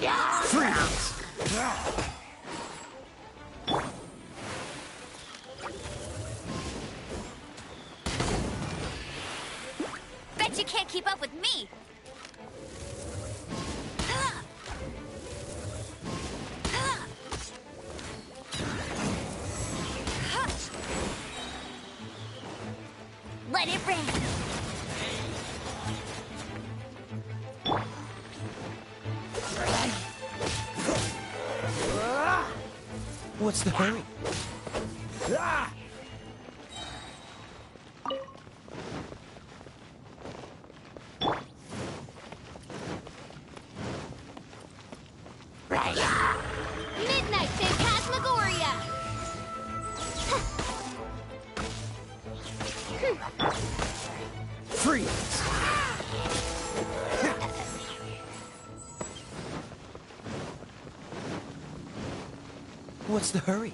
Freeze! Bet you can't keep up with me. Let it rain. What's the hurry? Midnight Phantasmagoria. Freeze! What's the hurry?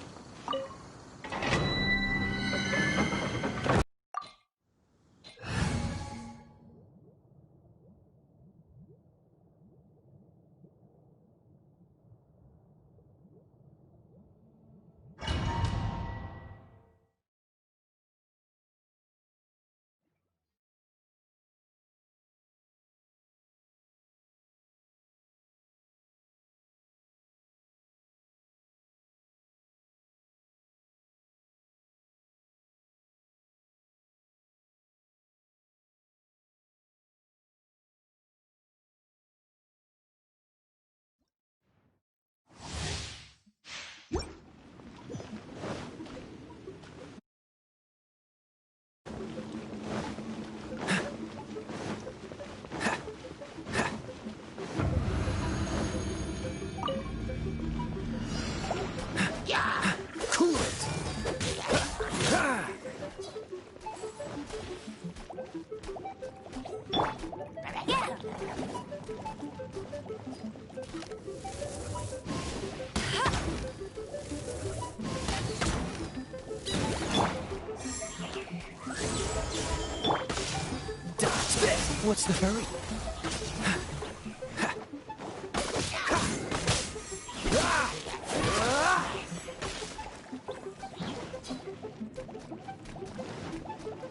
What's the hurry?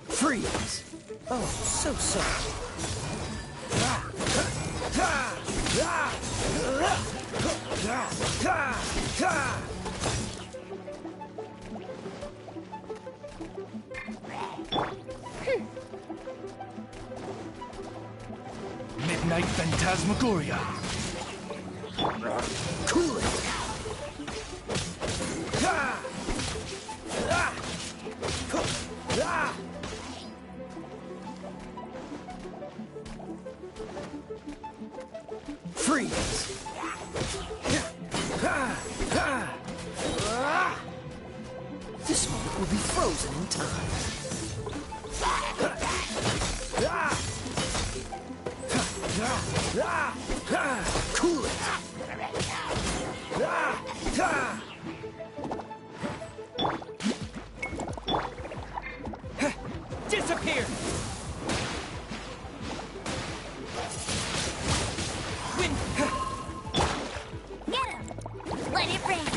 Freeze! Oh, so soft. Midnight Phantasmagoria. Cool it! Freeze! This moment will be frozen in time. Cool it! Disappear! Win! Get him. Let it rain.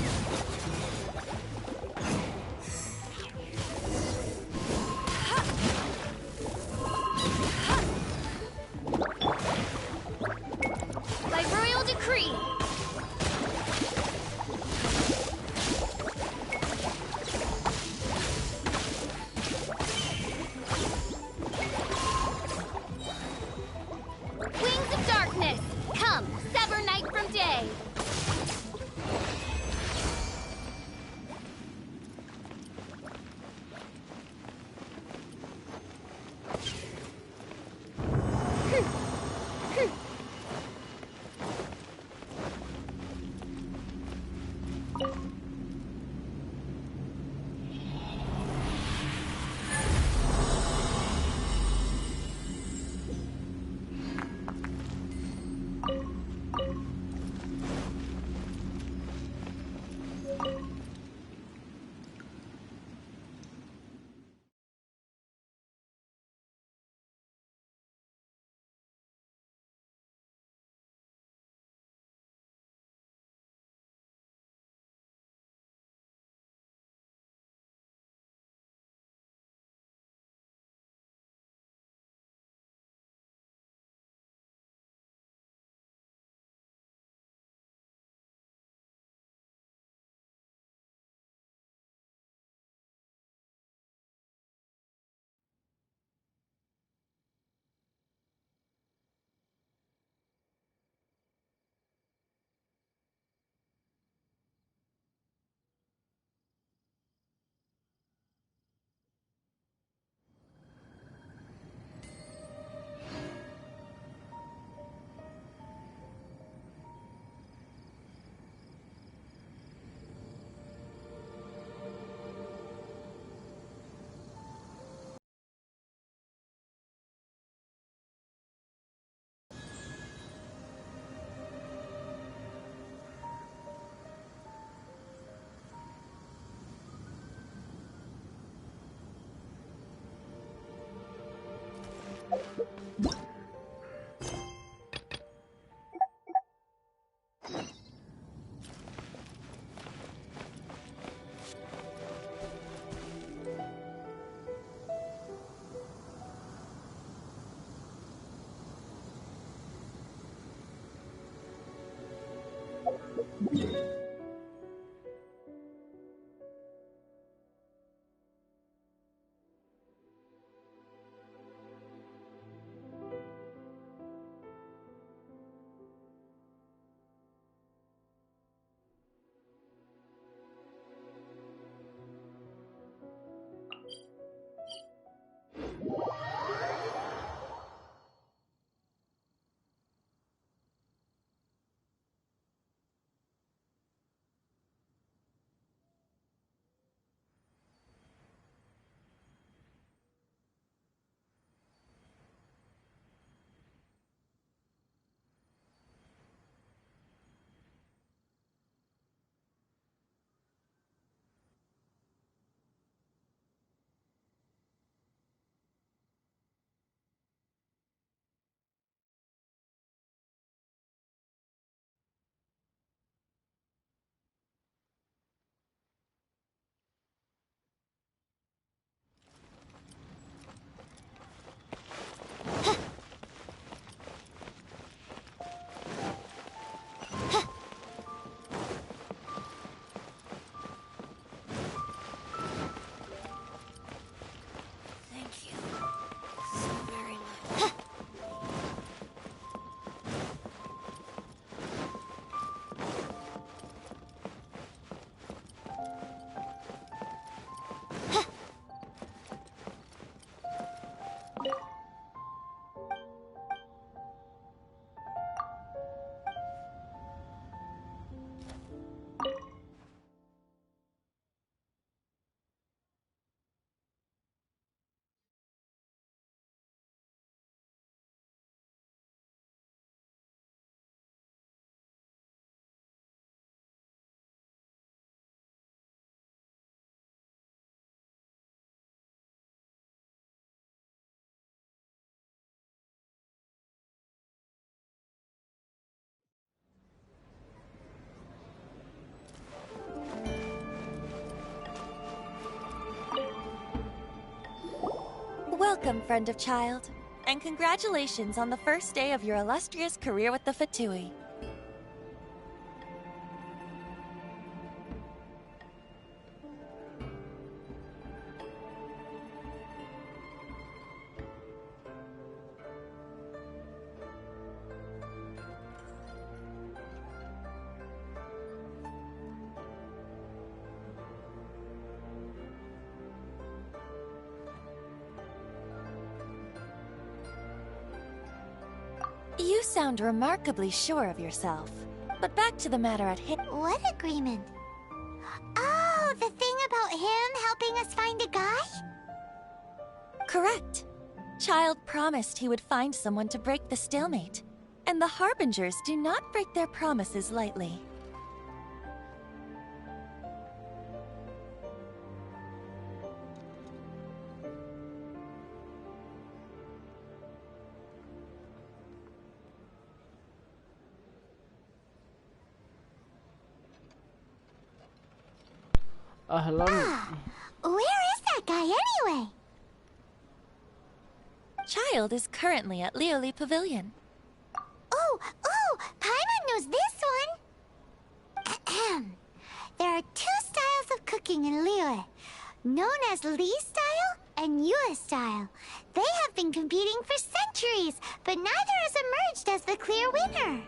Welcome, friend of child, and congratulations on the first day of your illustrious career with the Fatui. You sound remarkably sure of yourself. But back to the matter at hand. What agreement? Oh, the thing about him helping us find a guy? Correct. Child promised he would find someone to break the stalemate. And the Harbingers do not break their promises lightly. أهلا. Where is that guy anyway? Child is currently at Lioli Pavilion. Oh, Paimon knows this one. Ahem. There are two styles of cooking in Liyue, known as Li style and Yue style. They have been competing for centuries, but neither has emerged as the clear winner.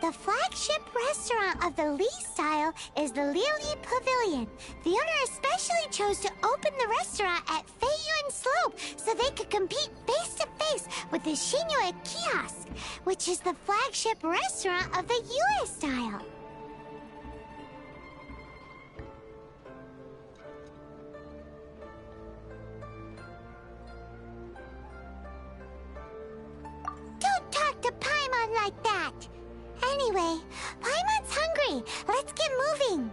The flagship restaurant of the Li style is the Lioli Pavilion. The owner especially chose to open the restaurant at Feiyuan Slope so they could compete face-to-face with the Xinyue Kiosk, which is the flagship restaurant of the Yue style. Don't talk to Paimon like that! Anyway, Paimon's hungry. Let's get moving.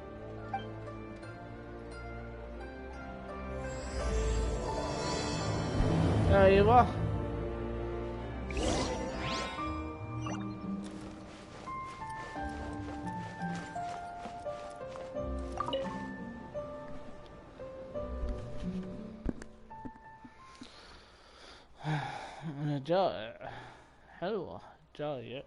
ايوه انا جائع. حلوة جايع.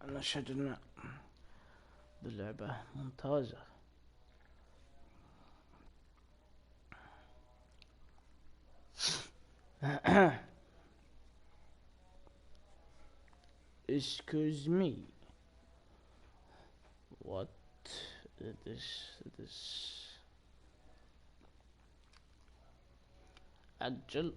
أنا شجنا باللعبة ممتازة. Excuse me. What this أجل.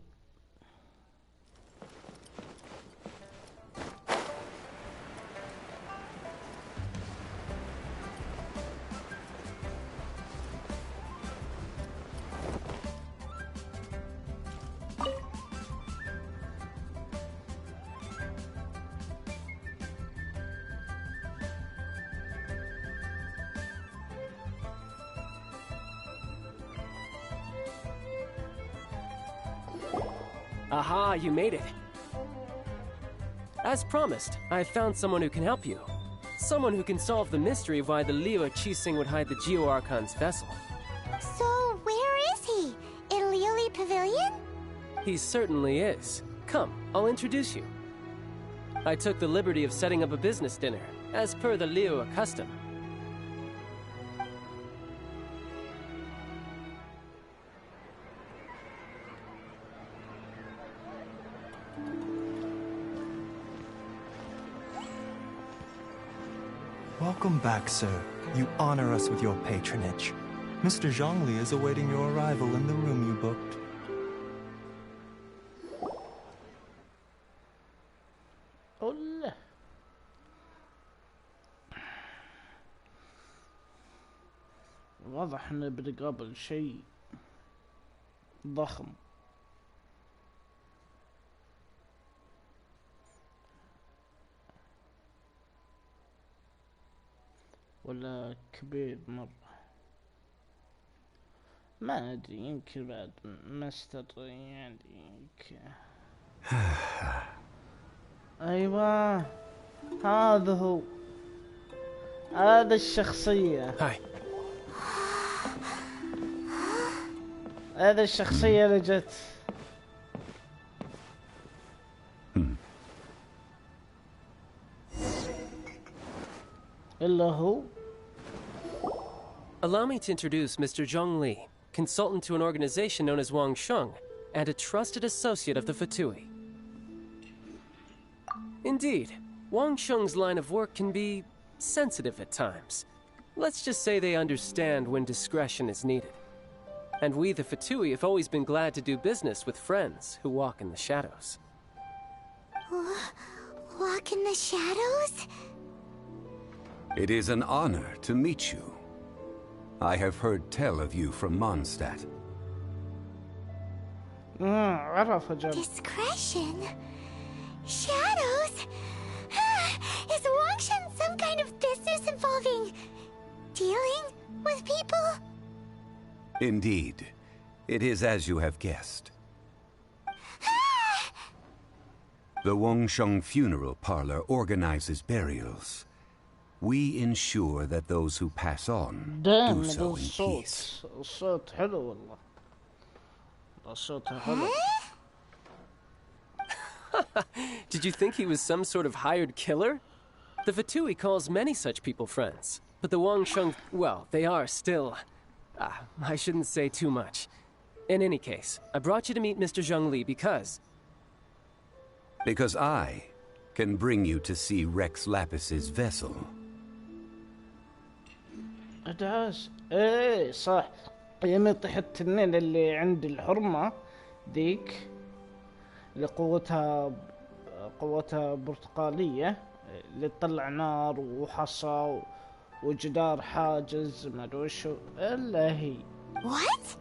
Aha, you made it. As promised, I've found someone who can help you. Someone who can solve the mystery of why the Liu Qixing would hide the Geo-Archon's vessel. So, where is he? In Liuli Pavilion? He certainly is. Come, I'll introduce you. I took the liberty of setting up a business dinner, as per the Liu custom. Welcome back, sir. You honor us with your patronage. Mr. Zhongli is awaiting your arrival in the room you booked. الله. واضح انه بنقابل شيء ضخم. ولا كبير مرة. ما ادري، يمكن بعد مستر يعني ايوه هذا هو، هذا الشخصية. هاي. هذا الشخصية اللي جت. إلا هو. Allow me to introduce Mr. Zhongli, consultant to an organization known as Wang Sheng, and a trusted associate of the Fatui. Indeed, Wang Sheng's line of work can be sensitive at times. Let's just say they understand when discretion is needed. And we, the Fatui, have always been glad to do business with friends who walk in the shadows. Walk in the shadows? It is an honor to meet you. I have heard tell of you from Mondstadt. عرف جاب. Discretion? Shadows? Is Wangshan some kind of business involving dealing with people? Indeed. It is as you have guessed. The Wangsheng Funeral Parlor organizes burials. We ensure that those who pass on do so in peace. الصوت حلو والله. الصوت حلو. Did you think he was some sort of hired killer? The Fatui calls many such people friends, but the Wangsheng, well, they are still... I shouldn't say too much. In any case, I brought you to meet Mr. Zhongli because... Because I can bring you to see Rex Lapis's vessel. أدعس. ايه صح. يمي طيح التنين اللي عند الحرمة ذيك اللي قوتها برتقالية، اللي تطلع نار وحصى وجدار حاجز ما ادري وشو الا هي. What?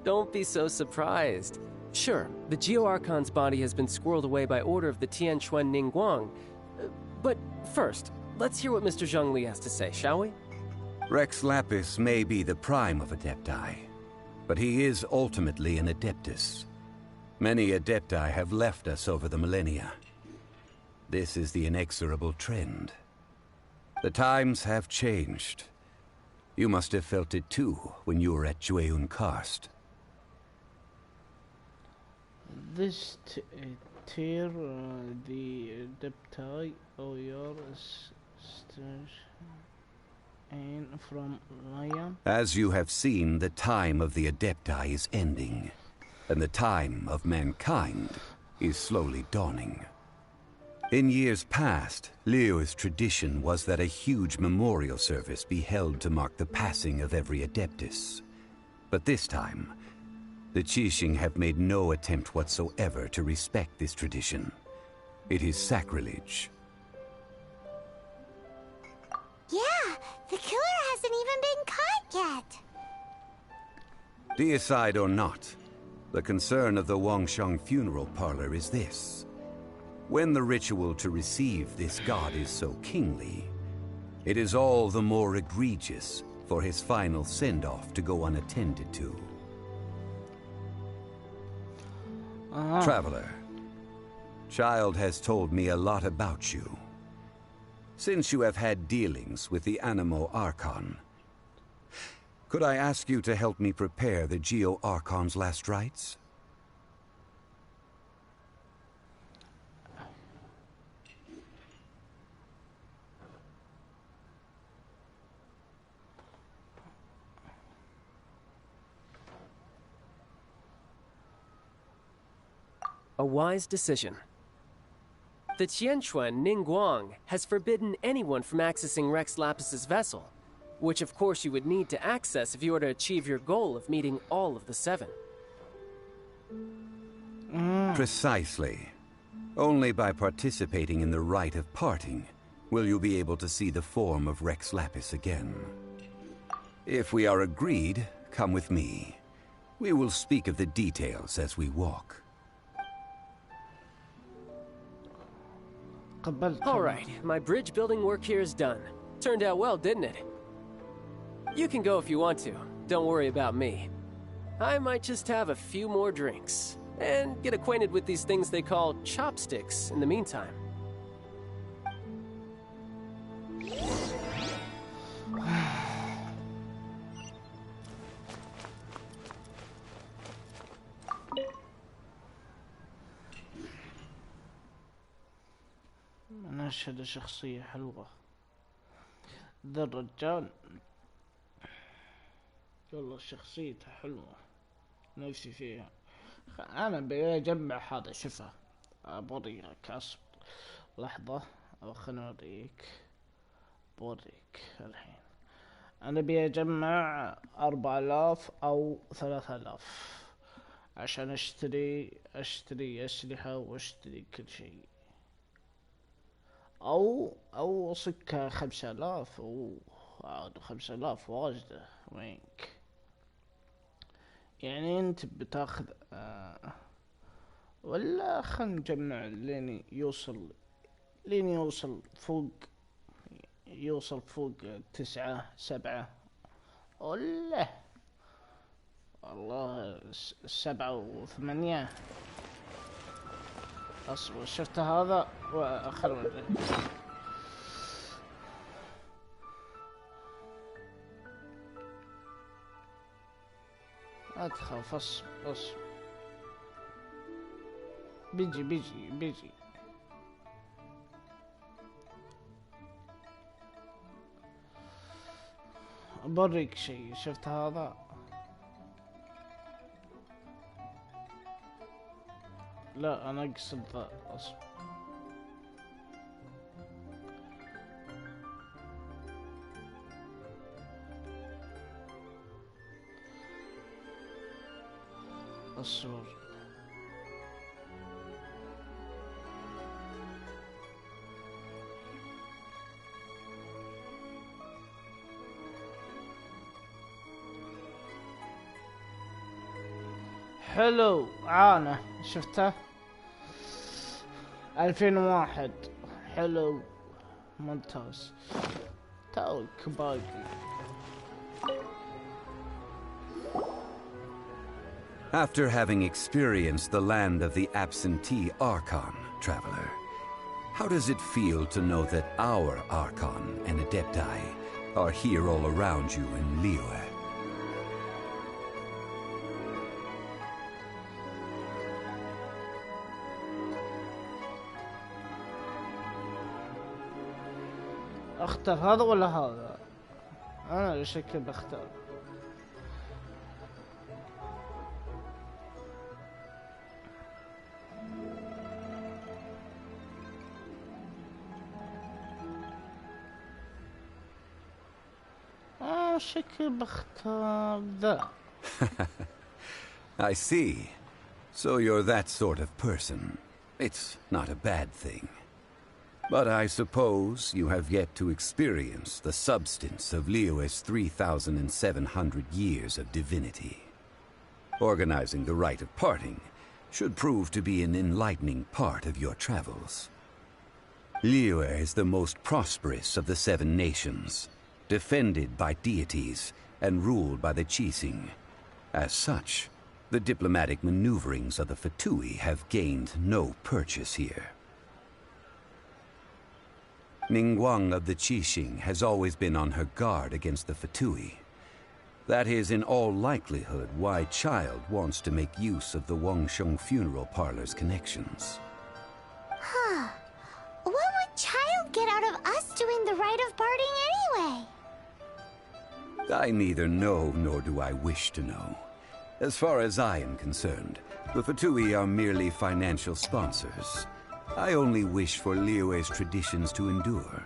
Don't be so surprised. Sure, the Geo-Archon's body has been squirreled away by order of the Tianquan Ningguang. But first, let's hear what Mr. Zhongli has to say, shall we? Rex Lapis may be the prime of Adepti, but he is ultimately an Adeptus. Many Adepti have left us over the millennia. This is the inexorable trend. The times have changed. You must have felt it too when you were at Jueyun Karst. This tier the Adepti or your and from Lion. As you have seen, the time of the Adepti is ending, and the time of mankind is slowly dawning. In years past, Liyue's tradition was that a huge memorial service be held to mark the passing of every Adeptus. But this time, the Qixing have made no attempt whatsoever to respect this tradition. It is sacrilege. Yeah, the killer hasn't even been caught yet. Deicide or not, the concern of the Wangsheng funeral parlor is this. When the ritual to receive this god is so kingly, it is all the more egregious for his final send-off to go unattended to. Traveler, Child has told me a lot about you. Since you have had dealings with the Animo Archon, could I ask you to help me prepare the Geo Archon's last rites? A wise decision. The Tianquan Ningguang has forbidden anyone from accessing Rex Lapis's vessel, which of course you would need to access if you were to achieve your goal of meeting all of the 7. Precisely. Only by participating in the rite of parting will you be able to see the form of Rex Lapis again. If we are agreed, come with me. We will speak of the details as we walk. All right, my bridge building work here is done. Turned out well, didn't it? You can go if you want to. Don't worry about me. I might just have a few more drinks and get acquainted with these things they call chopsticks in the meantime. نشهد شخصية حلوة. ذا الرجال والله شخصيته حلوة، نفسي فيها. أنا بجمع هذا شفه بوريك. أصبر لحظة أو خلنا أوريك. بوريك الحين. أنا بجمع 4000 أو 3000 عشان أشتري أسلحة وأشتري كل شيء. أو سكة 5000. عاد 5000 واجدة. وينك؟ يعني أنت بتاخذ ولا خلنا نجمع لين يوصل فوق 9 7 ولا والله 7 و8. اصبر شفت هذا وخلنا لا تخاف. اصبر بيجي بوريك شيء. شفت هذا؟ لا انا اقصد ذا. اصبر حلو عانه شفته 2001 حلو ممتاز توك باقي. After having experienced the land of the absentee Archon, traveler, how does it feel to know that our Archon and Adepti are here all around you in Liyue? اختار هذا ولا هذا؟ انا شكل بختار. شكل بختار ذا. I see. So you're that sort of person. It's not a bad thing. But I suppose you have yet to experience the substance of Liyue's 3,700 years of divinity. Organizing the rite of parting should prove to be an enlightening part of your travels. Liyue is the most prosperous of the 7 nations, defended by deities and ruled by the Qixing. As such, the diplomatic maneuverings of the Fatui have gained no purchase here. Ningguang of the Qixing has always been on her guard against the Fatui. That is in all likelihood why Child wants to make use of the Wangsheng funeral parlor's connections. Huh. What would Child get out of us doing the rite of parting anyway? I neither know nor do I wish to know. As far as I am concerned, the Fatui are merely financial sponsors. I only wish for Liyue's traditions to endure.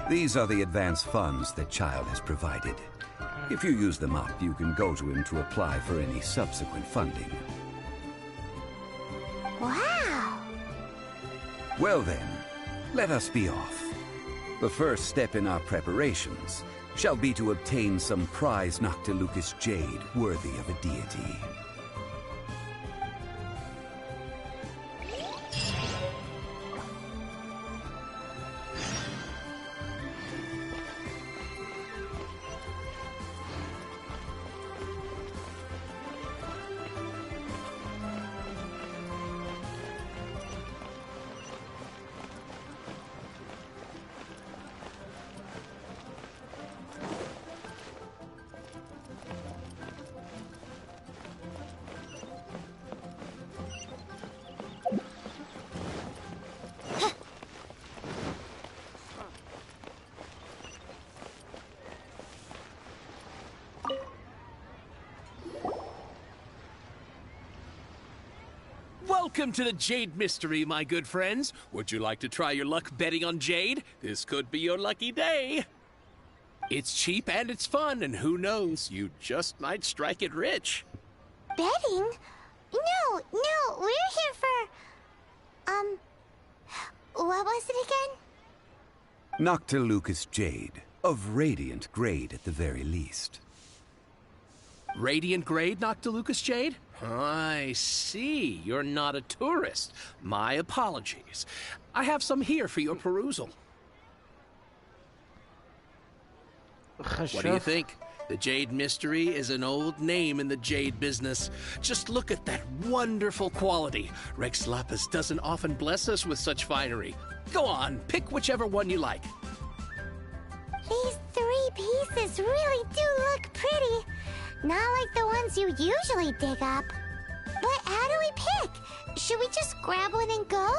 These are the advance funds that Child has provided. If you use them up, you can go to him to apply for any subsequent funding. Wow! Well then, let us be off. The first step in our preparations shall be to obtain some prize Noctilucous jade worthy of a deity. Welcome to the Jade Mystery, my good friends. Would you like to try your luck betting on Jade? This could be your lucky day. It's cheap and it's fun, and who knows, you just might strike it rich. Betting? No, we're here for... what was it again? Noctilucous jade, of radiant grade at the very least. Radiant grade, Noctilucous jade? I see. You're not a tourist. My apologies. I have some here for your perusal. What do you think? The Jade Mystery is an old name in the jade business. Just look at that wonderful quality. Rex Lapis doesn't often bless us with such finery. Go on, pick whichever one you like. These 3 pieces really do look pretty. Not like the ones you usually dig up. But how do we pick? Should we just grab one and go?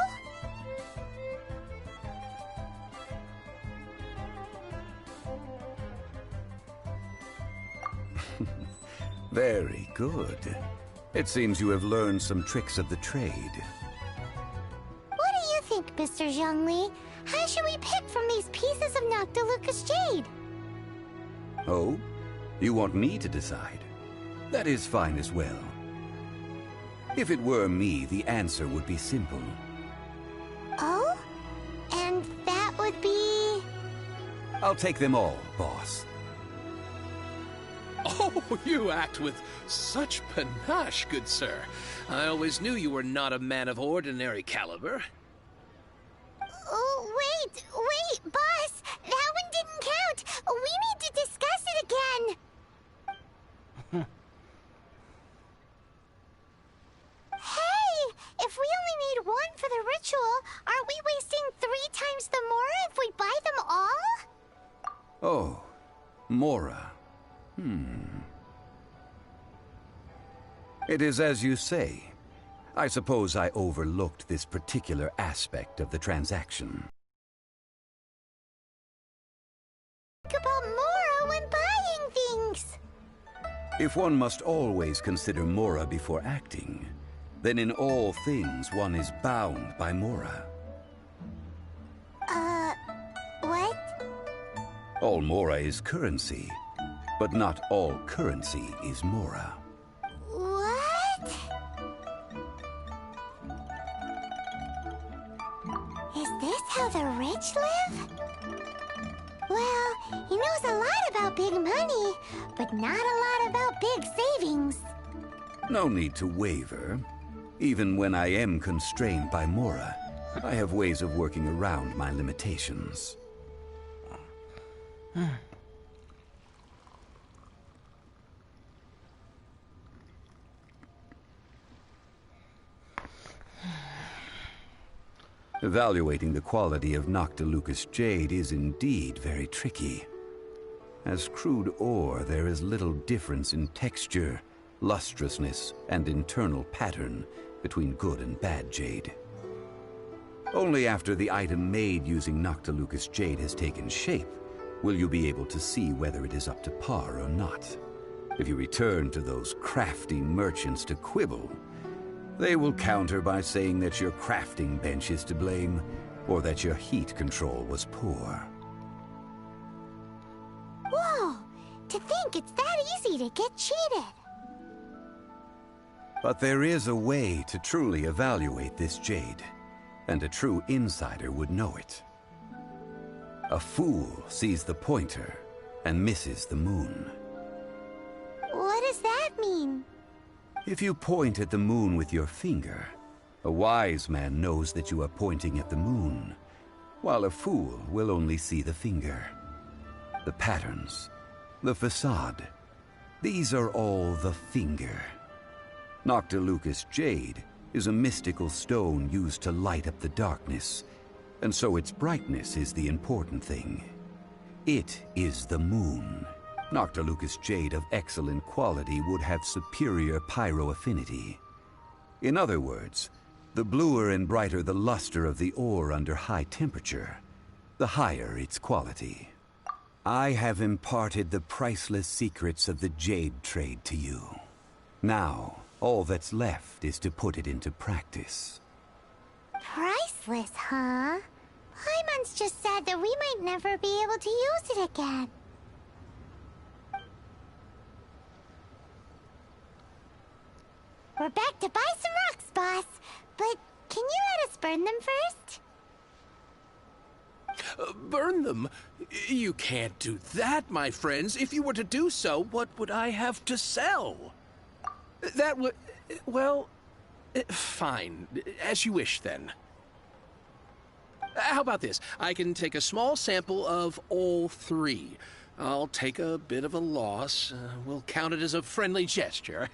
Very good. It seems you have learned some tricks of the trade. What do you think, Mr. Zhongli? How should we pick from these pieces of Noctilucous jade? Oh? You want me to decide? That is fine as well. If it were me, the answer would be simple. Oh? And that would be... I'll take them all, boss. You act with such panache, good sir. I always knew you were not a man of ordinary caliber. Oh, wait, boss! That one didn't count! We need to discuss it again! Hey! If we only need one for the ritual, aren't we wasting 3 times the Mora if we buy them all? Oh, Mora. It is as you say. I suppose I overlooked this particular aspect of the transaction. Think about Mora when buying things! If one must always consider Mora before acting, then in all things one is bound by Mora. What? All Mora is currency, but not all currency is Mora. What? Is this how the rich live? Well, he knows a lot about big money, but not a lot about big savings. No need to waver. Even when I am constrained by Mora, I have ways of working around my limitations. Evaluating the quality of Noctilucous jade is indeed very tricky. As crude ore, there is little difference in texture, lustrousness, and internal pattern between good and bad jade. Only after the item made using Noctilucous jade has taken shape will you be able to see whether it is up to par or not. If you return to those crafty merchants to quibble, they will counter by saying that your crafting bench is to blame, or that your heat control was poor. Whoa! To think it's that easy to get cheated! But there is a way to truly evaluate this jade, and a true insider would know it. A fool sees the pointer and misses the moon. What does that mean? If you point at the moon with your finger, a wise man knows that you are pointing at the moon, while a fool will only see the finger. The patterns, the facade, these are all the finger. Noctilucous jade is a mystical stone used to light up the darkness, and so its brightness is the important thing. It is the moon. Noctilucous jade of excellent quality would have superior pyro-affinity. In other words, the bluer and brighter the luster of the ore under high temperature, the higher its quality. I have imparted the priceless secrets of the jade trade to you. Now, all that's left is to put it into practice. Priceless, huh? Paimon's just said that we might never be able to use it again. We're back to buy some rocks, boss. But can you let us burn them first? Burn them? You can't do that, my friends. If you were to do so, what would I have to sell? That would... well... fine. As you wish, then. How about this? I can take a small sample of all 3. I'll take a bit of a loss. We'll count it as a friendly gesture.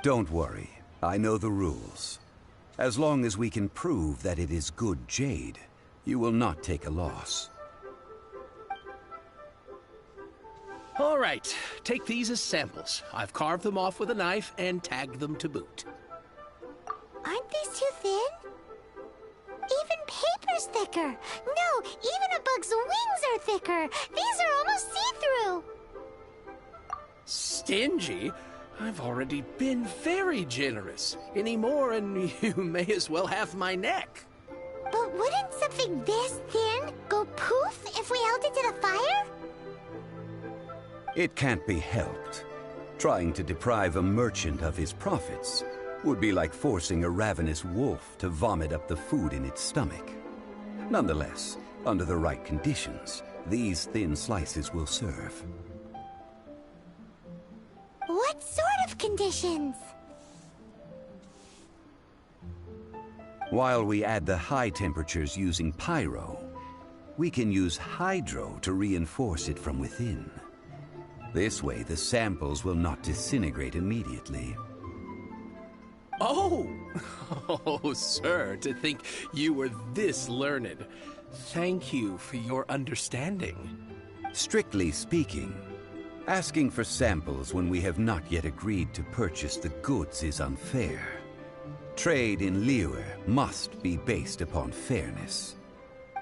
Don't worry. I know the rules. As long as we can prove that it is good jade, you will not take a loss. All right. Take these as samples. I've carved them off with a knife and tagged them to boot. Aren't these too thin? Even paper's thicker. No, even a bug's wings are thicker. These are almost see-through. Stingy? I've already been very generous. Any more and you may as well have my neck. But wouldn't something this thin go poof if we held it to the fire? It can't be helped. Trying to deprive a merchant of his profits would be like forcing a ravenous wolf to vomit up the food in its stomach. Nonetheless, under the right conditions, these thin slices will serve. conditions. While we add the high temperatures using pyro, we can use hydro to reinforce it from within. This way, the samples will not disintegrate immediately. Oh! Oh, sir, to think you were this learned. Thank you for your understanding. Strictly speaking, asking for samples when we have not yet agreed to purchase the goods is unfair. Trade in Liyue must be based upon fairness.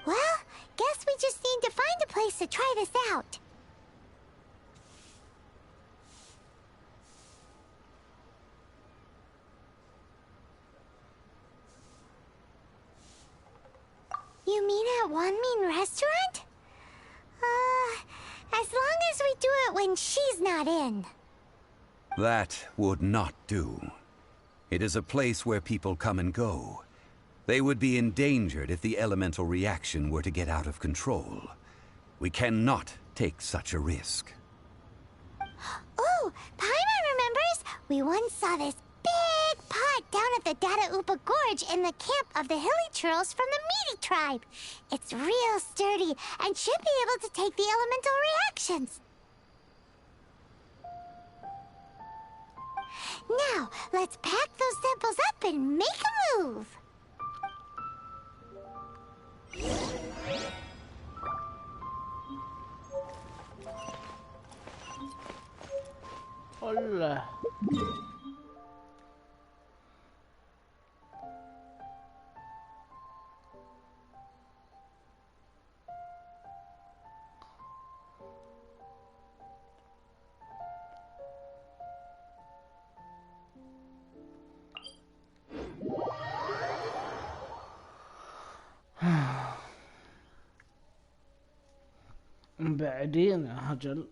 Well, guess we just need to find a place to try this out. You mean at Wanmin Restaurant? As long as we do it when she's not in. That would not do. It is a place where people come and go. They would be endangered if the elemental reaction were to get out of control. We cannot take such a risk. Ooh, Paimon remembers we once saw this big pot down at the Dada Upa Gorge in the camp of the hilly churls from the Meaty tribe. It's real sturdy and should be able to take the elemental reactions. Now, let's pack those samples up and make a move. Hola. بعدين هجل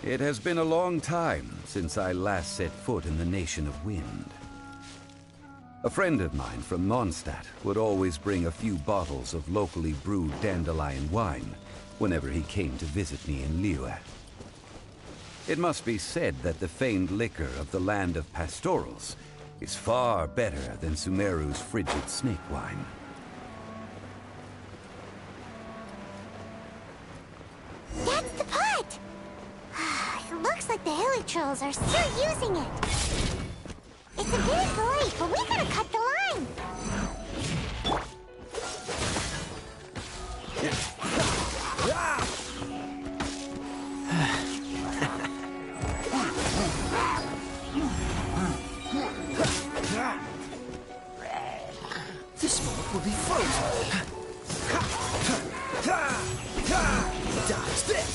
It has been a long time since I last set foot in the Nation of Wind. A friend of mine from Mondstadt would always bring a few bottles of locally brewed dandelion wine whenever he came to visit me in Liyue. It must be said that the famed liquor of the land of pastorals is far better than Sumeru's frigid snake wine. That's the pot! It looks like the hilly trolls are still using it. It's a bit late, but we gotta cut the line. This moment will be frozen. Dodge this.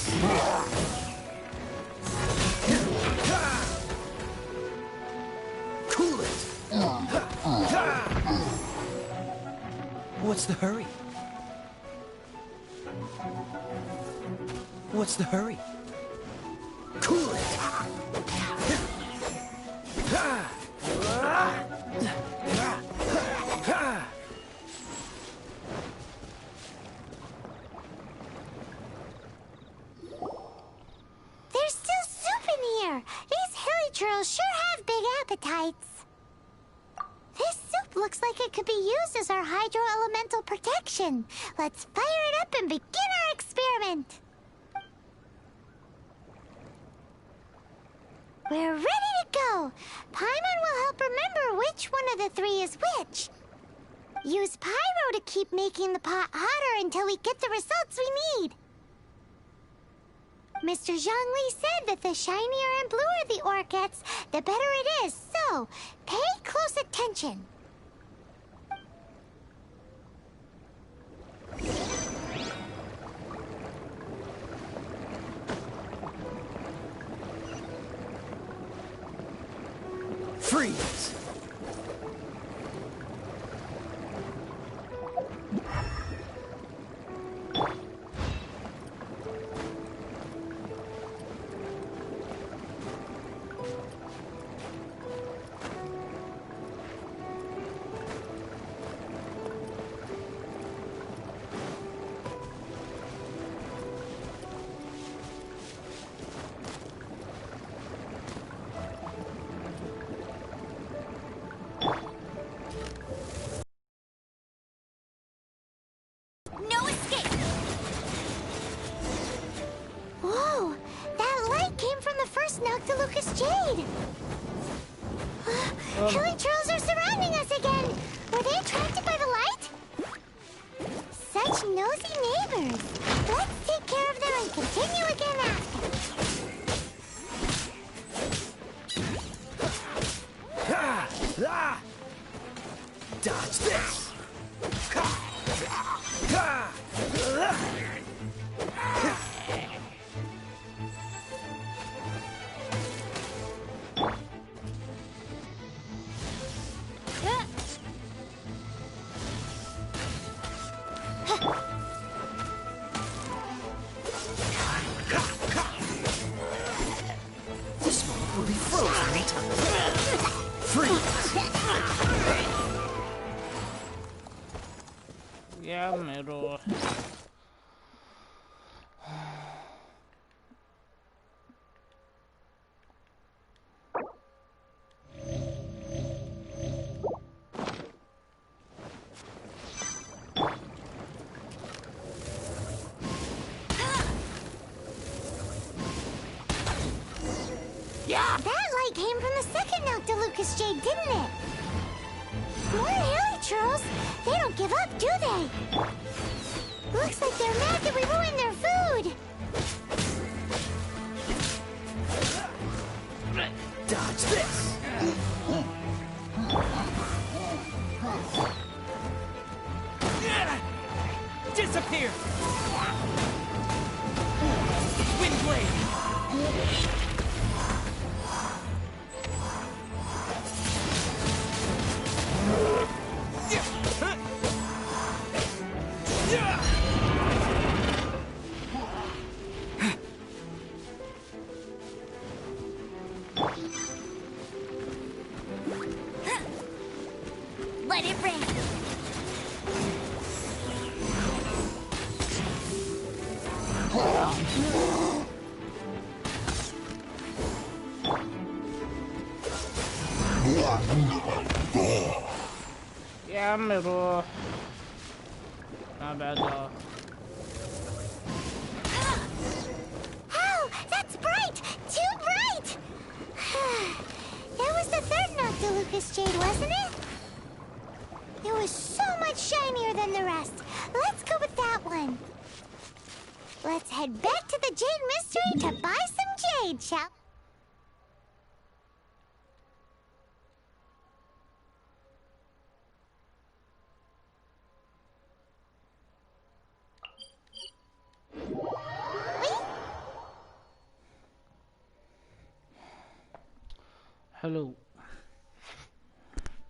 Cool it. What's the hurry? What's the hurry? Cool it. There's still soup in here. These hilly churls sure have big appetites. This soup looks like it could be used as our hydro-elemental protection. Let's fire it up and begin our experiment. We're ready to go. Paimon will help remember which one of the three is which. Use pyro to keep making the pot hotter until we get the results we need. Mr. Zhongli said that the shinier and bluer the ore gets, the better it is, so pay close attention. Freeze! found the first Noctilucous Jade. Hilly trolls are surrounding us again. Were they attracted by the light? Such nosy neighbors. Let's take care of them and continue again after. Dodge this! This moment will be frozen in time. Freeze! يا عمي روح. That light came from the second Noctilucous Jade, didn't it? More hilly trolls. They don't give up, do they? Looks like they're mad that we ruined their food. Dodge this! Disappear! Wind blade! Let it rain. يا عمي روح. ما بعدها. Oh, that's bright! Too bright! That was the third Noctilucous Jade, wasn't it? It was so much shinier than the rest. Let's go with that one. Let's head back to the Jade Mystery to buy some jade, shall حلو.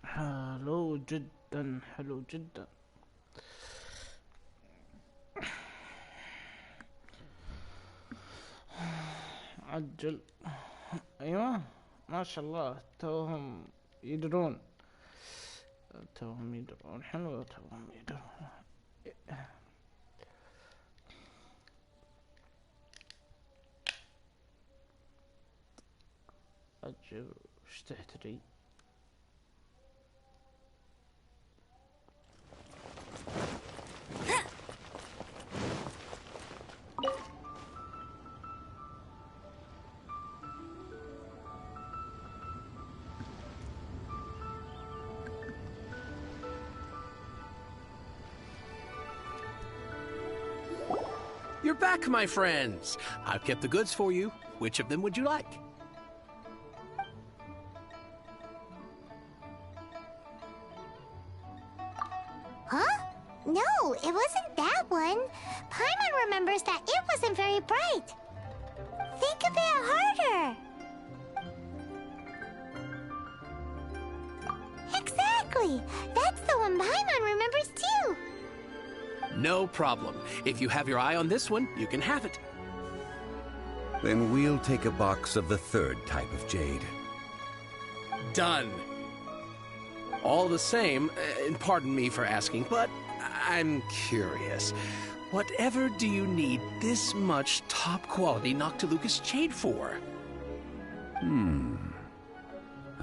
حلو جدا، حلو جدا. عجل. ايوه ما شاء الله توهم يدرون. توهم يدرون. حلو توهم يدرون. عجل. وش تحتري؟ You're back, my friends. I've kept the goods for you. Which of them would you like? Huh? No, it wasn't that one. Paimon remembers that it wasn't very bright. Think a bit harder. Exactly. That's the one Paimon remembers too. No problem. If you have your eye on this one, you can have it. Then we'll take a box of the third type of jade. Done. All the same, and pardon me for asking, but I'm curious. Whatever do you need this much top-quality Noctilucous jade for?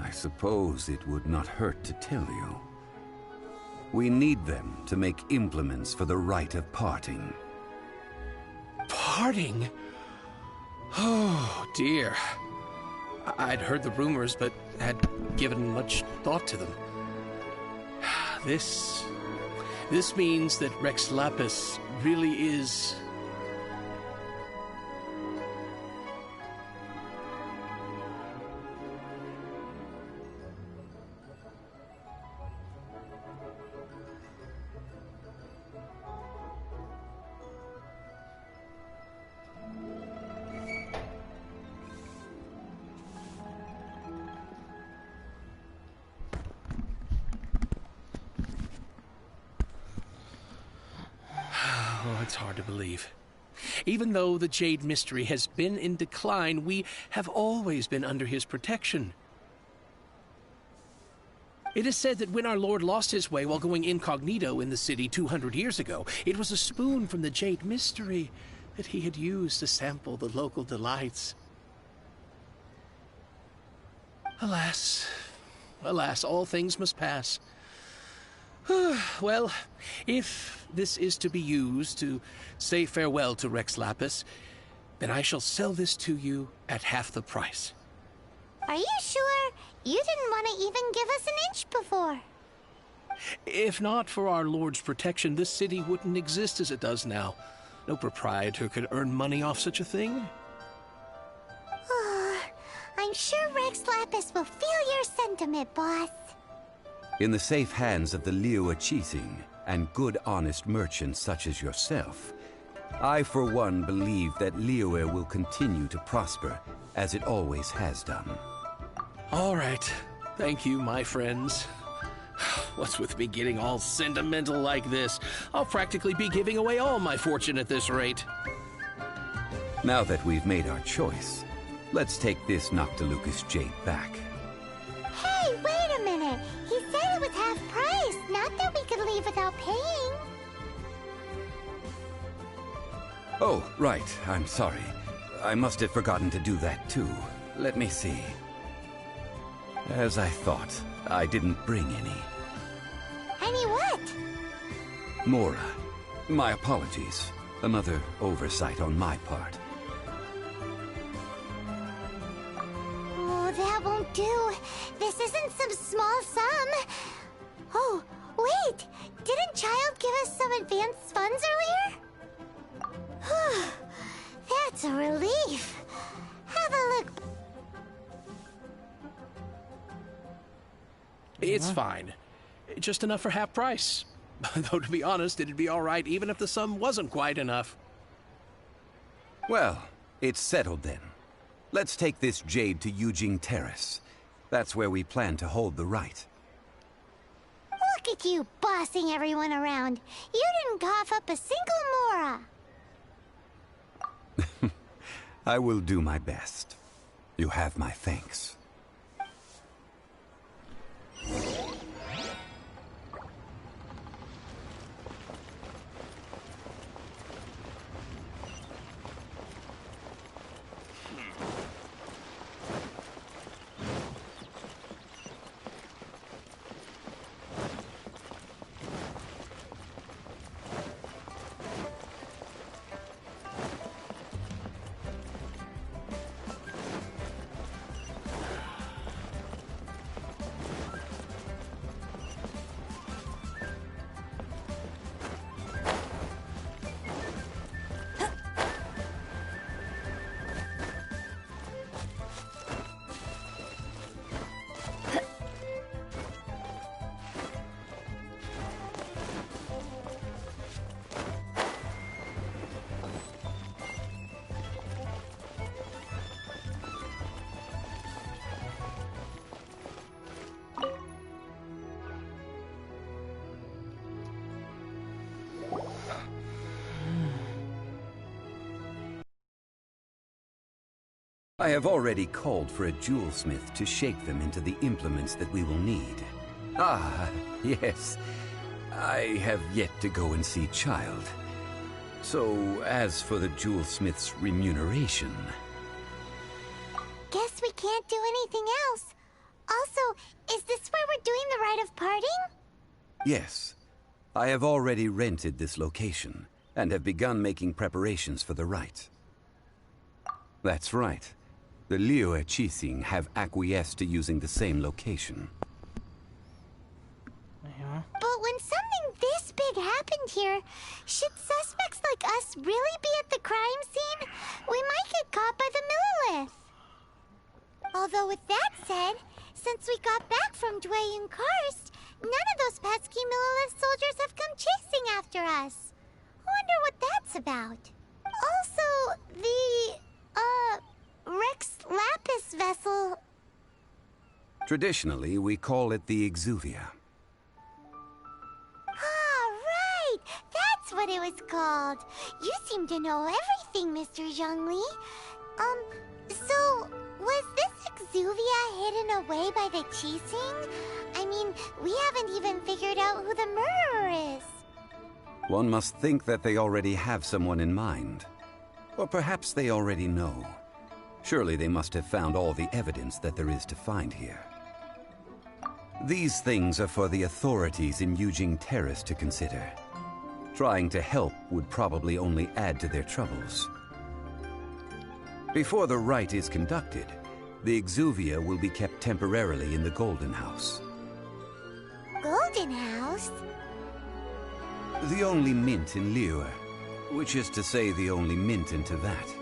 I suppose it would not hurt to tell you. We need them to make implements for the rite of parting. Parting? Oh, dear. I'd heard the rumors, but had given much thought to them. This means that Rex Lapis really is... Oh, it's hard to believe. Even though the Jade Mystery has been in decline, we have always been under his protection. It is said that when our Lord lost his way while going incognito in the city 200 years ago, it was a spoon from the Jade Mystery that he had used to sample the local delights. Alas, alas, all things must pass. Well, if this is to be used to say farewell to Rex Lapis, then I shall sell this to you at half the price. Are you sure? You didn't want to even give us an inch before. If not for our Lord's protection, this city wouldn't exist as it does now. No proprietor could earn money off such a thing. I'm sure Rex Lapis will feel your sentiment, boss. In the safe hands of the Liyue Qixing and good honest merchants such as yourself, I for one believe that Liyue will continue to prosper as it always has done. All right. Thank you, my friends. What's with me getting all sentimental like this? I'll practically be giving away all my fortune at this rate. Now that we've made our choice, let's take this Noctilucous jade back. Hey, wait a minute. He said it was half price, not that we could leave without paying. Oh, right. I'm sorry. I must have forgotten to do that too. Let me see. As I thought, I didn't bring any. Any what? Mora. My apologies. Another oversight on my part. Oh, that won't do. This isn't some small sum. Oh, wait! Didn't Child give us some advanced funds earlier? That's a relief. Have a look. It's fine. Just enough for half price. Though, to be honest, it'd be all right even if the sum wasn't quite enough. Well, it's settled then. Let's take this jade to Yujing Terrace. That's where we plan to hold the rite. Look at you bossing everyone around. You didn't cough up a single Mora. I will do my best. You have my thanks. I have already called for a jewelsmith to shape them into the implements that we will need. Ah, yes. I have yet to go and see Child. So, as for the jewelsmith's remuneration... Guess we can't do anything else. Also, is this where we're doing the rite of parting? Yes. I have already rented this location, and have begun making preparations for the rite. That's right. The Liyue Qixing have acquiesced to using the same location. But when something this big happened here, should suspects like us really be at the crime scene? We might get caught by the Millilith. Although with that said, since we got back from Dway and Karst, none of those pesky Millilith soldiers have come chasing after us. I wonder what that's about. Also, the, Rex Lapis vessel... Traditionally, we call it the Exuvia. Ah, right! That's what it was called. You seem to know everything, Mr. Zhongli. So, was this Exuvia hidden away by the Qixing? I mean, we haven't even figured out who the murderer is. One must think that they already have someone in mind. Or perhaps they already know. Surely they must have found all the evidence that there is to find here. These things are for the authorities in Yujing Terrace to consider. Trying to help would probably only add to their troubles. Before the rite is conducted, the Exuvia will be kept temporarily in the Golden House. Golden House? The only mint in Liyue, which is to say the only mint in Teyvat.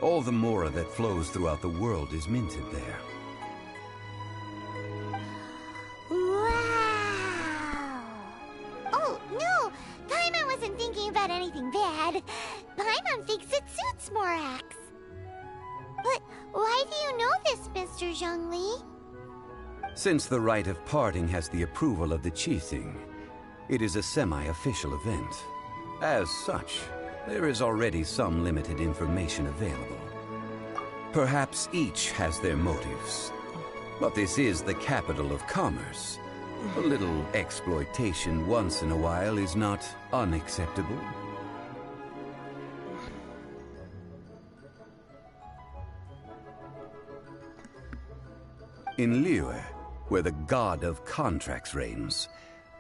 All the mora that flows throughout the world is minted there. Wow! Oh, no! Paimon wasn't thinking about anything bad. Paimon thinks it suits Morax. But why do you know this, Mr. Zhongli? Since the rite of parting has the approval of the Qixing, it is a semi-official event. As such, there is already some limited information available. Perhaps each has their motives. But this is the capital of commerce. A little exploitation once in a while is not unacceptable. In Liyue, where the god of contracts reigns,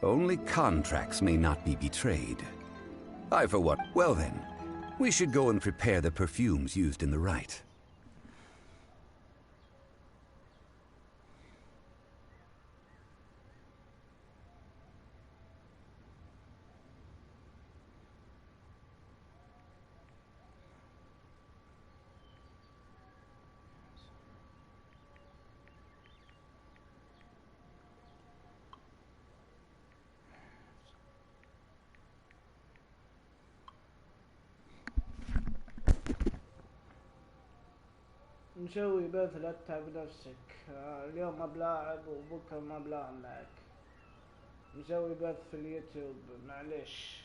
only contracts may not be betrayed. I for what? Well then, we should go and prepare the perfumes used in the rite. نسوي بث لا تتعب نفسك. اليوم ما بلاعب وبكره ما بلاعب معك. نسوي بث في اليوتيوب معليش.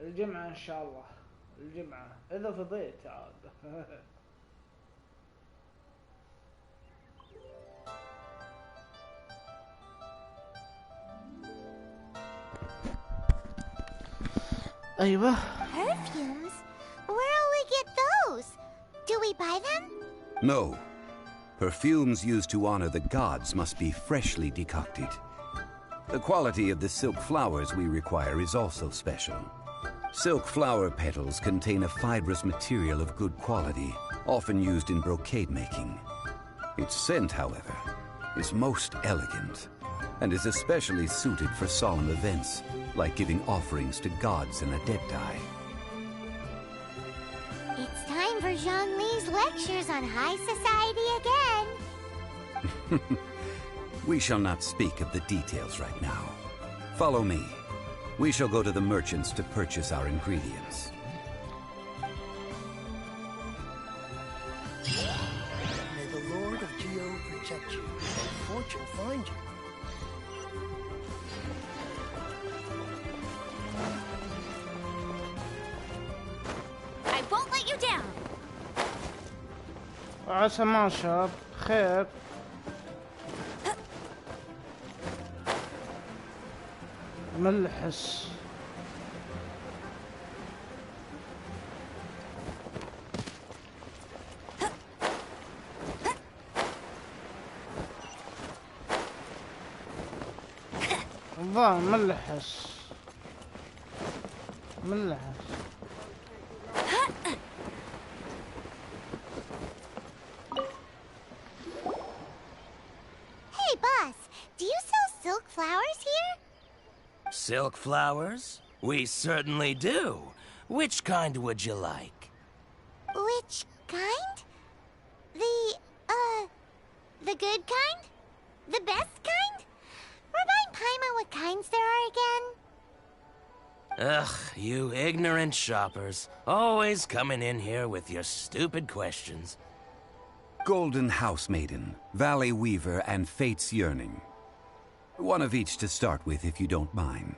الجمعة ان شاء الله. الجمعة اذا فضيت عاد. ايوه. Perfumes? Where'll we get those? Do we buy them? No. Perfumes used to honor the gods must be freshly decocted. The quality of the silk flowers we require is also special. Silk flower petals contain a fibrous material of good quality, often used in brocade making. Its scent, however, is most elegant, and is especially suited for solemn events, like giving offerings to gods and adepti. It's time for Zhongli's lectures on high society again. We shall not speak of the details right now. Follow me. We shall go to the merchants to purchase our ingredients. May the Lord of Geo protect you and fortune find you. I won't let you down. عسى ما شاب خير. ملحس. الظاهر ملحس. ملحس. Silk flowers? We certainly do. Which kind would you like? Which kind? The good kind? The best kind? Remind Paimon what kinds there are again. Ugh, you ignorant shoppers. Always coming in here with your stupid questions. Golden House Maiden, Valley Weaver, and Fate's Yearning. One of each to start with, if you don't mind.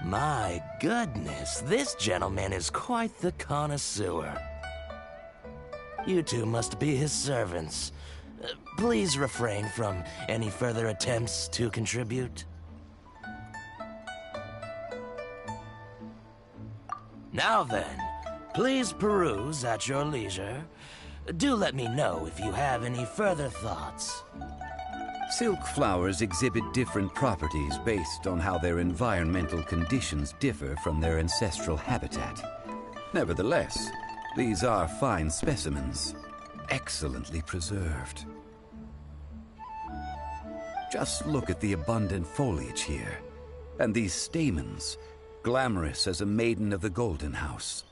My goodness, this gentleman is quite the connoisseur. You two must be his servants. Please refrain from any further attempts to contribute. Now then, please peruse at your leisure. Do let me know if you have any further thoughts. Silk flowers exhibit different properties based on how their environmental conditions differ from their ancestral habitat. Nevertheless, these are fine specimens, excellently preserved. Just look at the abundant foliage here, and these stamens, glamorous as a maiden of the Golden House.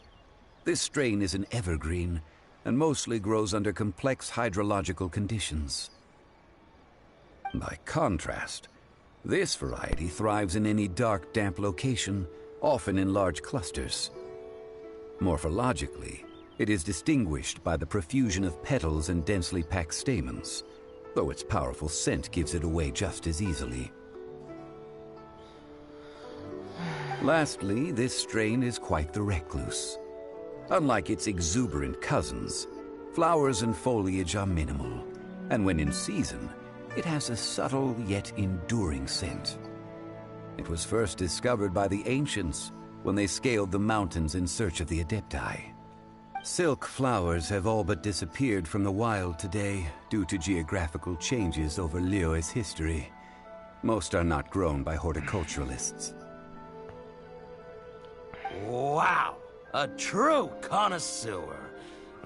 This strain is an evergreen, and mostly grows under complex hydrological conditions. By contrast, this variety thrives in any dark, damp location, often in large clusters. Morphologically, it is distinguished by the profusion of petals and densely packed stamens, though its powerful scent gives it away just as easily. Lastly, this strain is quite the recluse. Unlike its exuberant cousins, flowers and foliage are minimal, and when in season, it has a subtle yet enduring scent. It was first discovered by the ancients when they scaled the mountains in search of the Adepti. Silk flowers have all but disappeared from the wild today due to geographical changes over Liyue's history. Most are not grown by horticulturalists. Wow! A true connoisseur.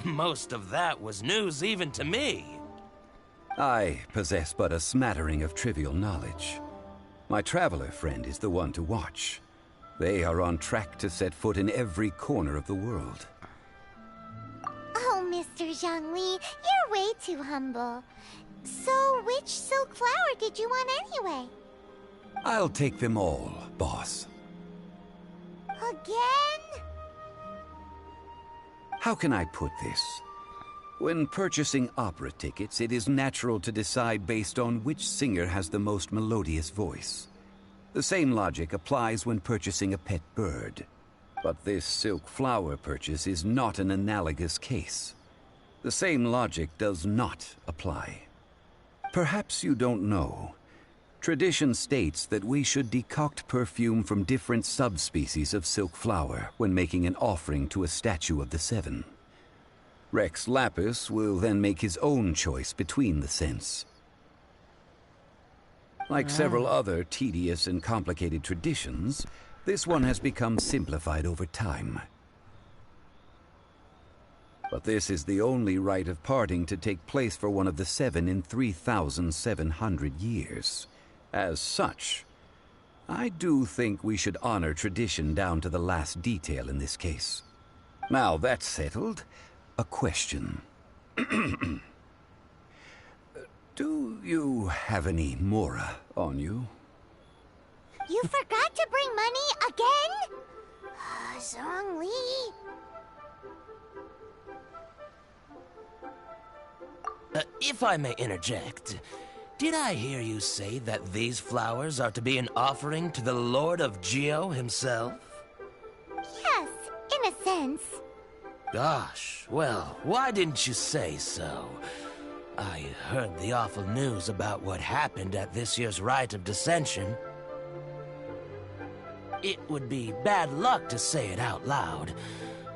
Most of that was news even to me. I possess but a smattering of trivial knowledge. My traveler friend is the one to watch. They are on track to set foot in every corner of the world. Oh, Mr. Zhongli, you're way too humble. So, which silk flower did you want anyway? I'll take them all, boss. Again? How can I put this? When purchasing opera tickets, it is natural to decide based on which singer has the most melodious voice. The same logic applies when purchasing a pet bird. But this silk flower purchase is not an analogous case. The same logic does not apply. Perhaps you don't know. Tradition states that we should decoct perfume from different subspecies of silk flower when making an offering to a statue of the Seven. Rex Lapis will then make his own choice between the scents. Like several other tedious and complicated traditions, this one has become simplified over time. But this is the only rite of parting to take place for one of the Seven in 3,700 years. As such, I do think we should honor tradition down to the last detail in this case. Now that's settled, a question. Do you have any Mora on you? You forgot to bring money again? Zhongli. If I may interject, did I hear you say that these flowers are to be an offering to the Lord of Geo himself? Yes, in a sense. Gosh, well, why didn't you say so? I heard the awful news about what happened at this year's Rite of Dissension. It would be bad luck to say it out loud,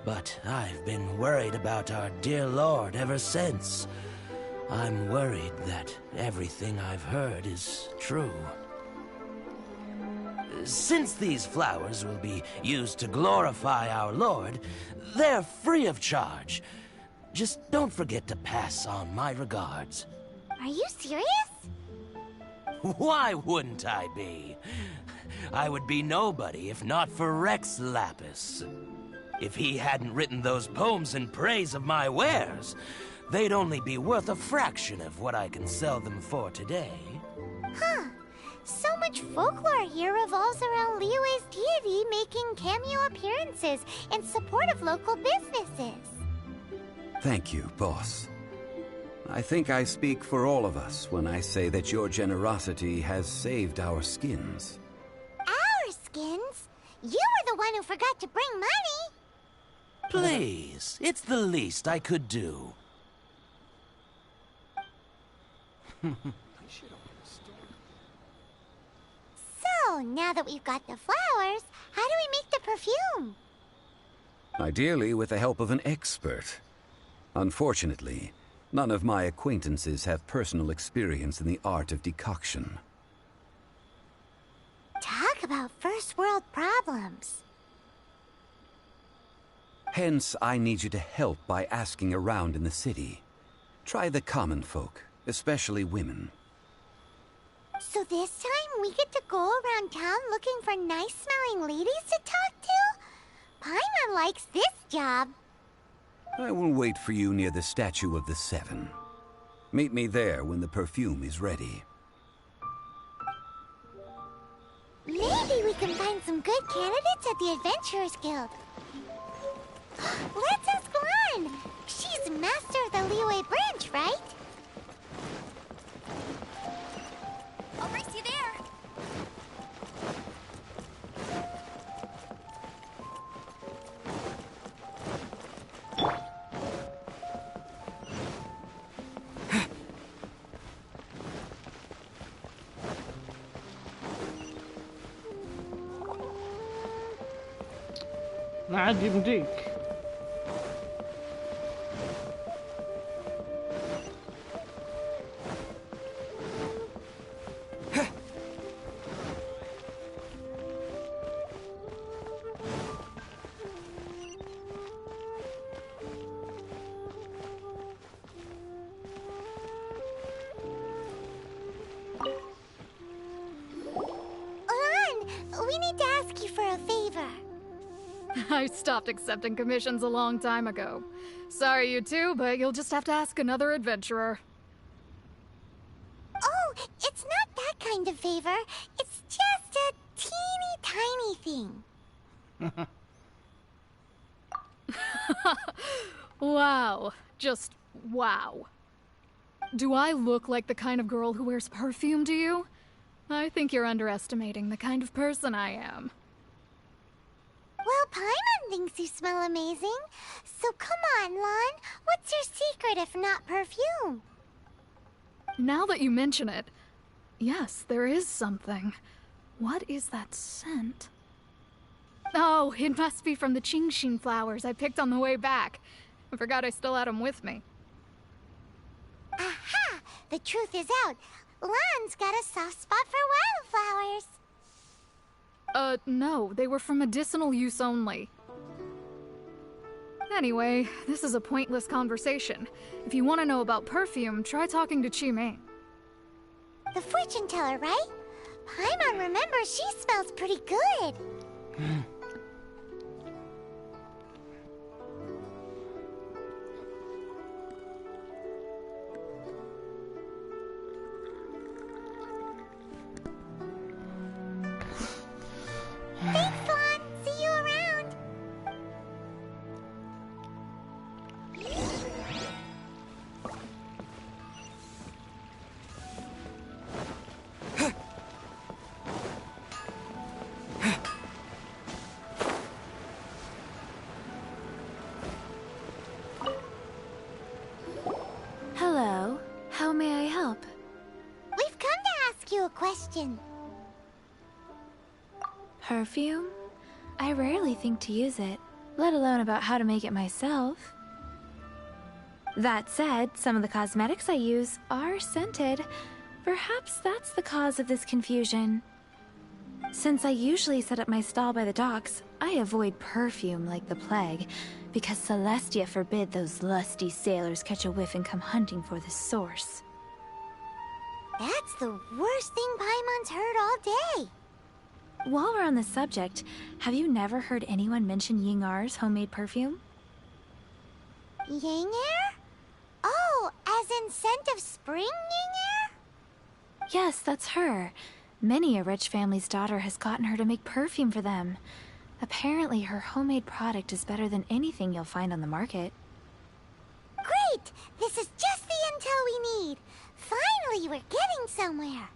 but I've been worried about our dear Lord ever since. I'm worried that everything I've heard is true. Since these flowers will be used to glorify our Lord, they're free of charge. Just don't forget to pass on my regards. Are you serious? Why wouldn't I be? I would be nobody if not for Rex Lapis. If he hadn't written those poems in praise of my wares, they'd only be worth a fraction of what I can sell them for today. Huh. So much folklore here revolves around Liyue's deity making cameo appearances in support of local businesses. Thank you, boss. I think I speak for all of us when I say that your generosity has saved our skins. Our skins? You were the one who forgot to bring money. Please, it's the least I could do. So, now that we've got the flowers, how do we make the perfume? Ideally with the help of an expert. Unfortunately, none of my acquaintances have personal experience in the art of decoction. Talk about first world problems. Hence, I need you to help by asking around in the city. Try the common folk, especially women. So this time we get to go around town looking for nice-smelling ladies to talk to? Paimon likes this job. I will wait for you near the statue of the Seven. Meet me there when the perfume is ready. Maybe we can find some good candidates at the Adventurers Guild. Let's ask Lan. She's master of the Liyue branch, right? I'll race you there. ما عاد يمديك. Lan, we need to ask you for a favor. I stopped accepting commissions a long time ago. Sorry, you two, but you'll just have to ask another adventurer. Oh, it's not that kind of favor. It's just a teeny tiny thing. Wow. Just wow. Do I look like the kind of girl who wears perfume to you? I think you're underestimating the kind of person I am. Well, Paimon thinks you smell amazing. So come on, Lan. What's your secret if not perfume? Now that you mention it, yes, there is something. What is that scent? Oh, it must be from the Genshin flowers I picked on the way back. I forgot I still had them with me. Aha! The truth is out. Lan's got a soft spot for wildflowers. No, they were for medicinal use only. Anyway, this is a pointless conversation. If you want to know about perfume, try talking to Qimei. The fortune teller, right? Paimon remembers she smells pretty good. Thanks, Lan. See you around. Hello. How may I help? We've come to ask you a question. Perfume? I rarely think to use it, let alone about how to make it myself. That said, some of the cosmetics I use are scented. Perhaps that's the cause of this confusion. Since I usually set up my stall by the docks, I avoid perfume like the plague, because Celestia forbid those lusty sailors catch a whiff and come hunting for the source. That's the worst thing Paimon's heard all day. While we're on the subject, have you never heard anyone mention Ying-Ar's homemade perfume? Ying-Er? Oh, as in scent of spring, Ying-Er? Yes, that's her. Many a rich family's daughter has gotten her to make perfume for them. Apparently, her homemade product is better than anything you'll find on the market. Great! This is just the intel we need. Finally, we're getting somewhere.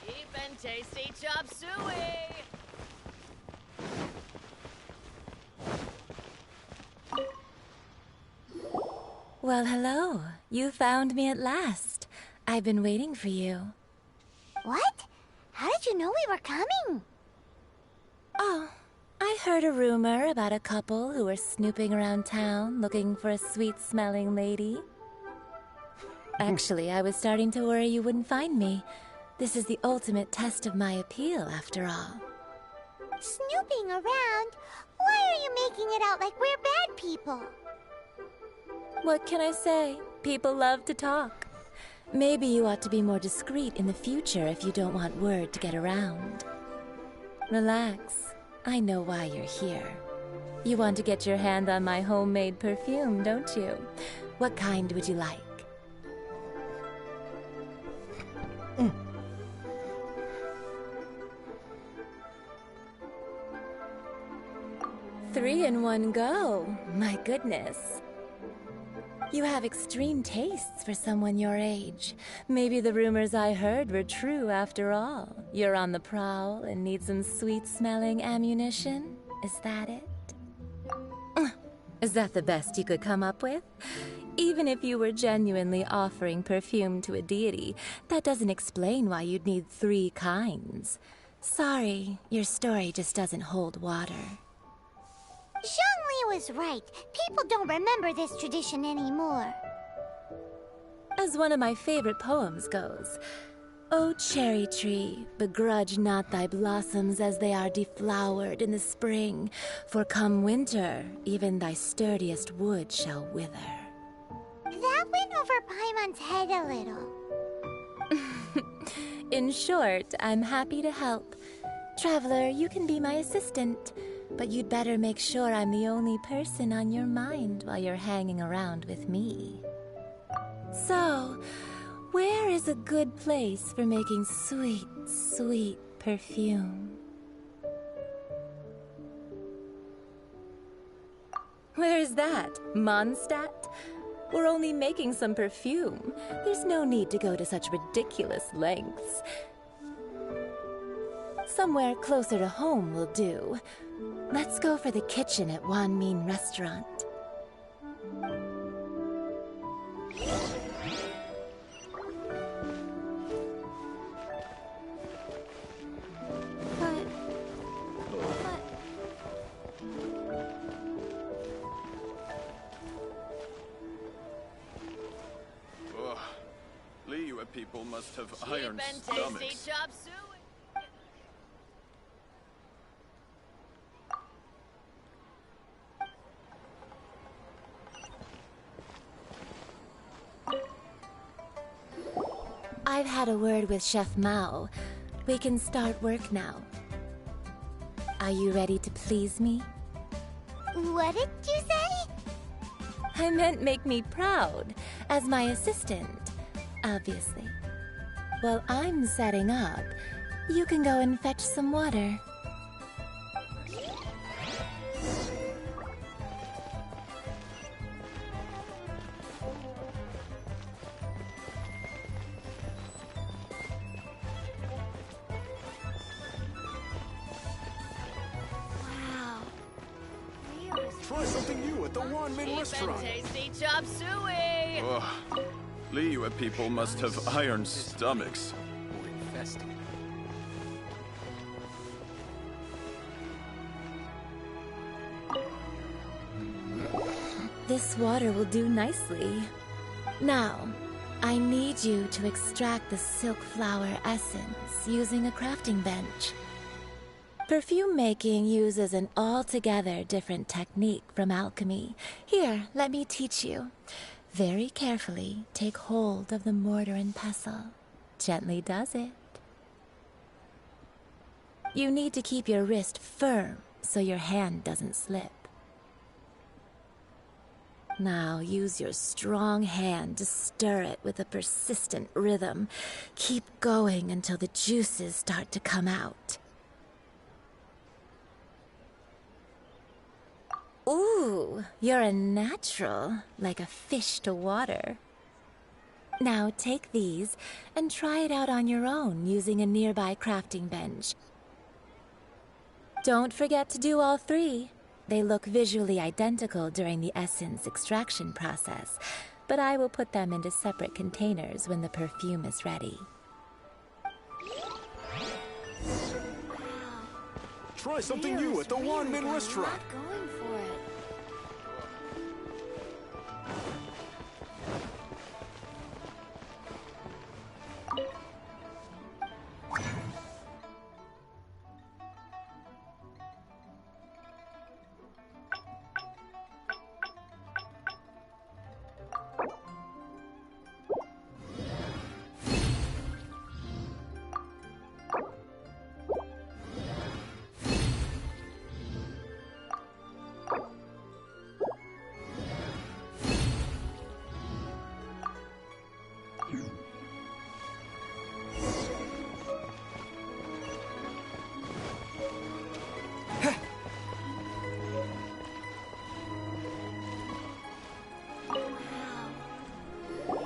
Cheap and tasty chop suey! Well, hello. You found me at last. I've been waiting for you. What? How did you know we were coming? Oh, I heard a rumor about a couple who were snooping around town looking for a sweet-smelling lady. Actually, I was starting to worry you wouldn't find me. This is the ultimate test of my appeal, after all. Snooping around? Why are you making it out like we're bad people? What can I say? People love to talk. Maybe you ought to be more discreet in the future if you don't want word to get around. Relax. I know why you're here. You want to get your hand on my homemade perfume, don't you? What kind would you like? Three in one go. My goodness. You have extreme tastes for someone your age. Maybe the rumors I heard were true after all. You're on the prowl and need some sweet-smelling ammunition? Is that it? Is that the best you could come up with? Even if you were genuinely offering perfume to a deity, that doesn't explain why you'd need 3 kinds. Sorry, your story just doesn't hold water. Zhongli was right. People don't remember this tradition anymore. As one of my favorite poems goes, O cherry tree, begrudge not thy blossoms as they are deflowered in the spring, for come winter, even thy sturdiest wood shall wither. That went over Paimon's head a little. In short, I'm happy to help. Traveler, you can be my assistant. But you'd better make sure I'm the only person on your mind while you're hanging around with me. So, where is a good place for making sweet, sweet perfume? Where is that? Mondstadt? We're only making some perfume. There's no need to go to such ridiculous lengths. Somewhere closer to home will do. Let's go for the kitchen at Wan Min Restaurant. Liyue people must have Cheap iron and stomachs. tasty chop suey! I've had a word with Chef Mao. We can start work now. Are you ready to please me? What did you say? I meant make me proud, as my assistant, obviously. While I'm setting up, you can go and fetch some water. Try something new at the Wan Min Cheap Restaurant. and tasty chop suey! Ugh. Liyue people must have iron stomachs. This water will do nicely. Now, I need you to extract the silk flower essence using a crafting bench. Perfume making uses an altogether different technique from alchemy. Here, let me teach you. Very carefully, take hold of the mortar and pestle. Gently does it. You need to keep your wrist firm so your hand doesn't slip. Now use your strong hand to stir it with a persistent rhythm. Keep going until the juices start to come out. Ooh, you're a natural, like a fish to water. Now take these and try it out on your own using a nearby crafting bench. Don't forget to do all three. They look visually identical during the essence extraction process, but I will put them into separate containers when the perfume is ready. Try something new at the Wanmin restaurant. Going for it.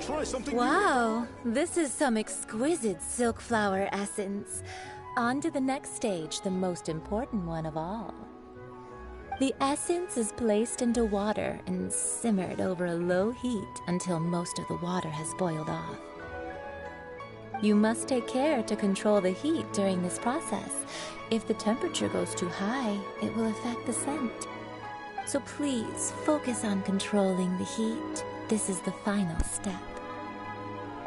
Try something Wow, this is some exquisite silk flower essence. On to the next stage, the most important one of all. The essence is placed into water and simmered over a low heat until most of the water has boiled off. You must take care to control the heat during this process. If the temperature goes too high, it will affect the scent. So please focus on controlling the heat. This is the final step.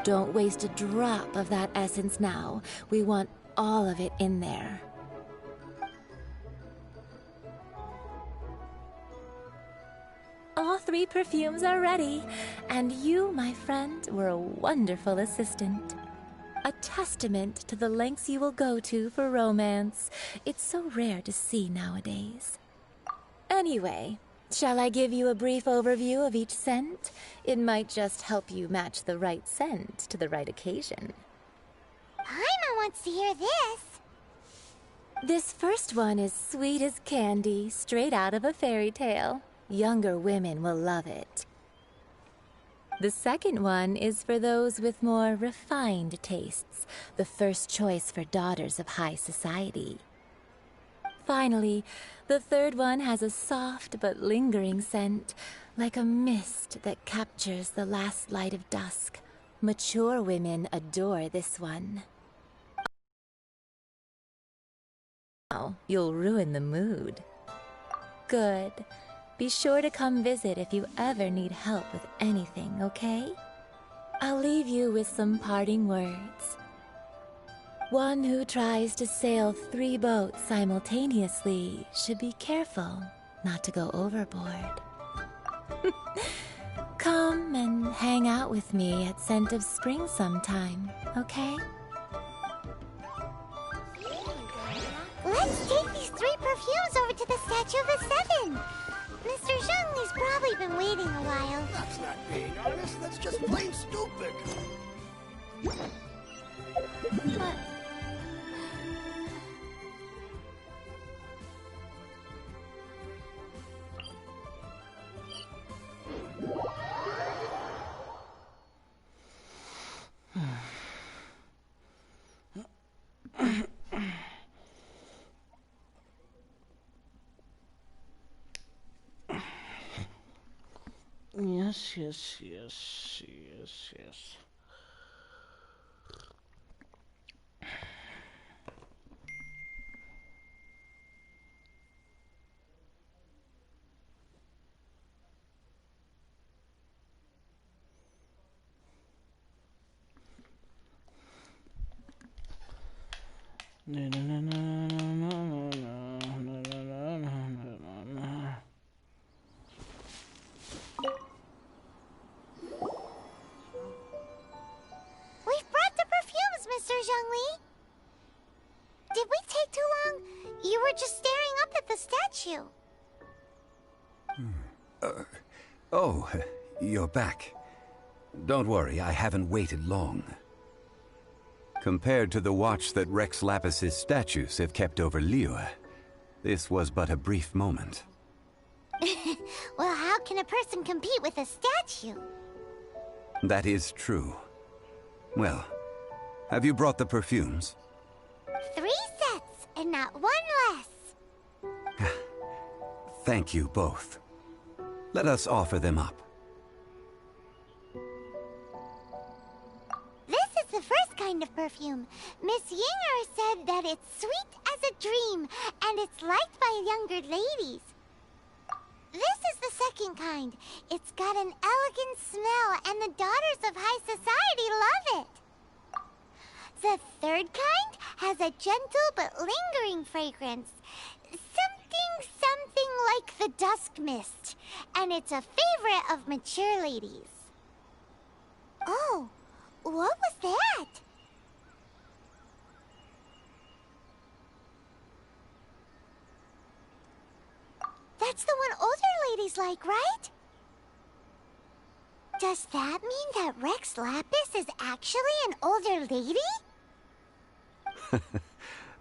Don't waste a drop of that essence now. We want all of it in there. All three perfumes are ready, and you, my friend, were a wonderful assistant. A testament to the lengths you will go to for romance. It's so rare to see nowadays. Anyway, shall I give you a brief overview of each scent? It might just help you match the right scent to the right occasion. Paimon wants to hear this. This first one is sweet as candy, straight out of a fairy tale. Younger women will love it. The second one is for those with more refined tastes, the first choice for daughters of high society. Finally, the third one has a soft but lingering scent, like a mist that captures the last light of dusk. Mature women adore this one. Now, you'll ruin the mood. Good. Be sure to come visit if you ever need help with anything, okay? I'll leave you with some parting words. One who tries to sail 3 boats simultaneously should be careful not to go overboard. Come and hang out with me at Scent of Spring sometime, okay? Let's take these 3 perfumes over to the Statue of the Seven. Mr. Zhongli's probably been waiting a while. That's not being honest, that's just plain stupid. But... Yes. Na na na na na na na. Oh, you're back. Don't worry, I haven't waited long. Compared to the watch that Rex Lapis's statues have kept over Liyue, this was but a brief moment. Well, how can a person compete with a statue? That is true. Well, have you brought the perfumes? 3 sets, and not 1 less. Thank you both. Let us offer them up. This is the first kind of perfume. Miss Yinger said that it's sweet as a dream, and it's liked by younger ladies. This is the second kind. It's got an elegant smell, and the daughters of high society love it. The third kind has a gentle but lingering fragrance. Something like the dusk mist, and it's a favorite of mature ladies. Oh, what was that? That's the one older ladies like, right? Does that mean that Rex Lapis is actually an older lady?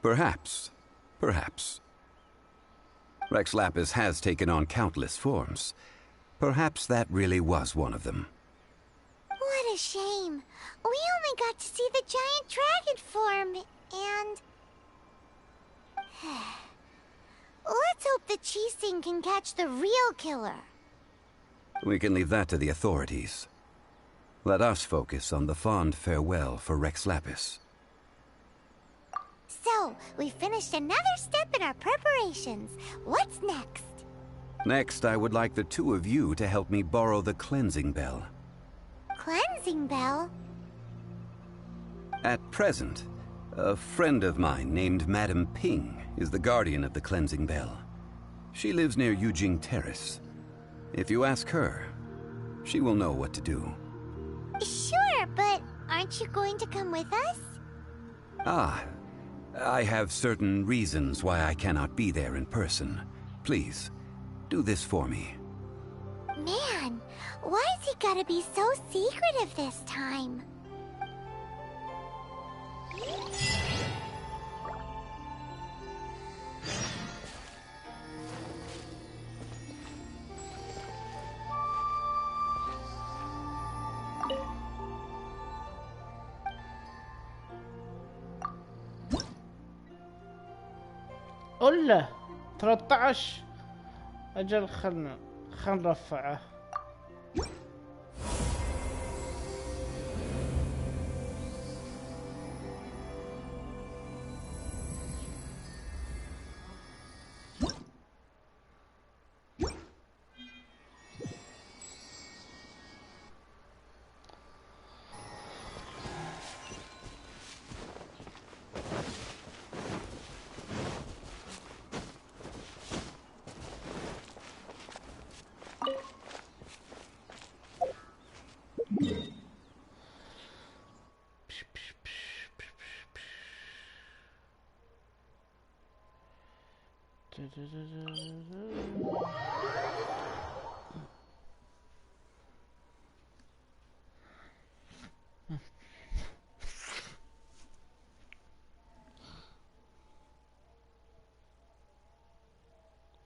Perhaps. Perhaps. Rex Lapis has taken on countless forms. Perhaps that really was one of them. What a shame. We only got to see the giant dragon form, and... Let's hope the Qixing can catch the real killer. We can leave that to the authorities. Let us focus on the fond farewell for Rex Lapis. So, we finished another step in our preparations. What's next? Next, I would like the two of you to help me borrow the cleansing bell. Cleansing bell? At present, a friend of mine named Madame Ping is the guardian of the cleansing bell. She lives near Yujing Terrace. If you ask her, she will know what to do. Sure, but aren't you going to come with us? Ah, I have certain reasons why I cannot be there in person. Please, do this for me. Man, why's he gotta be so secretive this time? قله 13 اجل خلنا نرفعه.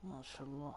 ما شاء الله.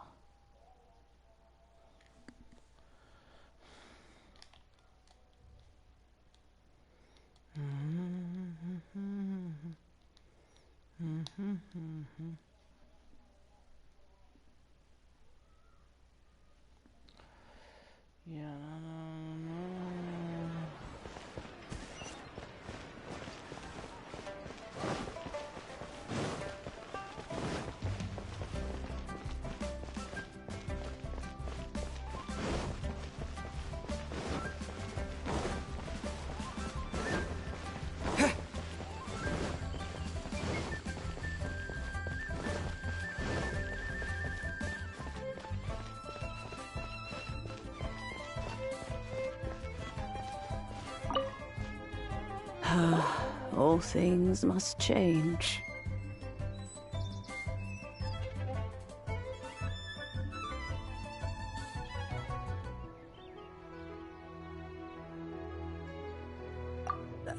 All things must change.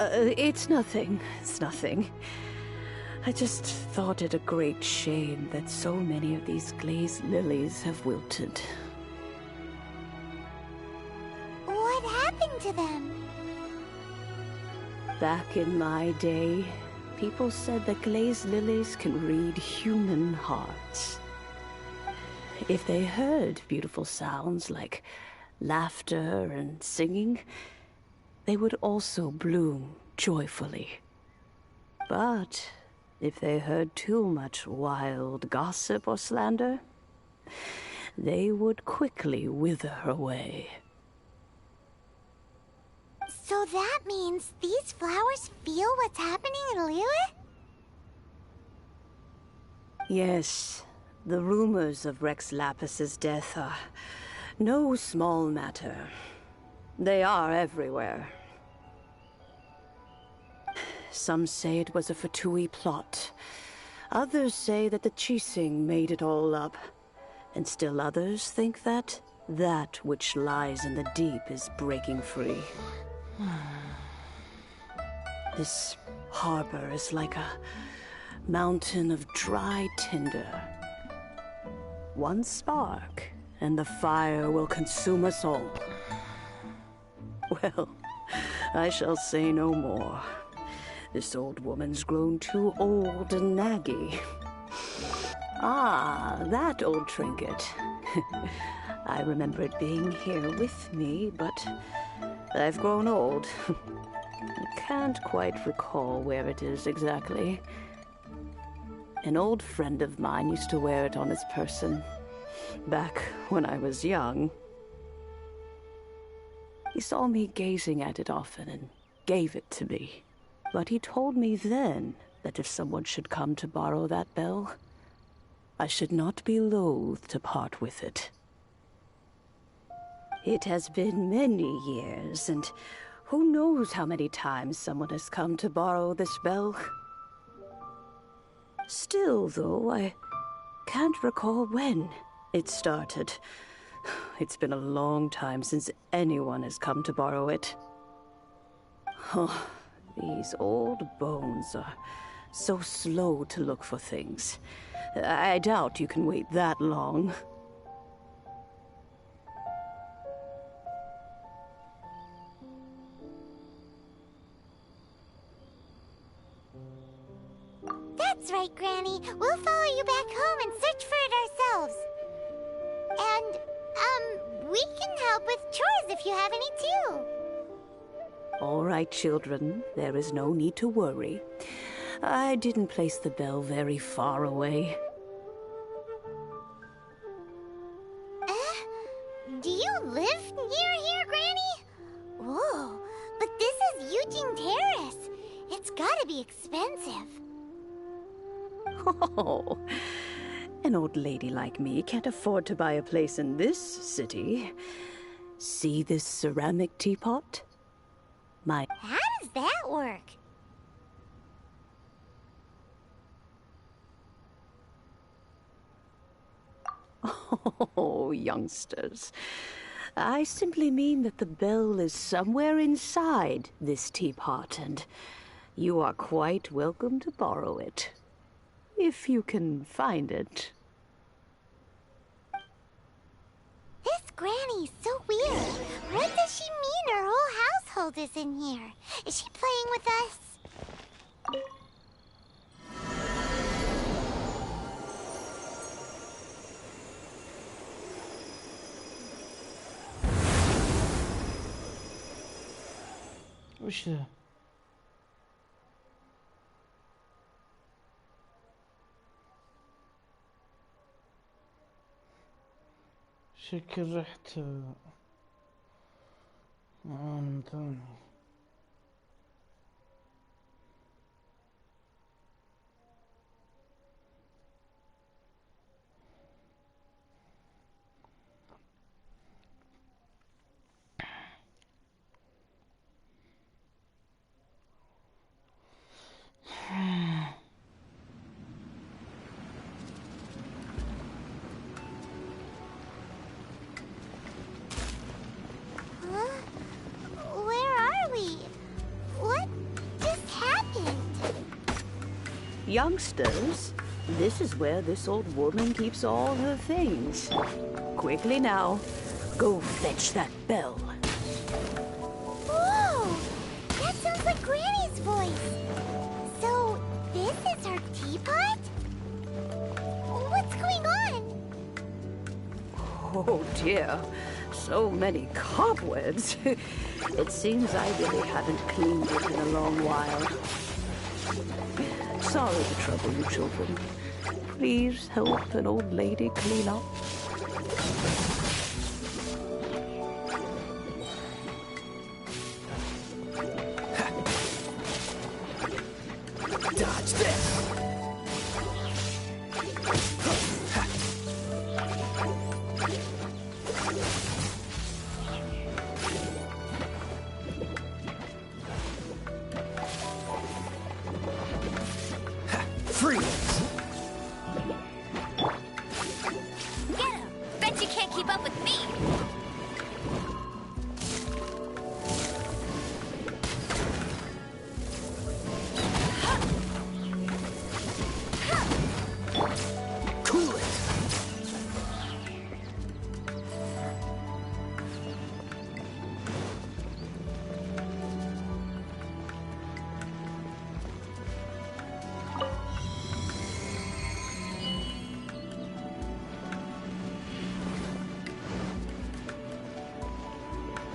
It's nothing. It's nothing. I just thought it a great shame that so many of these glazed lilies have wilted. What happened to them? Back in my day, people said that glazed lilies can read human hearts. If they heard beautiful sounds like laughter and singing, they would also bloom joyfully. But if they heard too much wild gossip or slander, they would quickly wither away. So that means these flowers feel what's happening in Liyue? Yes, the rumors of Rex Lapis's death are no small matter. They are everywhere. Some say it was a Fatui plot. Others say that the Qixing made it all up. And still others think that that which lies in the deep is breaking free. This harbor is like a mountain of dry tinder. One spark, and the fire will consume us all. Well, I shall say no more. This old woman's grown too old and naggy. Ah, that old trinket. I remember it being here with me, but I've grown old. I can't quite recall where it is exactly. An old friend of mine used to wear it on his person, back when I was young. He saw me gazing at it often and gave it to me. But he told me then that if someone should come to borrow that bell, I should not be loath to part with it. It has been many years, and who knows how many times someone has come to borrow this bell. Still, though, I can't recall when it started. It's been a long time since anyone has come to borrow it. Oh, these old bones are so slow to look for things. I doubt you can wait that long. That's right, Granny. We'll follow you back home and search for it ourselves. And, we can help with chores if you have any too. All right, children. There is no need to worry. I didn't place the bell very far away. Do you live near here, Granny? Whoa, but this is Eugene Terrace. It's gotta be expensive. Oh, an old lady like me can't afford to buy a place in this city. See this ceramic teapot? How does that work? Oh, youngsters. I simply mean that the bell is somewhere inside this teapot, and you are quite welcome to borrow it. If you can find it. This Granny's so weird. What does she mean her whole household is in here? Is she playing with us? وش ذا؟ شكل ريحته عالم ثاني. Where are Youngsters, this is where this old woman keeps all her things. Quickly now, go fetch that bell. Whoa! That sounds like Granny's voice. So, this is her teapot? What's going on? Oh dear, so many cobwebs. It seems I really haven't cleaned it in a long while. Sorry to trouble you, children. Please help an old lady clean up. Dodge this! Freeze! Get him! Bet you can't keep up with me! Cool it!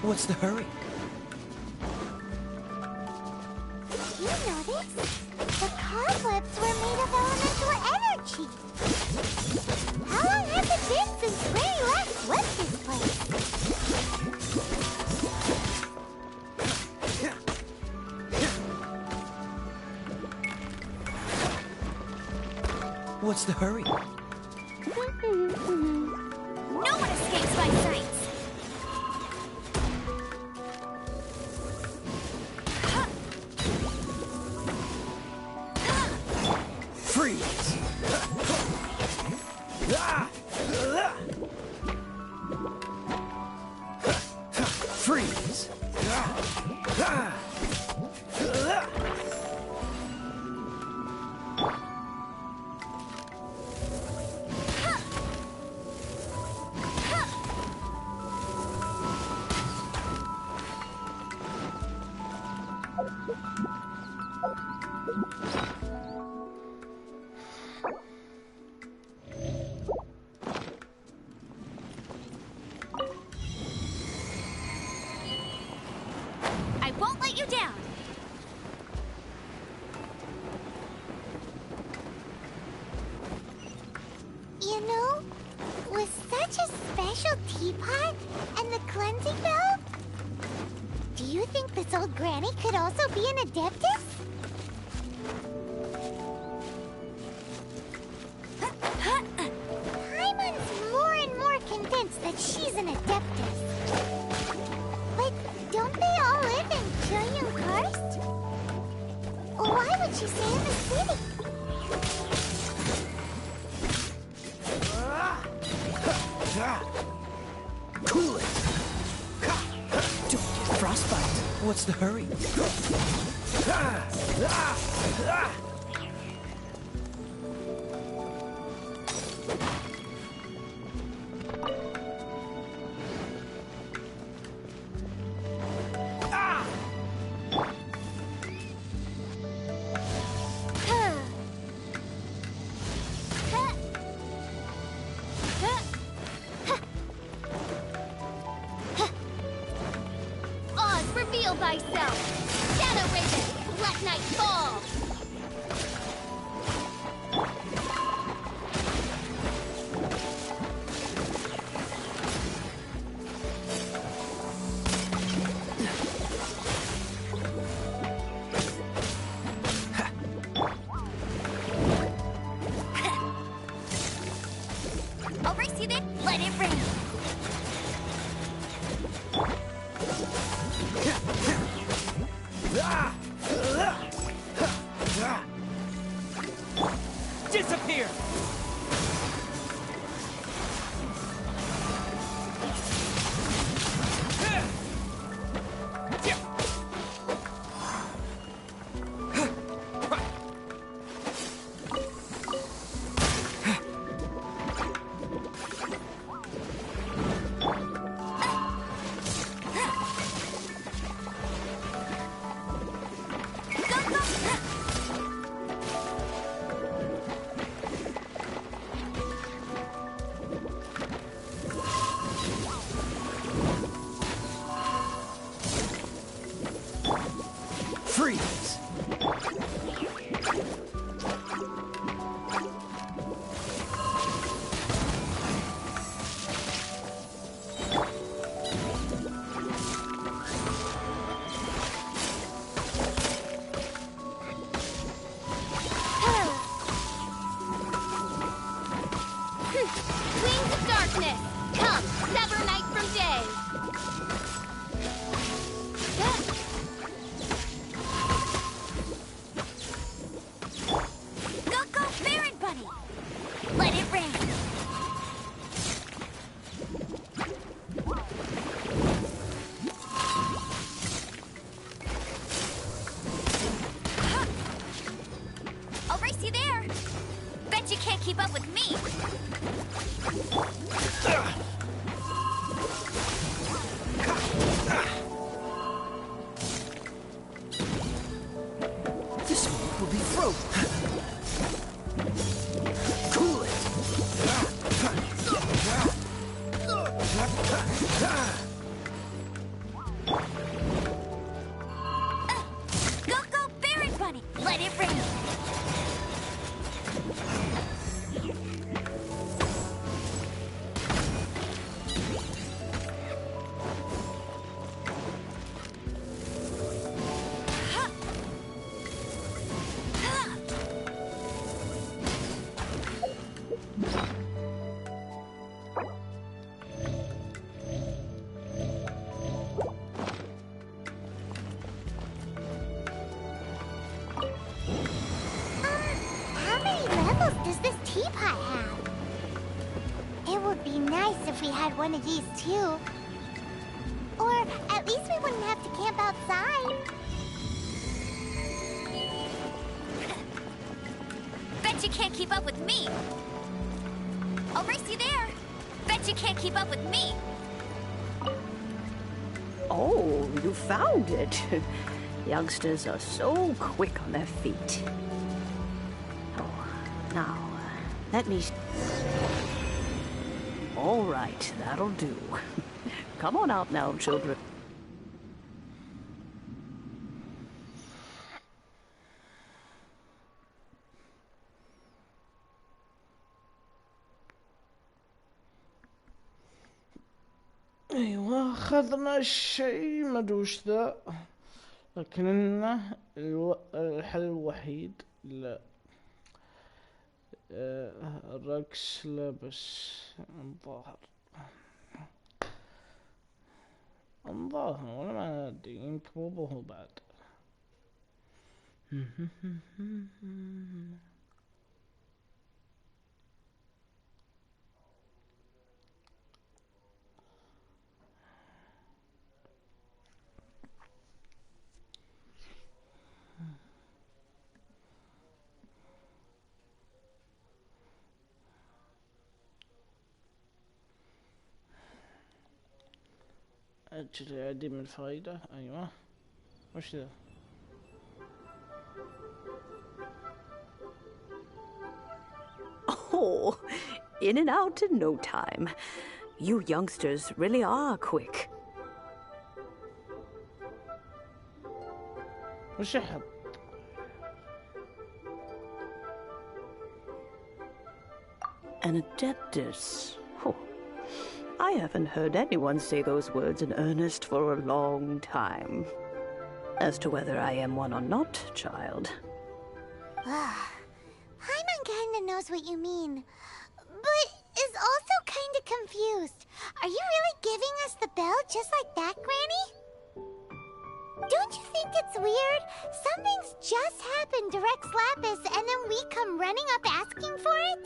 What's the hurry? You noticed? The cobwebs were made of elemental energy. How long has it been since Granny last left this place? What's the hurry? No one escapes my sights! Freeze! Freeze! I won't let you down! You know, with such a special teapot and the cleansing bell, do you think this old granny could also be an adeptus? Paimon's more and more convinced that she's an adeptus. But don't they all live in Junyun Karst? Why would she stay in the city? Cool it! Don't get frostbite. What's the hurry? Oz, reveal thyself! Shadow Raven, let night fall! I'll race you then, let it rain! Disappear! Freeze! Wings of darkness, come, sever night from day. Go, Baron Bunny! Let it rain! I'll race you there! Bet you can't keep up with me! This one will be frozen. Cool it. Go, Baron Bunny! Let it rain! How many levels does this teapot have? It would be nice if we had one of these too. Or at least we wouldn't have to camp outside. Bet you can't keep up with me. I'll race you there. Bet you can't keep up with me. Oh, you found it. Youngsters are so quick on their feet. Oh, now, let me... All right, that'll do. Come on out now, children. ايوه اخذنا الشيء مدوش ذا، لكنه الحل الوحيد لا. الرقص لا بس الظاهر ولا ما ادري، يمكن مو هو بعد. أجل عديم الفائدة. أيوة، وش ذا؟ Oh, in and out in no time. You youngsters really are quick. وش أحط؟ An adeptus. Oh, I haven't heard anyone say those words in earnest for a long time. As to whether I am one or not, child. Paimon kinda knows what you mean, but is also kinda confused. Are you really giving us the bell just like that, Granny? Don't you think it's weird? Something's just happened to Rex Lapis and then we come running up asking for it?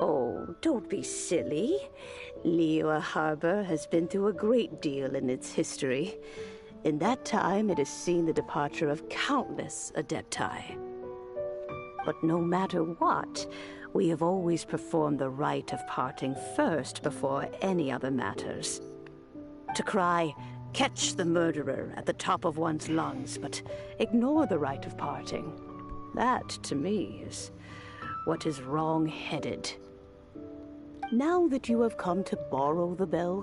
Oh, don't be silly. Liyue Harbor has been through a great deal in its history. In that time, it has seen the departure of countless Adepti. But no matter what, we have always performed the rite of parting first before any other matters. To cry, "Catch the murderer," at the top of one's lungs, but ignore the rite of parting. That, to me, is what is wrong-headed. Now that you have come to borrow the bell,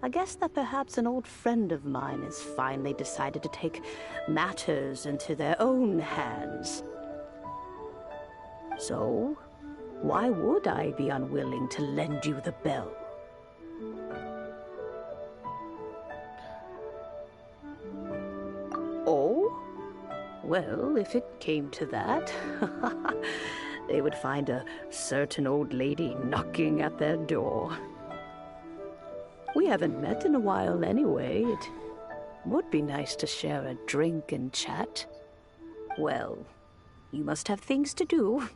I guess that perhaps an old friend of mine has finally decided to take matters into their own hands. So, why would I be unwilling to lend you the bell? Oh? Well, if it came to that, they would find a certain old lady knocking at their door. We haven't met in a while anyway. It would be nice to share a drink and chat. Well, you must have things to do.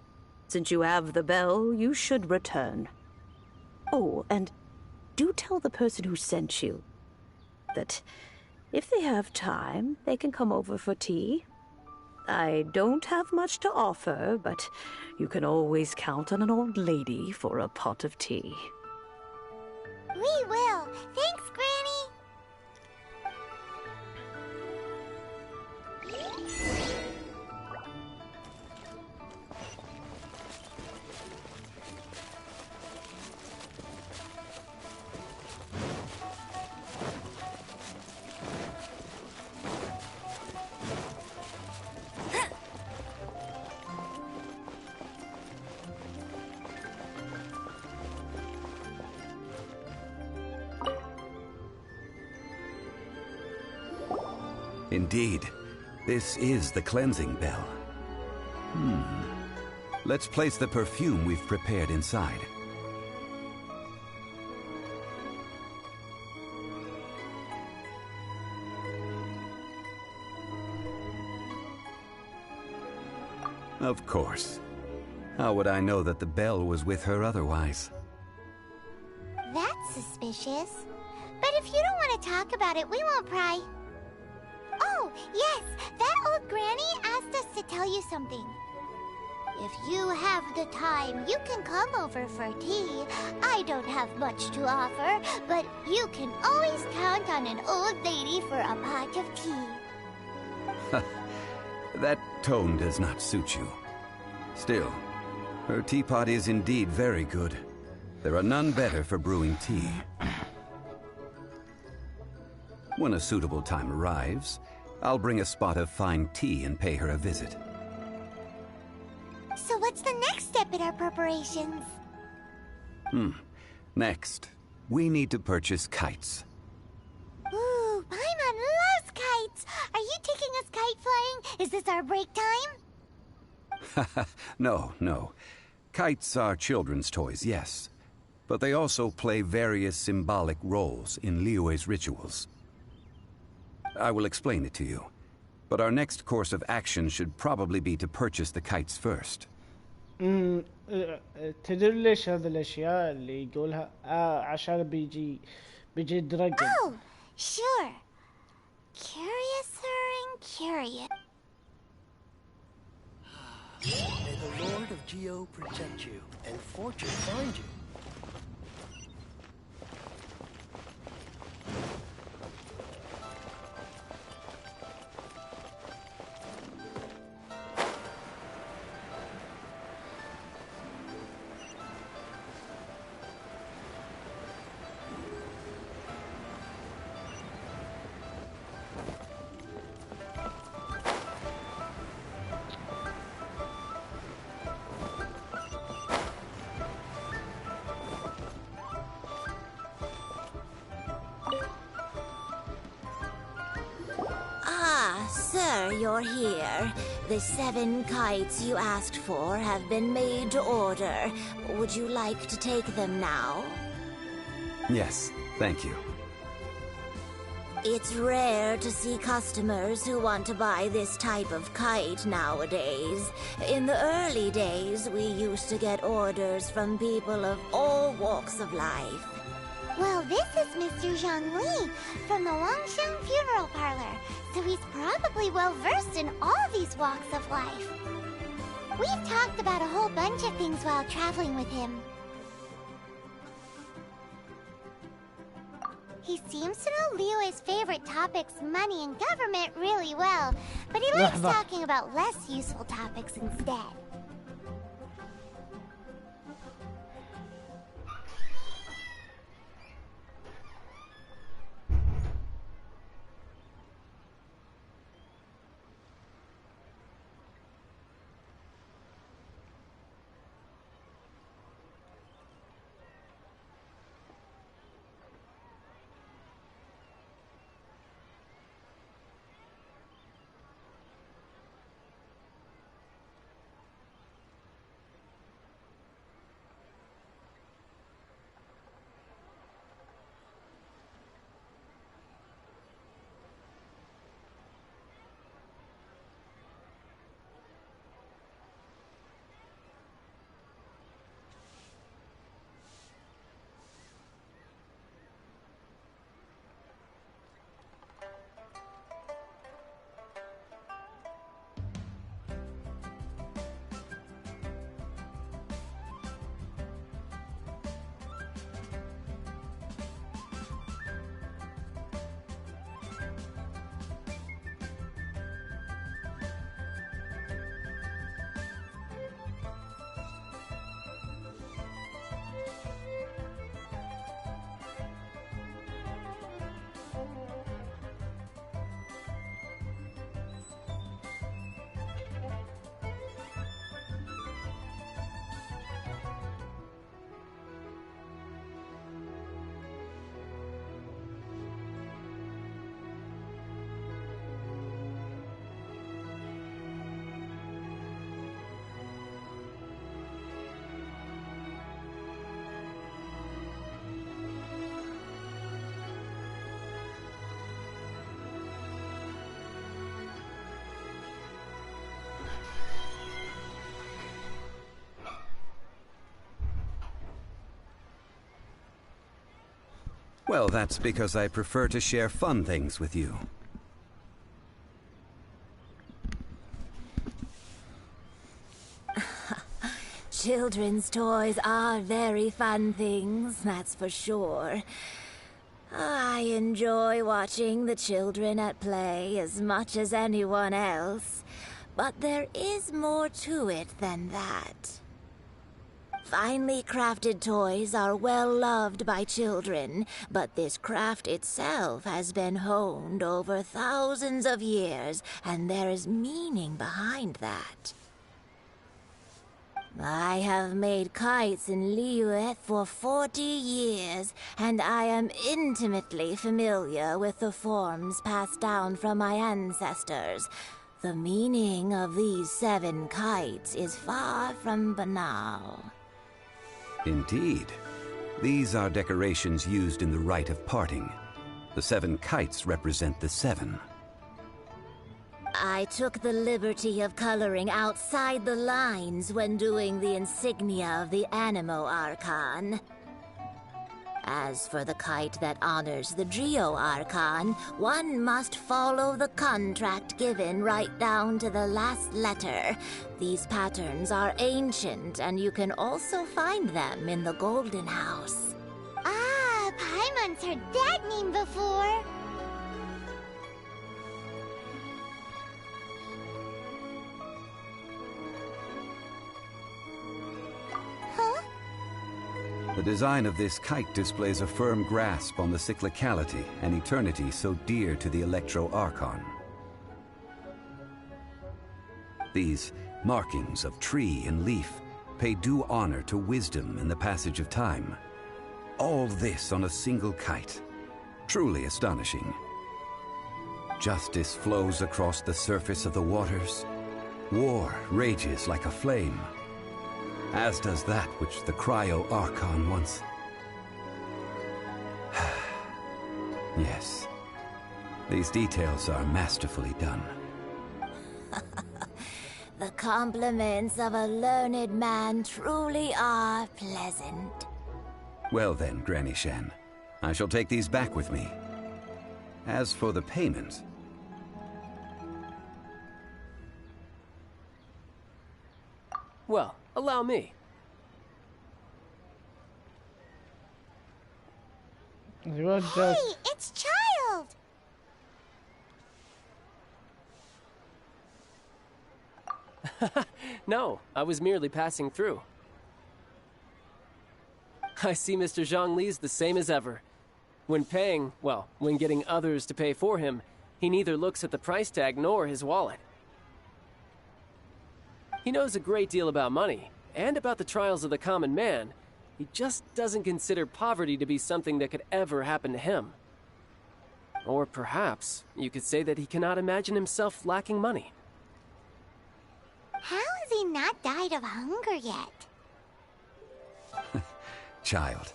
Since you have the bell, you should return. Oh, and do tell the person who sent you that if they have time, they can come over for tea. I don't have much to offer, but you can always count on an old lady for a pot of tea. We will. Thanks, Granny. Indeed, this is the cleansing bell. Let's place the perfume we've prepared inside. Of course. How would I know that the bell was with her otherwise? That's suspicious. But if you don't want to talk about it, we won't pry. Oh, yes, that old granny asked us to tell you something. If you have the time, you can come over for tea. I don't have much to offer, but you can always count on an old lady for a pot of tea. That tone does not suit you. Still, her teapot is indeed very good. There are none better for brewing tea. When a suitable time arrives, I'll bring a spot of fine tea and pay her a visit. So what's the next step in our preparations? Next, we need to purchase kites. Ooh, Paimon loves kites! Are you taking us kite flying? Is this our break time? No. Kites are children's toys, yes. But they also play various symbolic roles in Liyue's rituals. I will explain it to you. But our next course of action should probably be to purchase the kites first. تدري ليش هذه الأشياء اللي يقولها؟ عشان بيجي دراجون. Oh, sure. Curiouser and curious. May the Lord of Geo protect you and fortune find you. Sir, you're here. The 7 kites you asked for have been made to order. Would you like to take them now? Yes, thank you. It's rare to see customers who want to buy this type of kite nowadays. In the early days, we used to get orders from people of all walks of life. Well, this is Mr. Zhongli from the Wangsheng Funeral Parlor, so he's probably well-versed in all these walks of life. We've talked about a whole bunch of things while traveling with him. He seems to know Liyue's favorite topics, money and government, really well, but he likes talking about less useful topics instead. Well, that's because I prefer to share fun things with you. Children's toys are very fun things, that's for sure. I enjoy watching the children at play as much as anyone else, but there is more to it than that. Finely crafted toys are well loved by children, but this craft itself has been honed over thousands of years, and there is meaning behind that. I have made kites in Liyue for 40 years, and I am intimately familiar with the forms passed down from my ancestors. The meaning of these 7 kites is far from banal. Indeed. These are decorations used in the rite of parting. The 7 kites represent the 7. I took the liberty of coloring outside the lines when doing the insignia of the Animo Archon. As for the kite that honors the Geo Archon, one must follow the contract given right down to the last letter. These patterns are ancient, and you can also find them in the Golden House. Ah, Paimon's heard that name before. The design of this kite displays a firm grasp on the cyclicality and eternity so dear to the Electro Archon. These markings of tree and leaf pay due honor to wisdom and the passage of time. All this on a single kite. Truly astonishing. Justice flows across the surface of the waters. War rages like a flame. As does that which the Cryo Archon once... Yes. These details are masterfully done. The compliments of a learned man truly are pleasant. Well then, Granny Shen, I shall take these back with me. As for the payment... Well, allow me. Hey, it's Child! No, I was merely passing through. I see Mr. Zhongli's the same as ever. When paying, well, when getting others to pay for him, he neither looks at the price tag nor his wallet. He knows a great deal about money, and about the trials of the common man. He just doesn't consider poverty to be something that could ever happen to him. Or perhaps, you could say that he cannot imagine himself lacking money. How has he not died of hunger yet? Child,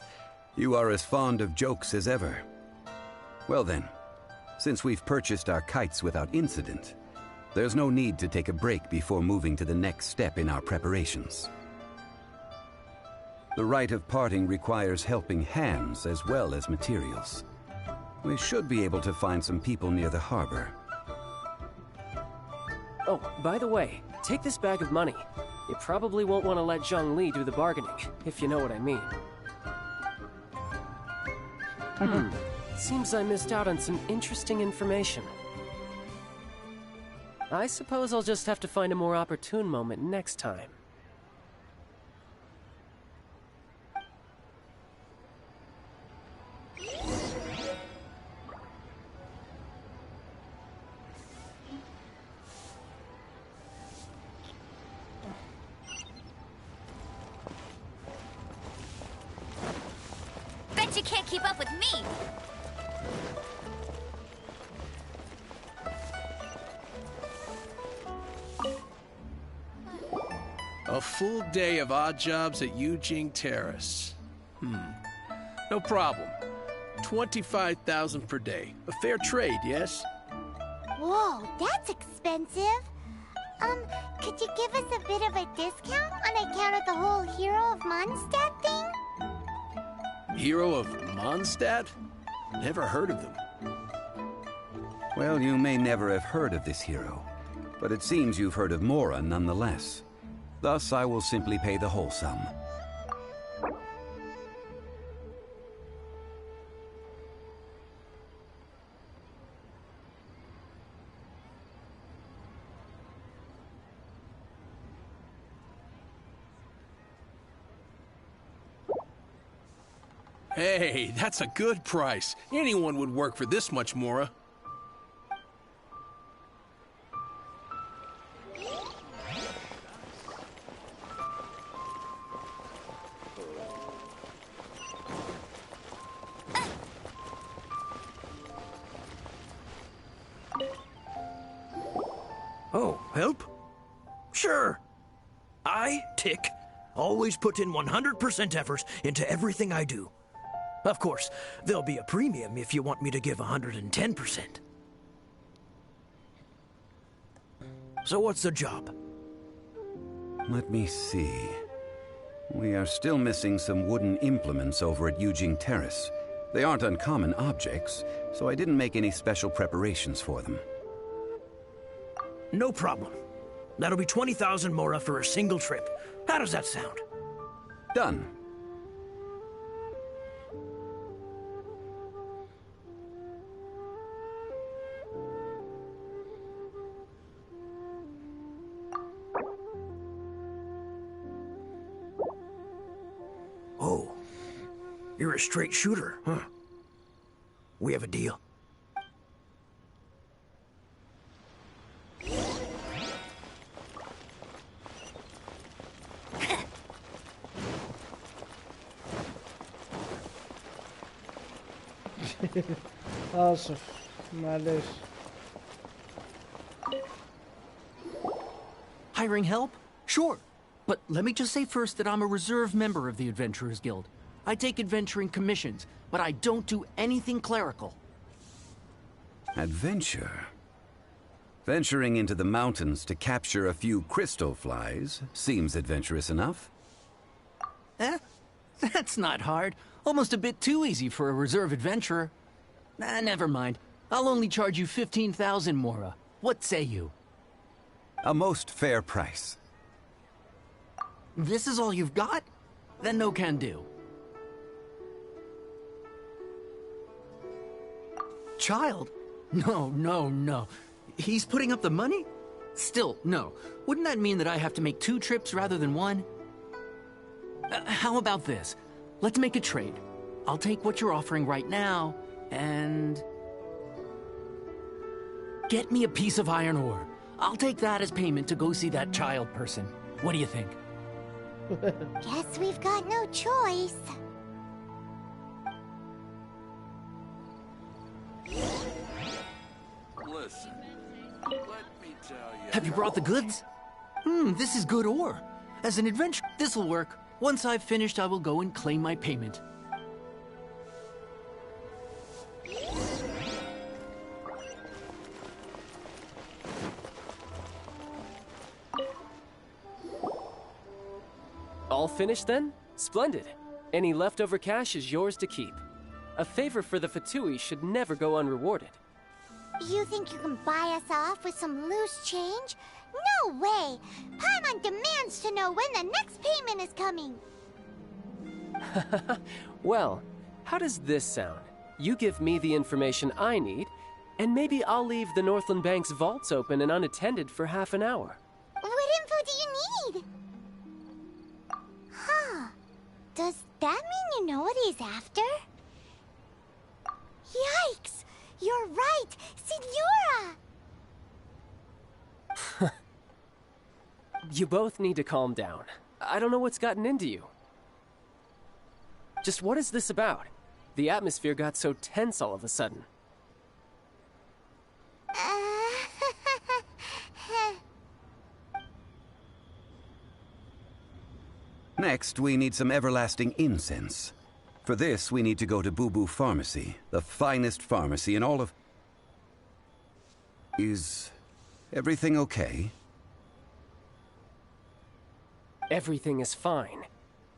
you are as fond of jokes as ever. Well then, since we've purchased our kites without incident, there's no need to take a break before moving to the next step in our preparations. The rite of parting requires helping hands as well as materials. We should be able to find some people near the harbor. Oh, by the way, take this bag of money. You probably won't want to let Zhongli do the bargaining, if you know what I mean. Seems I missed out on some interesting information. I suppose I'll just have to find a more opportune moment next time. Bet you can't keep up with me! A full day of odd jobs at Yujing Terrace. No problem. 25,000 per day. A fair trade, yes? Whoa, that's expensive. Could you give us a bit of a discount on account of the whole Hero of Mondstadt thing? Hero of Mondstadt? Never heard of them. Well, you may never have heard of this hero, but it seems you've heard of Mora nonetheless. Thus, I will simply pay the whole sum. Hey, that's a good price. Anyone would work for this much, Mora. Oh, help? Sure. I, Tick, always put in 100% effort into everything I do. Of course, there'll be a premium if you want me to give 110%. So what's the job? Let me see. We are still missing some wooden implements over at Eugene Terrace. They aren't uncommon objects, so I didn't make any special preparations for them. No problem. That'll be 20,000 Mora for a single trip. How does that sound? Done. Oh, you're a straight shooter, huh? We have a deal. آسف معليش. Hiring help? Sure. But let me just say first that I'm a reserve member of the Adventurers Guild. I take adventuring commissions, but I don't do anything clerical. Adventure? Venturing into the mountains to capture a few crystal flies seems adventurous enough. Eh? That's not hard. Almost a bit too easy for a reserve adventurer. Never mind. I'll only charge you 15,000 Mora. What say you? A most fair price. This is all you've got? Then no can do. Child? No. He's putting up the money? Still, no. Wouldn't that mean that I have to make 2 trips rather than 1? How about this? Let's make a trade. I'll take what you're offering right now, and... get me a piece of iron ore. I'll take that as payment to go see that child person. What do you think? Guess we've got no choice. Listen, let me tell you. Have you brought the goods? This is good ore. As an adventure, this'll work. Once I've finished, I will go and claim my payment. All finished then? Splendid. Any leftover cash is yours to keep. A favor for the Fatui should never go unrewarded. You think you can buy us off with some loose change? No way! Paimon demands to know when the next payment is coming! Well, how does this sound? You give me the information I need, and maybe I'll leave the Northland Bank's vaults open and unattended for half an hour. What info do you need? Huh. Does that mean you know what he's after? Yikes! You're right! Signora! You both need to calm down. I don't know what's gotten into you. Just what is this about? The atmosphere got so tense all of a sudden. Next, we need some everlasting incense. For this, we need to go to Boo Boo Pharmacy, the finest pharmacy in all of... Is everything okay? Everything is fine.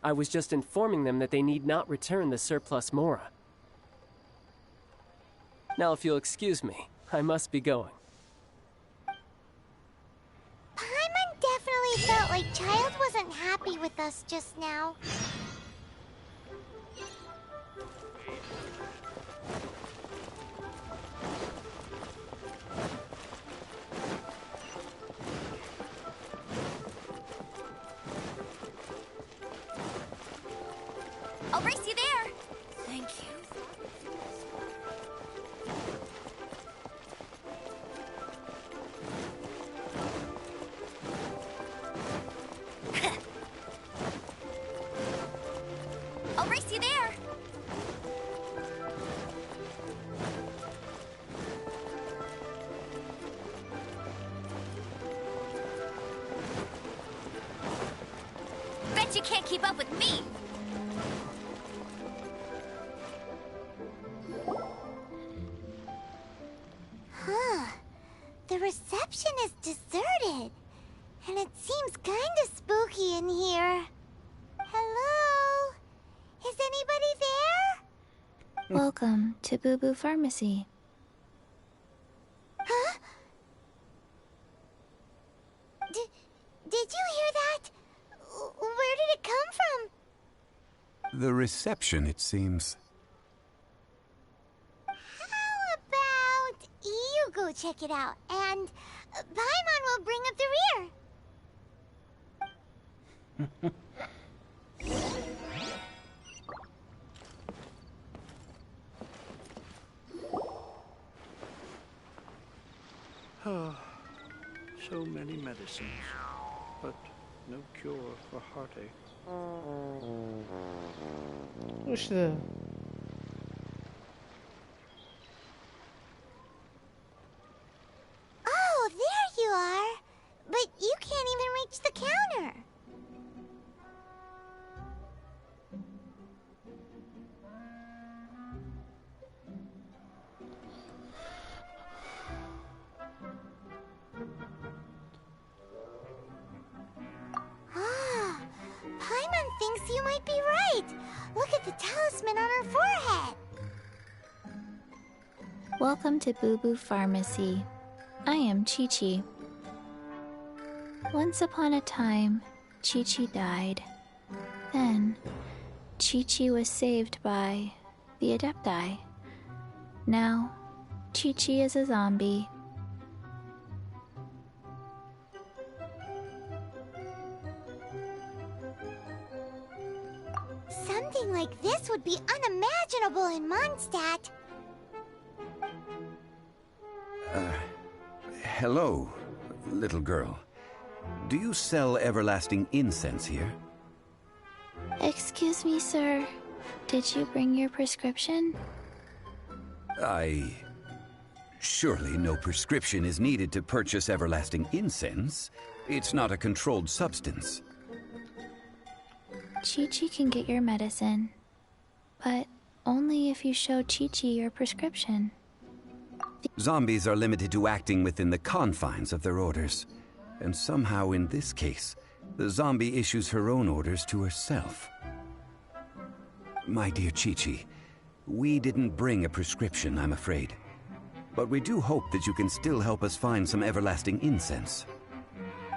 I was just informing them that they need not return the surplus Mora. Now, if you'll excuse me, I must be going. Paimon definitely felt like Child wasn't happy with us just now. I'll race you there. Thank you. I'll race you there. Bet you can't keep up with me. The reception is deserted, and it seems kinda spooky in here. Hello? Is anybody there? Welcome to Boo Boo Pharmacy. Huh? Did you hear that? Where did it come from? The reception, it seems. You go check it out, and Paimon will bring up the rear. So many medicines, but no cure for heartache. وش ذا؟ Oh, there you are! But you can't even reach the counter. Ah, Paimon thinks you might be right. Look at the talisman on her forehead. Welcome to Boo Boo Pharmacy. I am Chi-Chi. Once upon a time, Chi-Chi died. Then, Chi-Chi was saved by the Adepti. Now, Chi-Chi is a zombie. Something like this would be unimaginable in Mondstadt. Hello, little girl. Do you sell everlasting incense here? Excuse me, sir. Did you bring your prescription? Surely no prescription is needed to purchase everlasting incense. It's not a controlled substance. Chi-Chi can get your medicine, but only if you show Chi-Chi your prescription. Zombies are limited to acting within the confines of their orders. And somehow in this case, the zombie issues her own orders to herself. My dear Chi-Chi, we didn't bring a prescription, I'm afraid. But we do hope that you can still help us find some everlasting incense.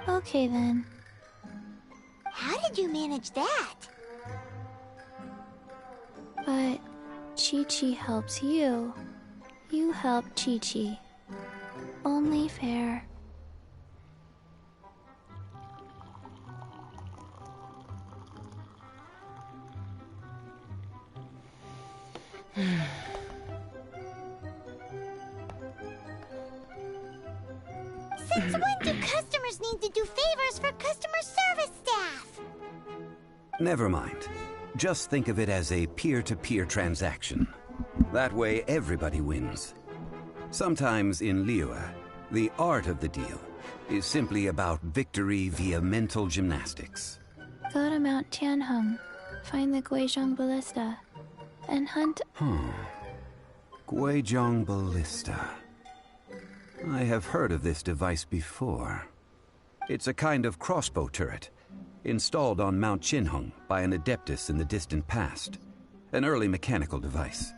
Okay then. How did you manage that? But Chi-Chi helps you. You help Chi-Chi. Only fair. Since when do customers need to do favors for customer service staff? Never mind. Just think of it as a peer-to-peer transaction. That way everybody wins. Sometimes in Liyue, the art of the deal is simply about victory via mental gymnastics. Go to Mount Tianheng, find the Guizhong Ballista, and hunt... Guizhong Ballista. I have heard of this device before. It's a kind of crossbow turret, installed on Mount Qinheng by an adeptus in the distant past. An early mechanical device.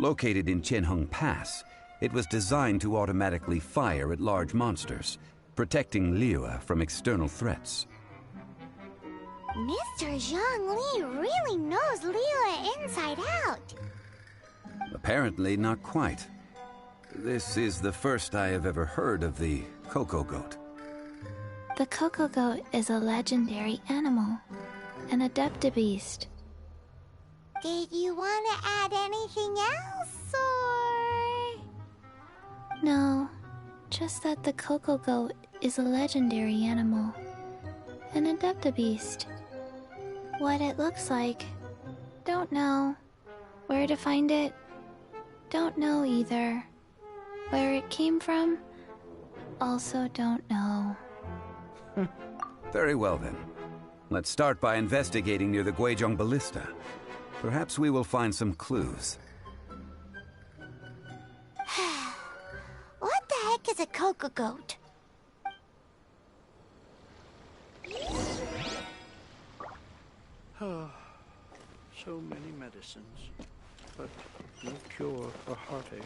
Located in Qianheng Pass, it was designed to automatically fire at large monsters, protecting Liyue from external threats. Mr. Zhongli really knows Liyue inside out. Apparently not quite. This is the first I have ever heard of the Coco Goat. The Coco Goat is a legendary animal, an adeptabeast. Did you want to add anything else, or...? No, just that the Coco Goat is a legendary animal, an adeptabeast. What it looks like, don't know. Where to find it, don't know either. Where it came from, also don't know. Very well then. Let's start by investigating near the Guizhong Ballista. Perhaps we will find some clues. What the heck is a Coco Goat? So many medicines, but no cure for heartache.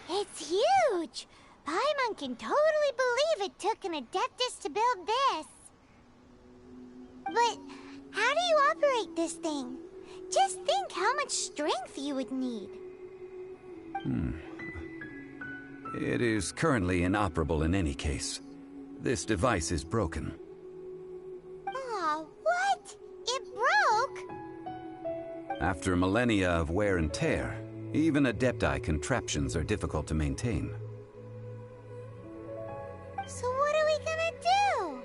It's huge! Paimon can totally believe it took an Adeptus to build this. But how do you operate this thing? Just think how much strength you would need. It is currently inoperable in any case. This device is broken. Aw, what? It broke? After millennia of wear and tear, even Adepti contraptions are difficult to maintain. So what are we gonna do?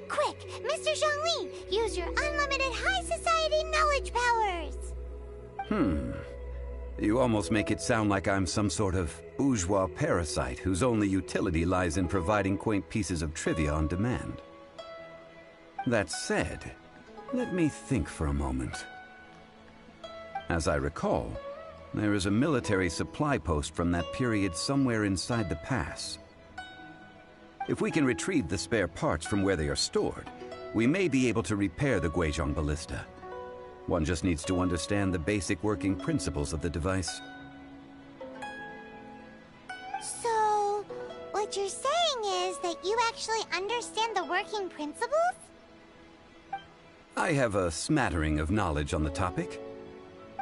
Quick, Mr. Zhongli, use your unlimited high society knowledge powers! You almost make it sound like I'm some sort of bourgeois parasite whose only utility lies in providing quaint pieces of trivia on demand. That said, let me think for a moment. As I recall, there is a military supply post from that period somewhere inside the pass. If we can retrieve the spare parts from where they are stored, we may be able to repair the Guizhong Ballista. One just needs to understand the basic working principles of the device. So, what you're saying is that you actually understand the working principles? I have a smattering of knowledge on the topic.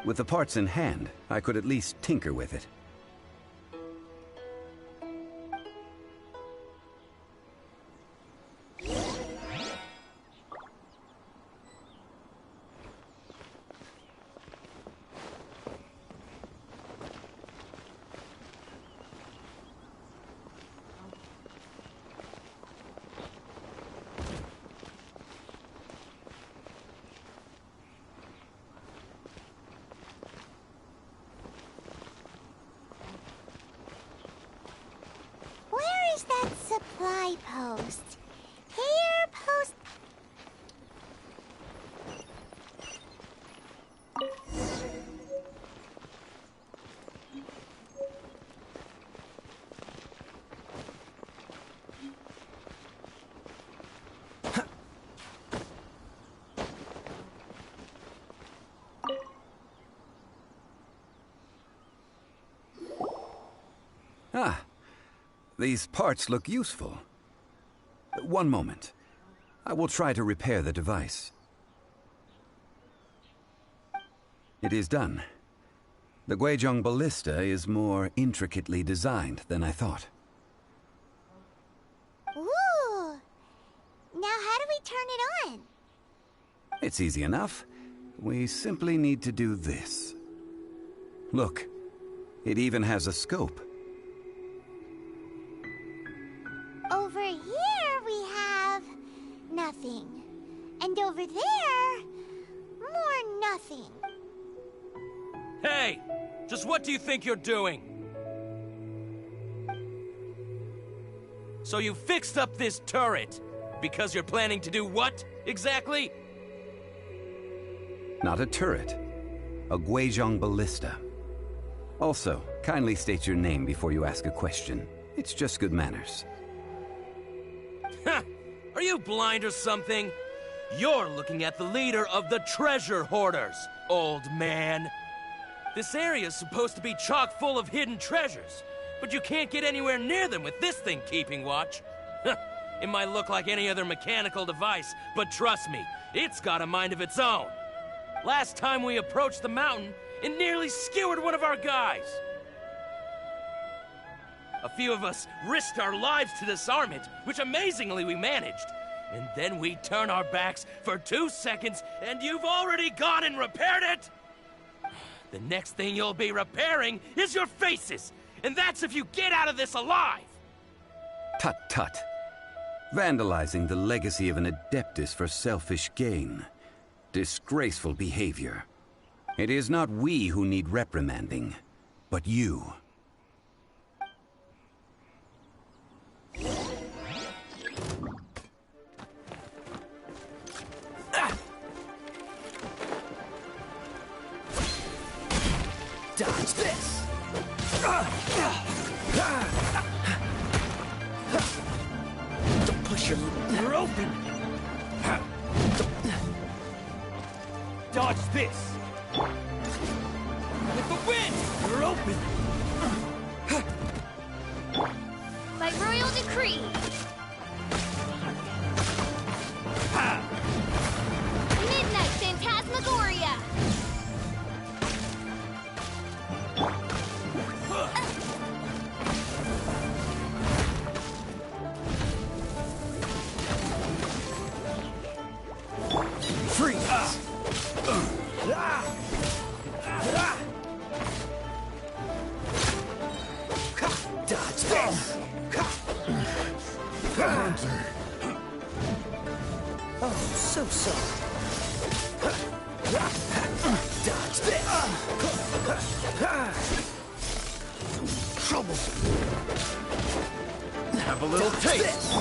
With the parts in hand, I could at least tinker with it. Ah, these parts look useful. One moment. I will try to repair the device. It is done. The Guizhong ballista is more intricately designed than I thought. Ooh! Now how do we turn it on? It's easy enough. We simply need to do this. Look, it even has a scope. Over here we have nothing. And over there, more nothing. Hey! Just what do you think you're doing? So you fixed up this turret because you're planning to do what, exactly? Not a turret. A Guizhong ballista. Also, kindly state your name before you ask a question. It's just good manners. Ha! Are you blind or something? You're looking at the leader of the treasure hoarders, old man. This area's supposed to be chock full of hidden treasures, but you can't get anywhere near them with this thing keeping watch. It might look like any other mechanical device, but trust me, it's got a mind of its own. Last time we approached the mountain, it nearly skewered one of our guys. A few of us risked our lives to disarm it, which amazingly we managed. And then we turn our backs for 2 seconds, and you've already gone and repaired it? The next thing you'll be repairing is your faces, and that's if you get out of this alive! Tut tut. Vandalizing the legacy of an adeptus for selfish gain. Disgraceful behavior. It is not we who need reprimanding, but you. Dodge this! Don't push your... You're open! Dodge this! With the wind! You're open! By royal decree! Midnight Phantasmagoria! Freeze! Dodge this! Oh, so sorry. Dodge this! Trouble! Have a little taste!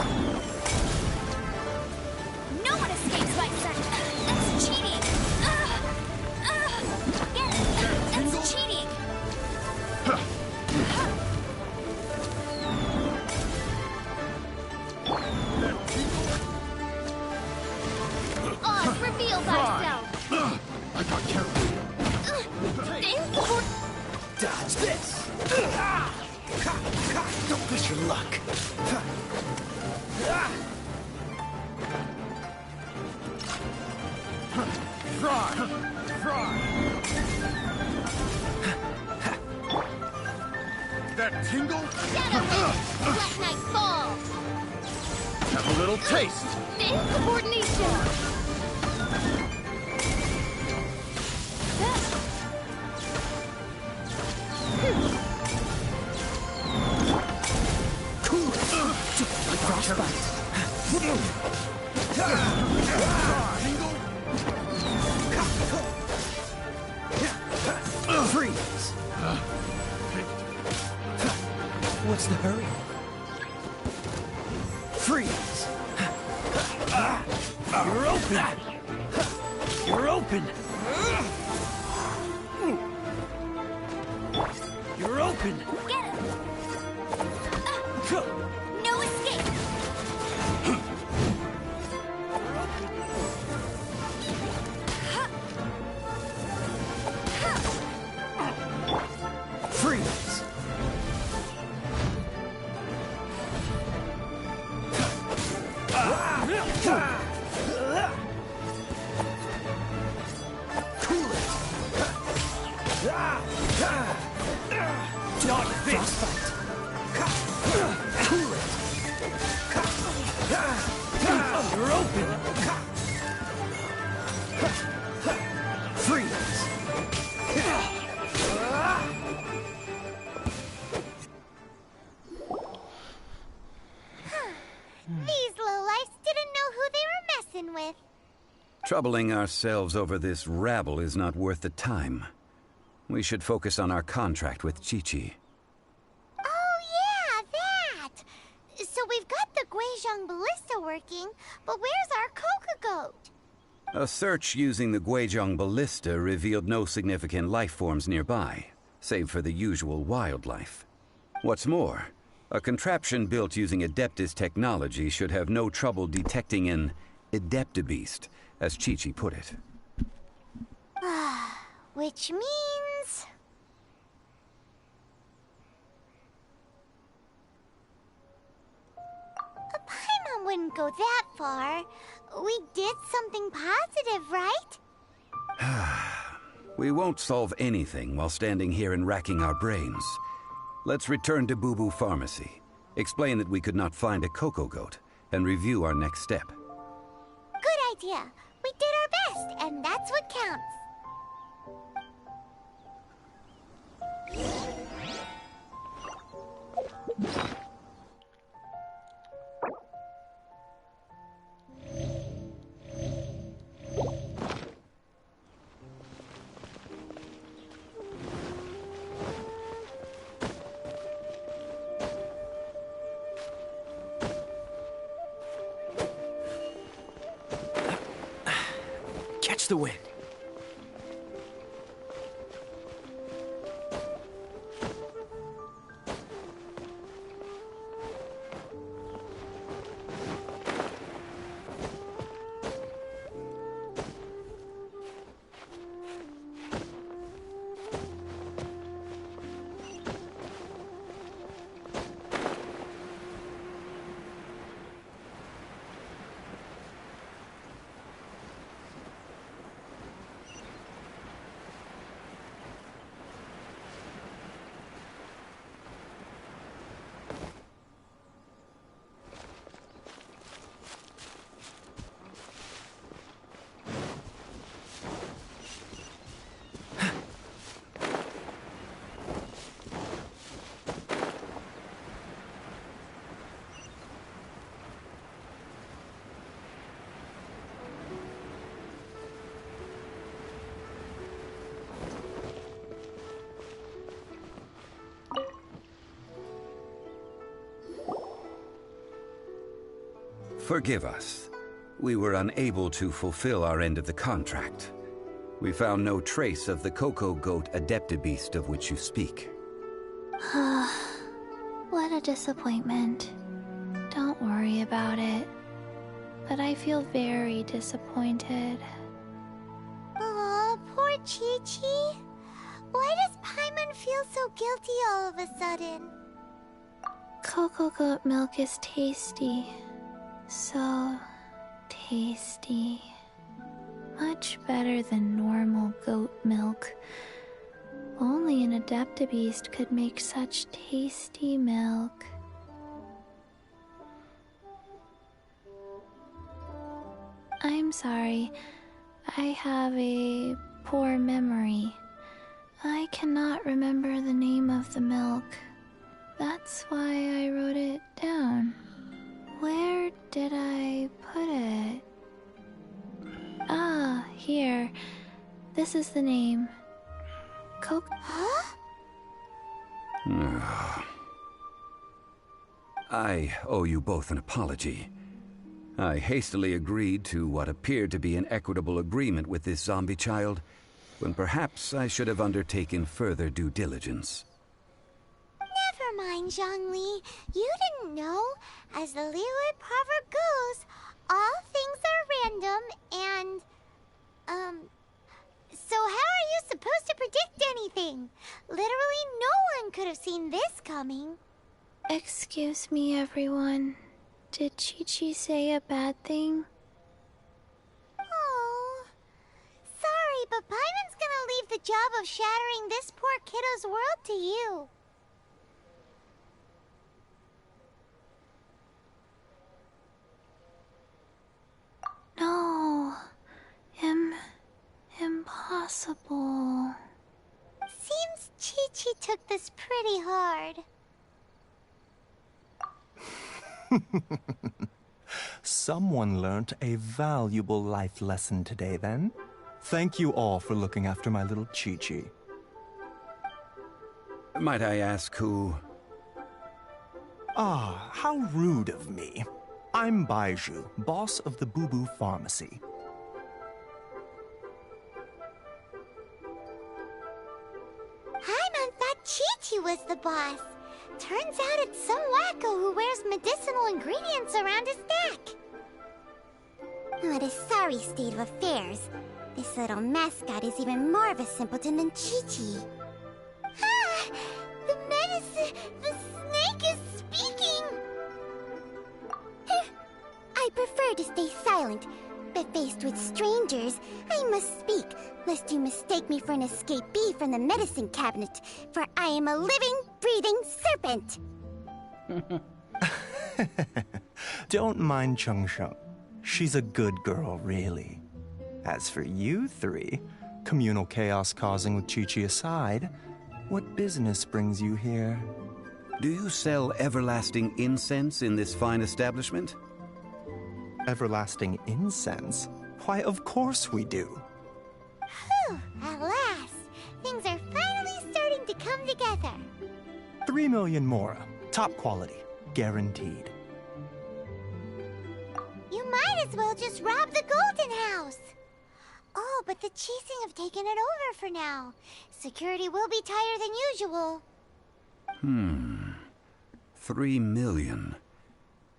No one escapes by such... That's cheating! Get it! That's cheating! Oz, reveal thyself! I got carried. Dodge this! Don't push your luck. That tingle? Black Knight fall! Have a little taste. Insubordination! Cool. Like frostbite. Freeze. What's the hurry? Freeze. You're open. You're open. You're open. Get him! No escape! Freeze. Not this! Cool it! You're open! Freeze! These lowlifes didn't know who they were messing with. Troubling ourselves over this rabble is not worth the time. We should focus on our contract with Chi-Chi. Oh yeah, that! So we've got the Guizhong ballista working, but where's our Coca goat? A search using the Guizhong ballista revealed no significant life forms nearby, save for the usual wildlife. What's more, a contraption built using Adeptus technology should have no trouble detecting an Adeptabeast, as Chi-Chi put it. Which means... Paimon wouldn't go that far. We did something positive, right? We won't solve anything while standing here and racking our brains. Let's return to Boo Boo Pharmacy, explain that we could not find a Coco Goat, and review our next step. Good idea. We did our best, and that's what counts. Catch the wind. Forgive us. We were unable to fulfill our end of the contract. We found no trace of the Coco Goat Adeptabeast of which you speak. What a disappointment. Don't worry about it. But I feel very disappointed. Aw, poor Chi-Chi. Why does Paimon feel so guilty all of a sudden? Cocoa goat milk is tasty. So tasty. Much better than normal goat milk. Only an Adeptabeast could make such tasty milk. I'm sorry. I have a poor memory. I cannot remember the name of the milk. That's why I wrote it down. Where did I put it? Ah, here. This is the name. Huh? I owe you both an apology. I hastily agreed to what appeared to be an equitable agreement with this zombie child, when perhaps I should have undertaken further due diligence. Never mind, Zhongli. You didn't know. As the Liyue proverb goes, all things are random and... So how are you supposed to predict anything? Literally no one could have seen this coming. Excuse me, everyone. Did Chi-Chi say a bad thing? Oh... Sorry, but Paimon's gonna leave the job job of shattering this poor kiddo's world to you. No. Impossible. Seems Chi-Chi took this pretty hard. Someone learnt a valuable life lesson today, then. Thank you all for looking after my little Chi-Chi. Might I ask who? Ah, how rude of me. I'm Baiju, boss of the Boo Boo Pharmacy. I thought Chi-Chi was the boss. Turns out it's some wacko who wears medicinal ingredients around his neck. What a sorry state of affairs. This little mascot is even more of a simpleton than Chi-Chi. Ah! The medicine... the snake is speaking! I prefer to stay silent, but faced with strangers, I must speak, lest you mistake me for an escapee from the medicine cabinet, for I am a living, breathing serpent! Don't mind Chung Sheng. She's a good girl, really. As for you three, communal chaos causing with Chi-Chi aside, what business brings you here? Do you sell everlasting incense in this fine establishment? Everlasting incense? Why, of course we do. Whew, at last! Things are finally starting to come together. 3 million mora. Top quality. Guaranteed. You might as well just rob the Golden House! Oh, but the Qixing have taken it over for now. Security will be tighter than usual. 3 million.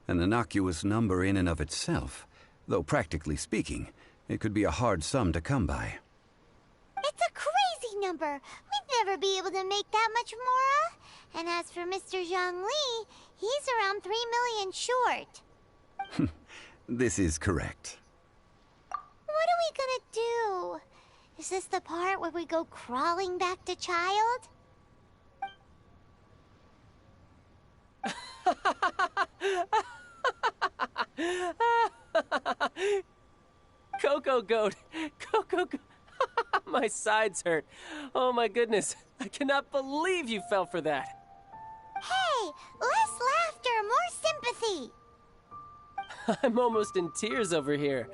An innocuous number in and of itself, though practically speaking, it could be a hard sum to come by. It's a crazy number. We'd never be able to make that much mora. And as for Mr. Zhongli, he's around 3 million short. This is correct. What are we gonna do? Is this the part where we go crawling back to child? Coco Goat! Coco Goat! My sides hurt. Oh my goodness. I cannot believe you fell for that. Hey! Less laughter, more sympathy! I'm almost in tears over here.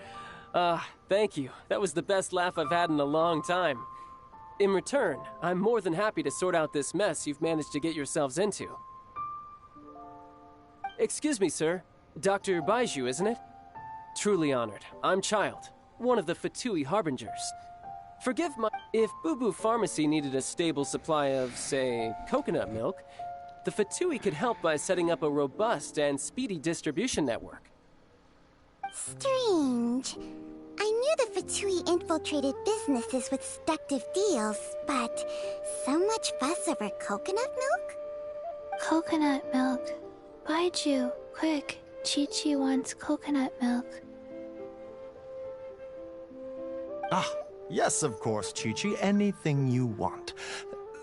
Thank you. That was the best laugh I've had in a long time. In return, I'm more than happy to sort out this mess you've managed to get yourselves into. Excuse me, sir. Dr. Baiju, isn't it? Truly honored. I'm Child, one of the Fatui Harbingers. Forgive my... If Boo Boo Pharmacy needed a stable supply of, say, coconut milk, the Fatui could help by setting up a robust and speedy distribution network. Strange. I knew the Fatui infiltrated businesses with seductive deals, but so much fuss over coconut milk? Coconut milk. Baiju, quick. Chi-Chi wants coconut milk. Ah, yes, of course, Chi-Chi. Anything you want.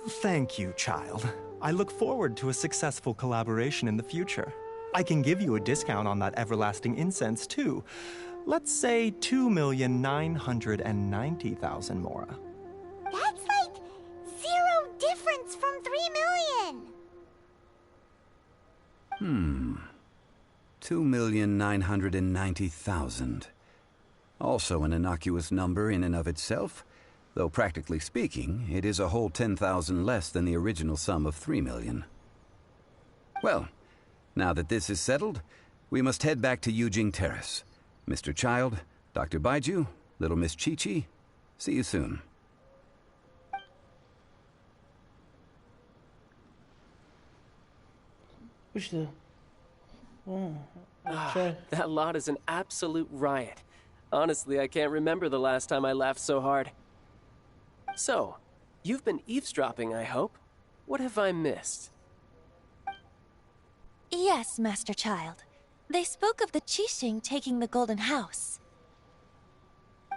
Thank you, child. I look forward to a successful collaboration in the future. I can give you a discount on that everlasting incense, too. Let's say 2,990,000 mora. That's like 0 difference from 3 million! 2,990,000. Also an innocuous number in and of itself, though practically speaking, it is a whole 10,000 less than the original sum of 3 million. Well, now that this is settled, we must head back to Yujing Terrace. Mr. Child, Dr. Baiju, little Miss Chi-Chi, see you soon. What's the... Oh, That lot is an absolute riot. Honestly, I can't remember the last time I laughed so hard. So, you've been eavesdropping, I hope. What have I missed? Yes, Master Child. They spoke of the Qixing taking the Golden House.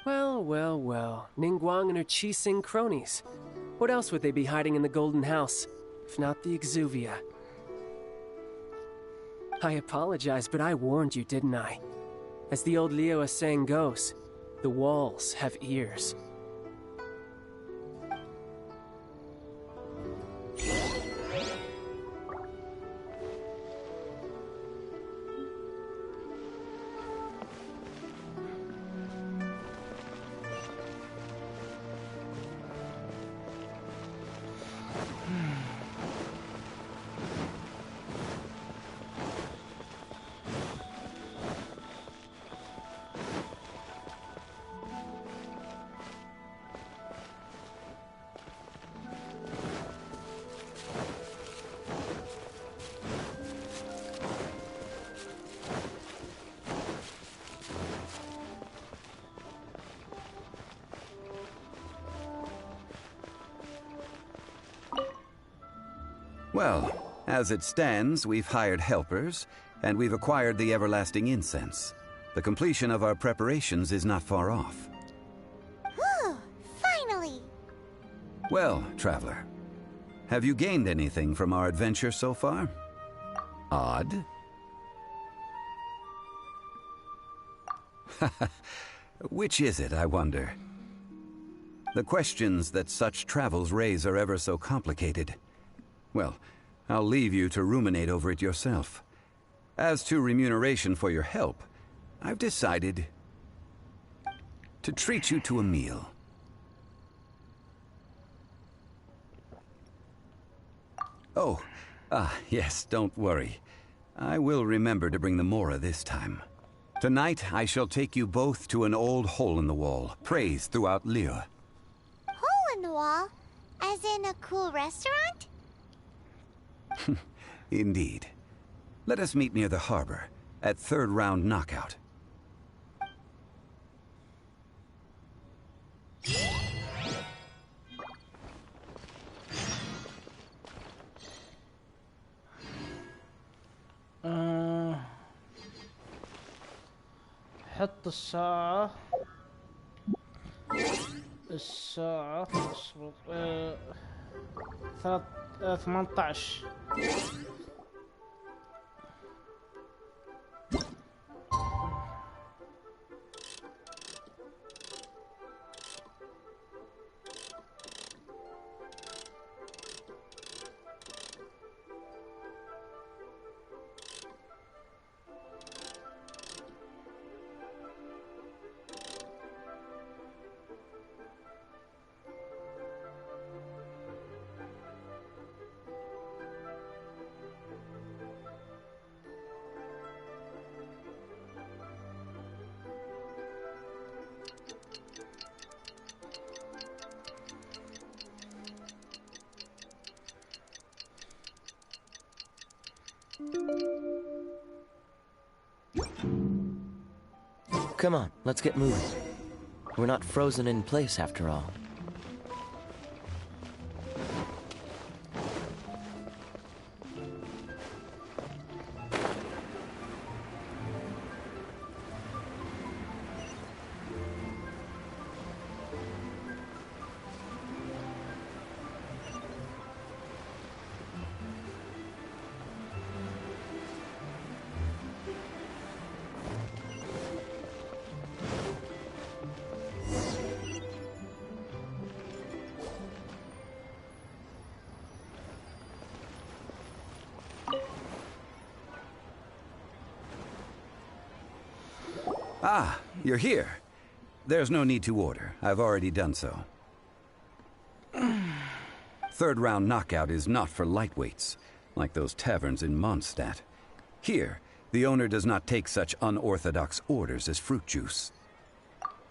Well, well, well. Ningguang and her Qixing cronies. What else would they be hiding in the Golden House, if not the Exuvia? I apologize, but I warned you, didn't I? As the old Liyue saying goes, the walls have ears. Well, as it stands, we've hired helpers, and we've acquired the everlasting incense. The completion of our preparations is not far off. Whew, finally! Well, traveler, have you gained anything from our adventure so far? Odd. Which is it, I wonder? The questions that such travels raise are ever so complicated. Well, I'll leave you to ruminate over it yourself. As to remuneration for your help, I've decided to treat you to a meal. Oh, yes, don't worry. I will remember to bring the Mora this time. Tonight, I shall take you both to an old hole in the wall, praised throughout Liyue. Hole in the wall? As in a cool restaurant? Indeed. Let us meet near the harbor, at third round knockout. حط الساعة اصبر 18. Come on, let's get moving. We're not frozen in place after all. Ah, you're here. There's no need to order. I've already done so. Third round knockout is not for lightweights, like those taverns in Mondstadt. Here, the owner does not take such unorthodox orders as fruit juice.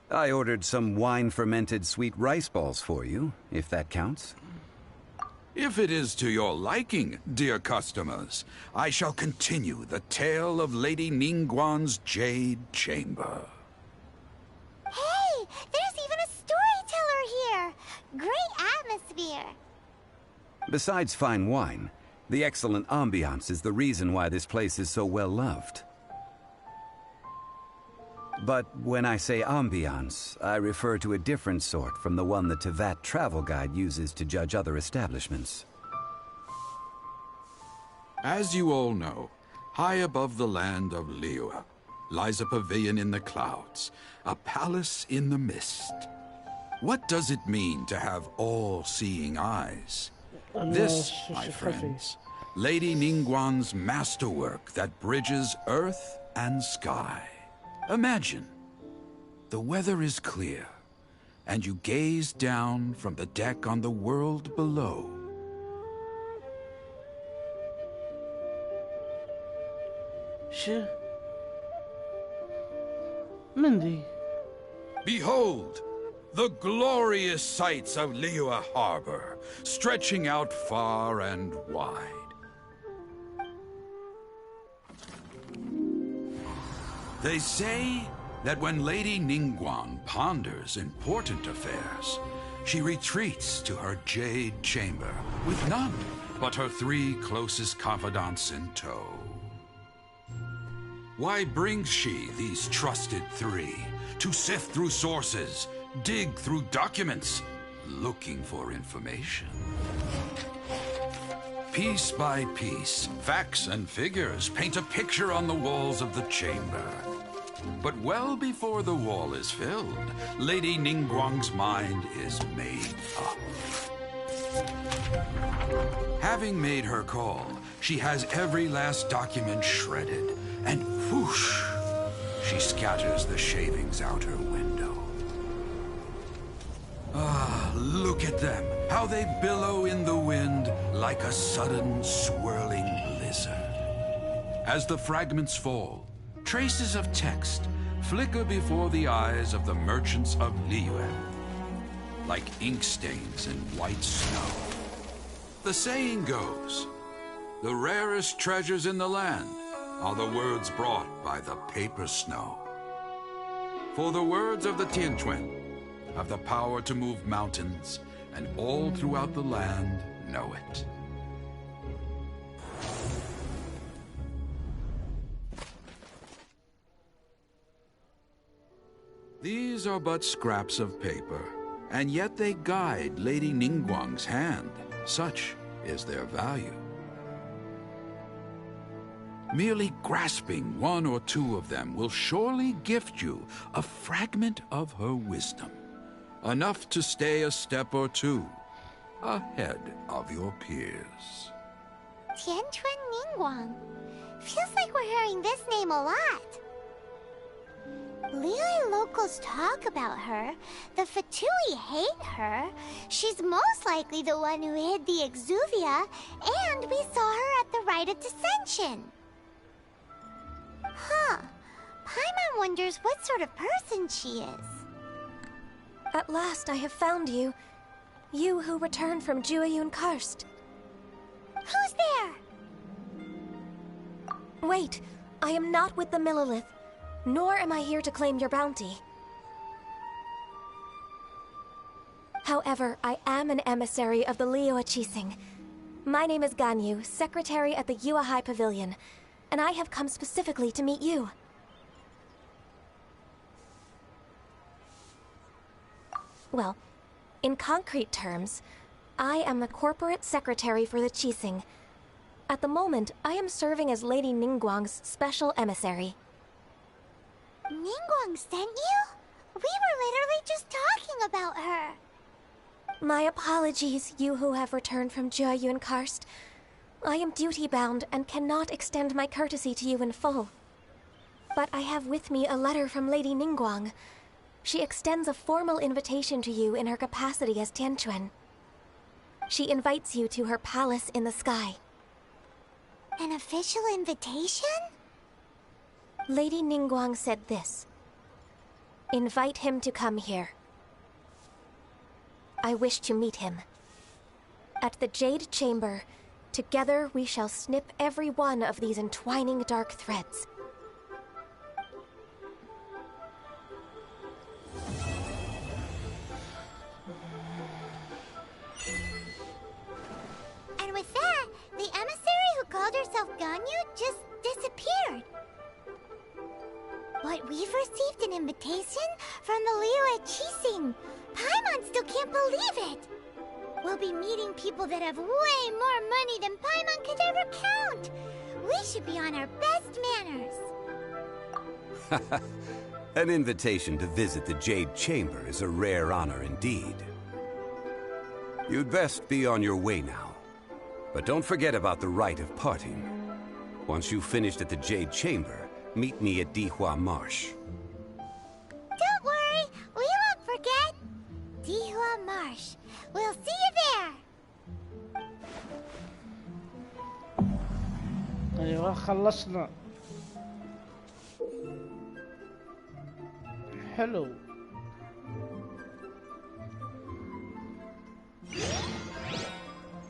I ordered some wine-fermented sweet rice balls for you, if that counts. If it is to your liking, dear customers, I shall continue the tale of Lady Ningguang's Jade Chamber. Hey, there's even a storyteller here! Great atmosphere! Besides fine wine, the excellent ambiance is the reason why this place is so well loved. But when I say ambiance, I refer to a different sort from the one the Tevat travel guide uses to judge other establishments. As you all know, high above the land of Liyue lies a pavilion in the clouds, a palace in the mist. What does it mean to have all-seeing eyes? This, my friends, Lady Ningguang's masterwork that bridges earth and sky. Imagine, the weather is clear, and you gaze down from the deck on the world below. شو؟ من دي؟ Behold, the glorious sights of Liyue Harbor, stretching out far and wide. They say that when Lady Ningguang ponders important affairs, she retreats to her jade chamber with none but her 3 closest confidants in tow. Why brings she these trusted 3 to sift through sources, dig through documents, looking for information? Piece by piece, facts and figures paint a picture on the walls of the chamber. But well before the wall is filled, Lady Ningguang's mind is made up. Having made her call, she has every last document shredded, and whoosh, she scatters the shavings out her window. Ah, look at them, how they billow in the wind like a sudden swirling blizzard. As the fragments fall, traces of text flicker before the eyes of the merchants of Liyue, like ink stains in white snow. The saying goes, the rarest treasures in the land are the words brought by the paper snow. For the words of the Tianquan have the power to move mountains, and all throughout the land know it. These are but scraps of paper, and yet they guide Lady Ningguang's hand. Such is their value. Merely grasping 1 or 2 of them will surely gift you a fragment of her wisdom, enough to stay a step or 2 ahead of your peers. Tianquan Ningguang. Feels like we're hearing this name a lot. Liyue locals talk about her. The Fatui hate her. She's most likely the one who hid the Exuvia, and we saw her at the Rite of Descension. Huh. Paimon wonders what sort of person she is. At last I have found you. You who returned from Jueyun Karst. Who's there? Wait, I am not with the Millelith, nor am I here to claim your bounty. However, I am an emissary of the Liyue Qixing. My name is Ganyu, secretary at the Yuehai Pavilion, and I have come specifically to meet you. Well, in concrete terms, I am the corporate secretary for the Qixing. At the moment, I am serving as Lady Ningguang's special emissary. Ningguang sent you? We were literally just talking about her. My apologies, you who have returned from Jueyun Karst. I am duty-bound and cannot extend my courtesy to you in full. But I have with me a letter from Lady Ningguang. She extends a formal invitation to you in her capacity as Tianquan. She invites you to her palace in the sky. An official invitation? Lady Ningguang said this. Invite him to come here. I wish to meet him. At the Jade Chamber, together we shall snip every one of these entwining dark threads. And with that, the emissary who called herself Ganyu just disappeared. What We've received an invitation from the Liyue Chising. Paimon still can't believe it. We'll be meeting people that have way more money than Paimon could ever count. We should be on our best manners. An invitation to visit the Jade Chamber is a rare honor indeed. You'd best be on your way now. But don't forget about the rite of parting. Once you've finished at the Jade Chamber, meet me at Dihua Marsh. Don't worry, we won't forget. Dihua Marsh. We'll see you there. ايوه خلصنا. حلو.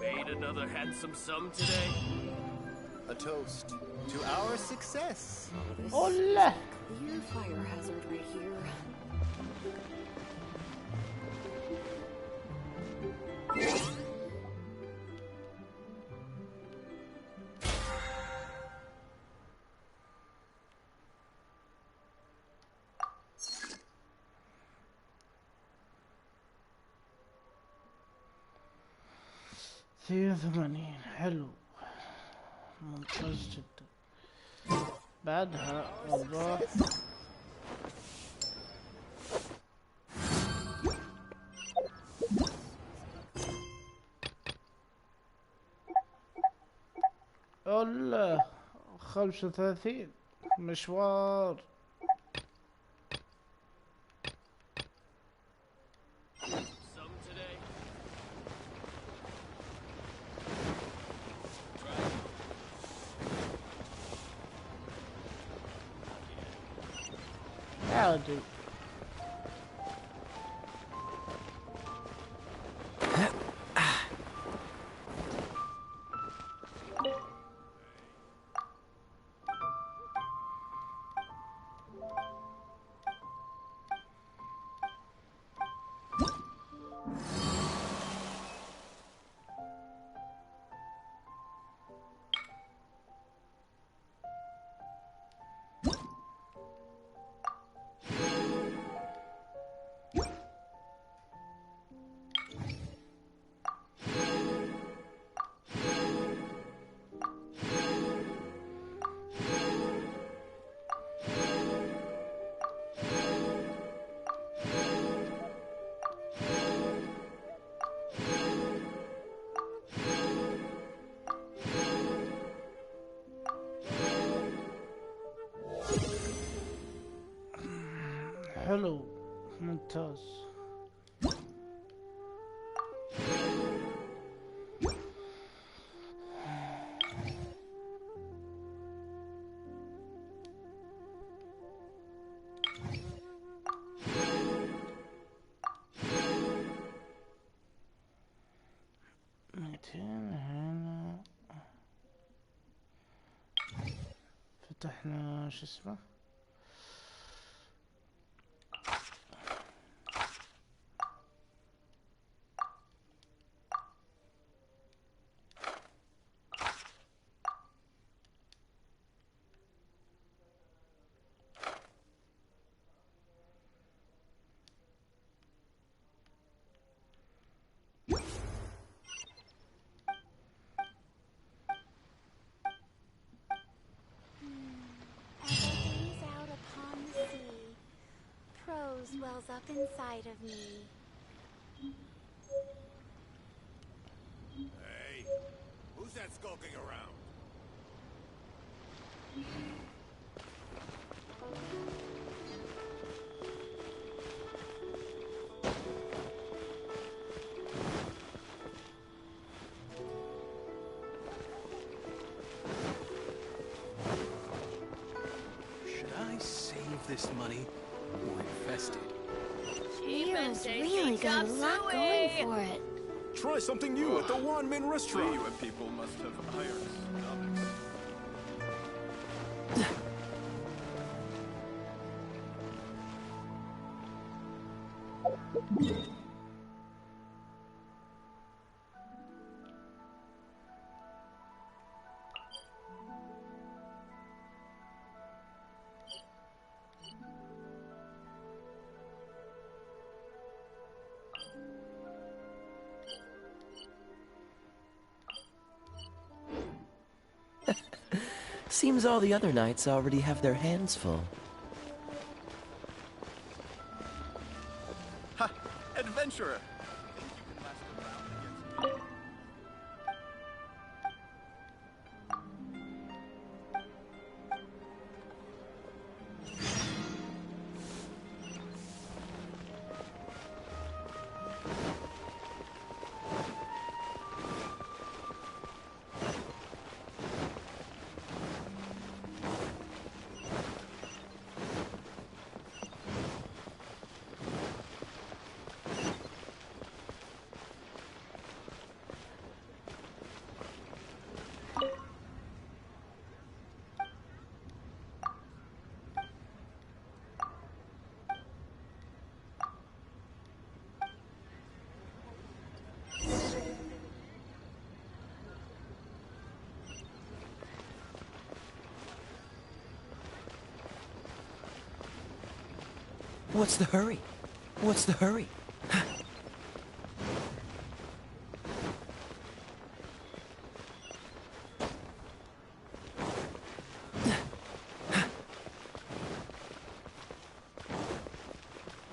Made another handsome sum today. A toast to our success. Hola. Clear fire hazard right here. ثلاثة وثمانين. حلو ممتاز جدا. بعدها نروح الله 35 مشوار. Howdy. حلو ممتاز. ميتين هنا. فتحنا شو اسمه wells up inside of me. Hey, who's that skulking around? Should I save this money or invest it? Leo's really got a lot going for it. Try something new at the Wanmin restaurant. You people must have iron stomachs. Seems all the other knights already have their hands full. Ha! Adventurer! What's the hurry? What's the hurry?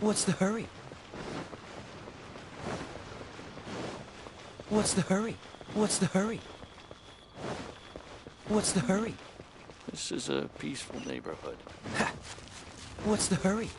What's the hurry? What's the hurry? What's the hurry? What's the hurry? This is a peaceful neighborhood. What's the hurry?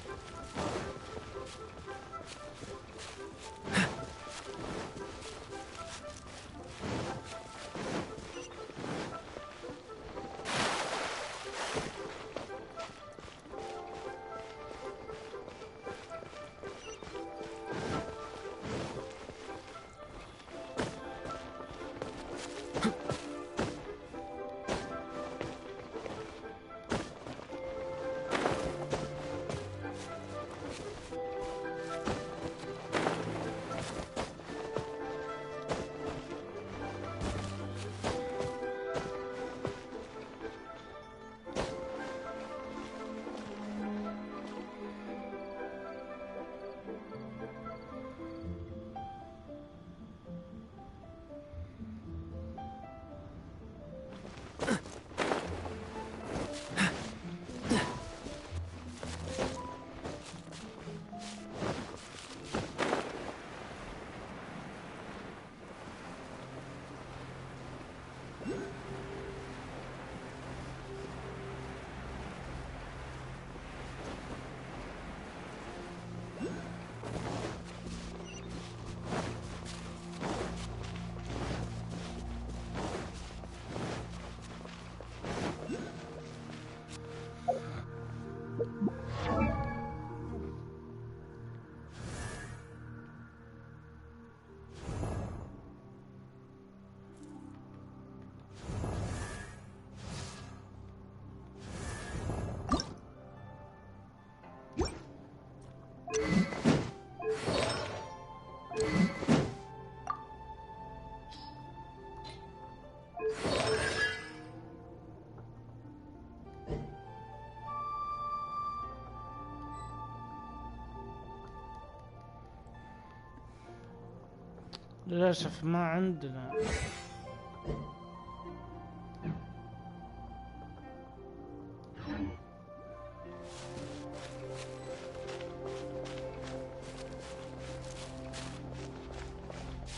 للأسف ما عندنا.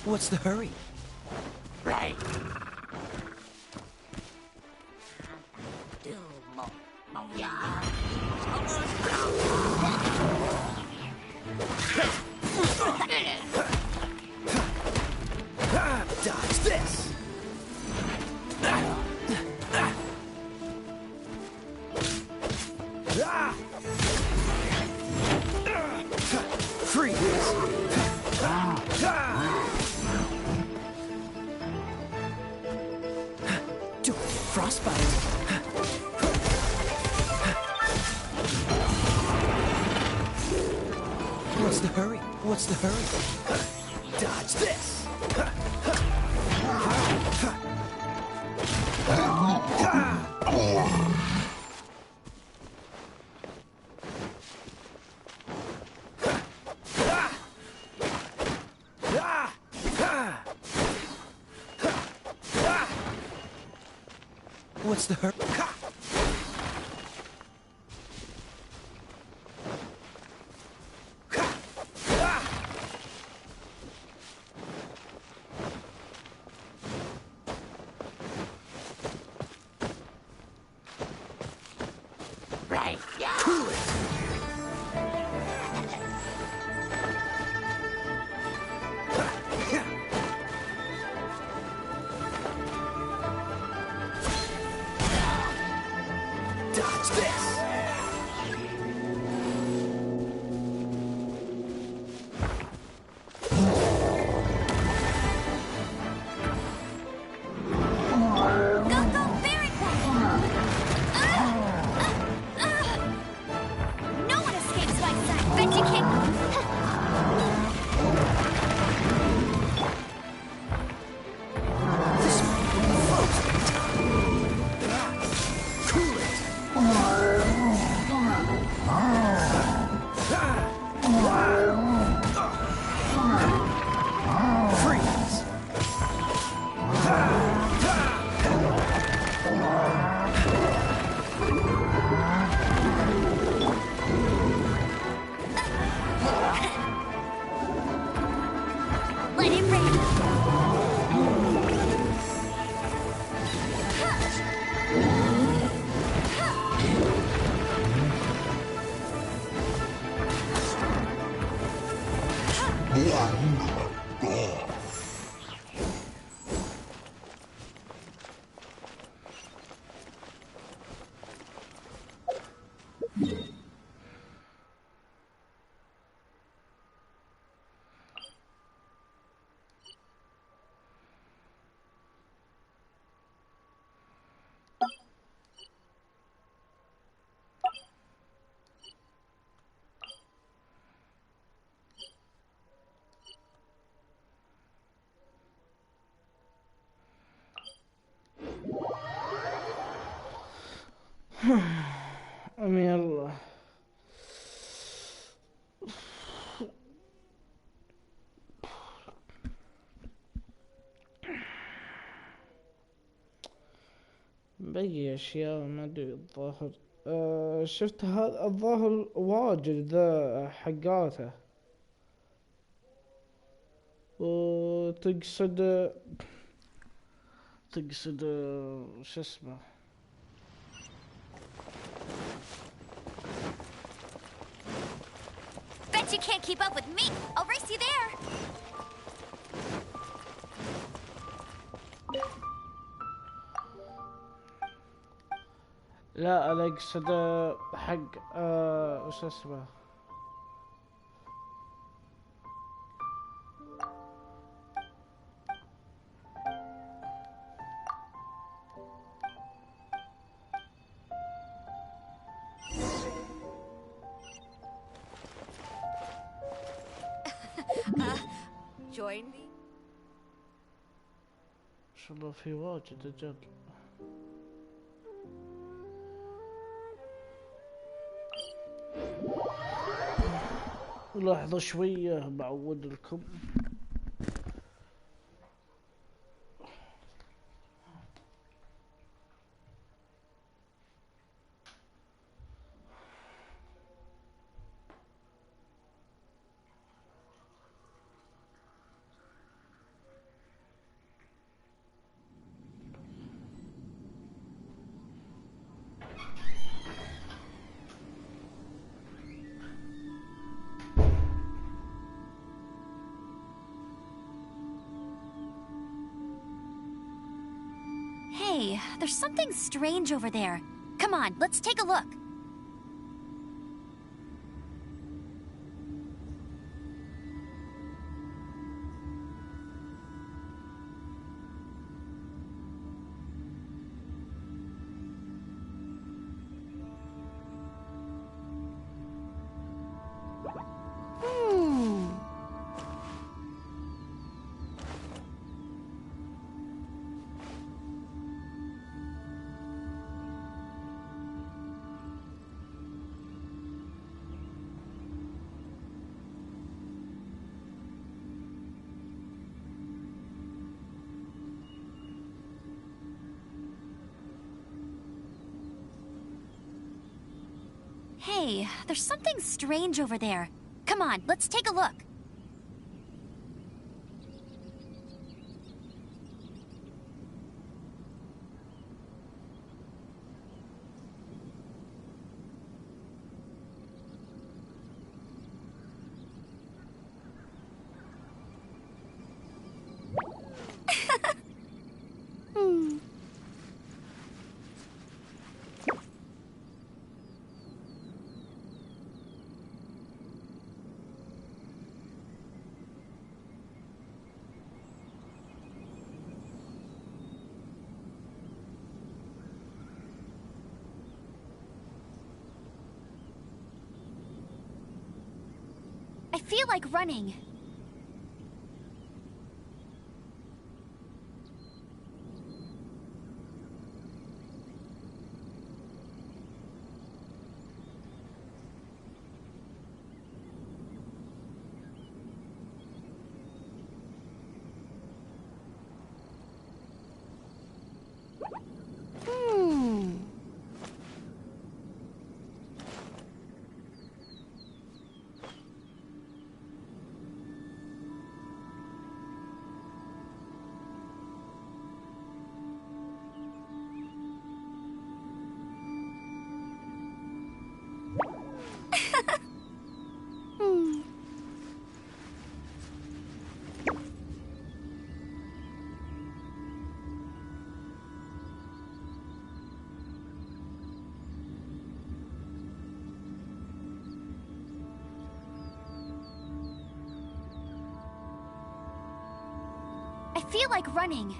What's the hurry? Right. Dodge this! Freeze! Don't get frostbite! What's the hurry? What's the hurry? Dodge this! What's the hurry? يلا بقي اشياء ما ادري الظاهر. شفت هذا الظاهر واجد ذا حقاته. وتقصد شو اسمه. Bet you can't keep up with me. I'll race you there. لا انا اقصد حق شو اسمه. Join me. ما شاء الله في واجد اجل. لحظة شوية بعود لكم. Hey, there's something strange over there. Come on, let's take a look. Hey, there's something strange over there. Come on, let's take a look. I feel like running. I feel like running.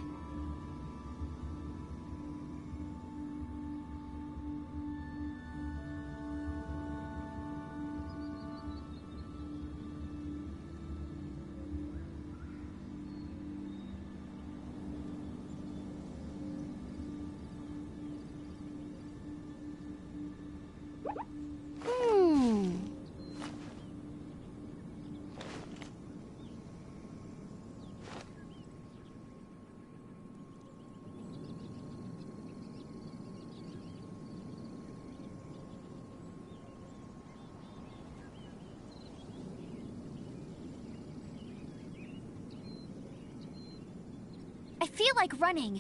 feel like running.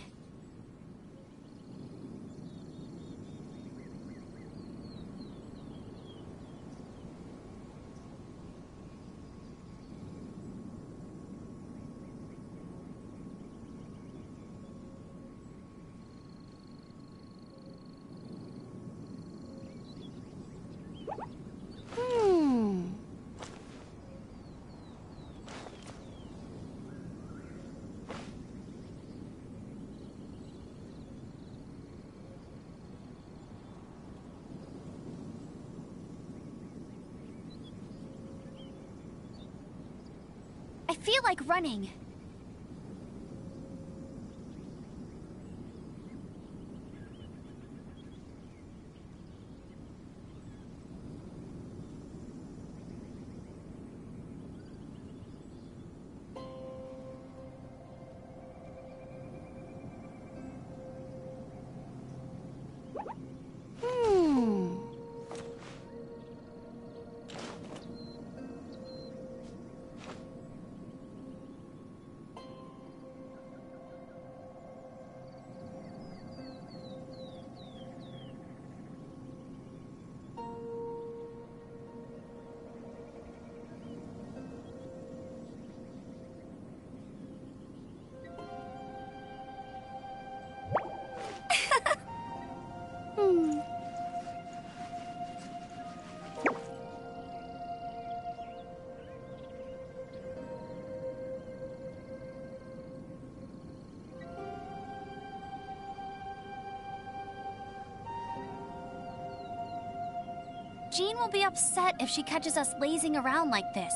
I feel like running. Jean will be upset if she catches us lazing around like this.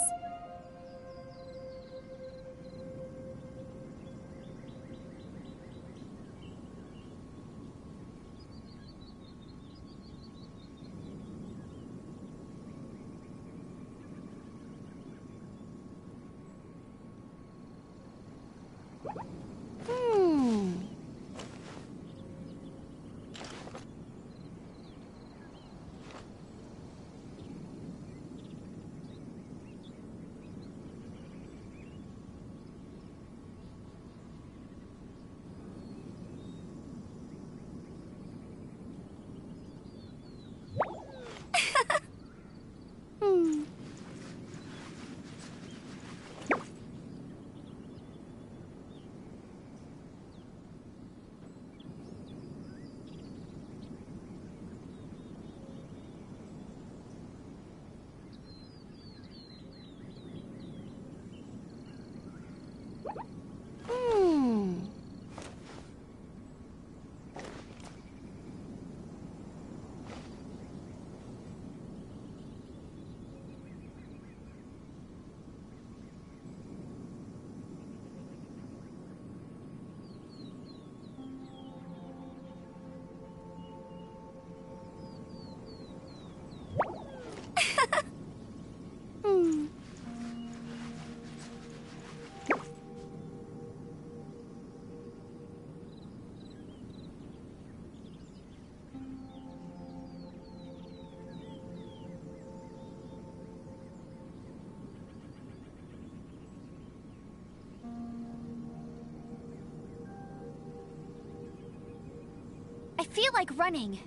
I feel like running.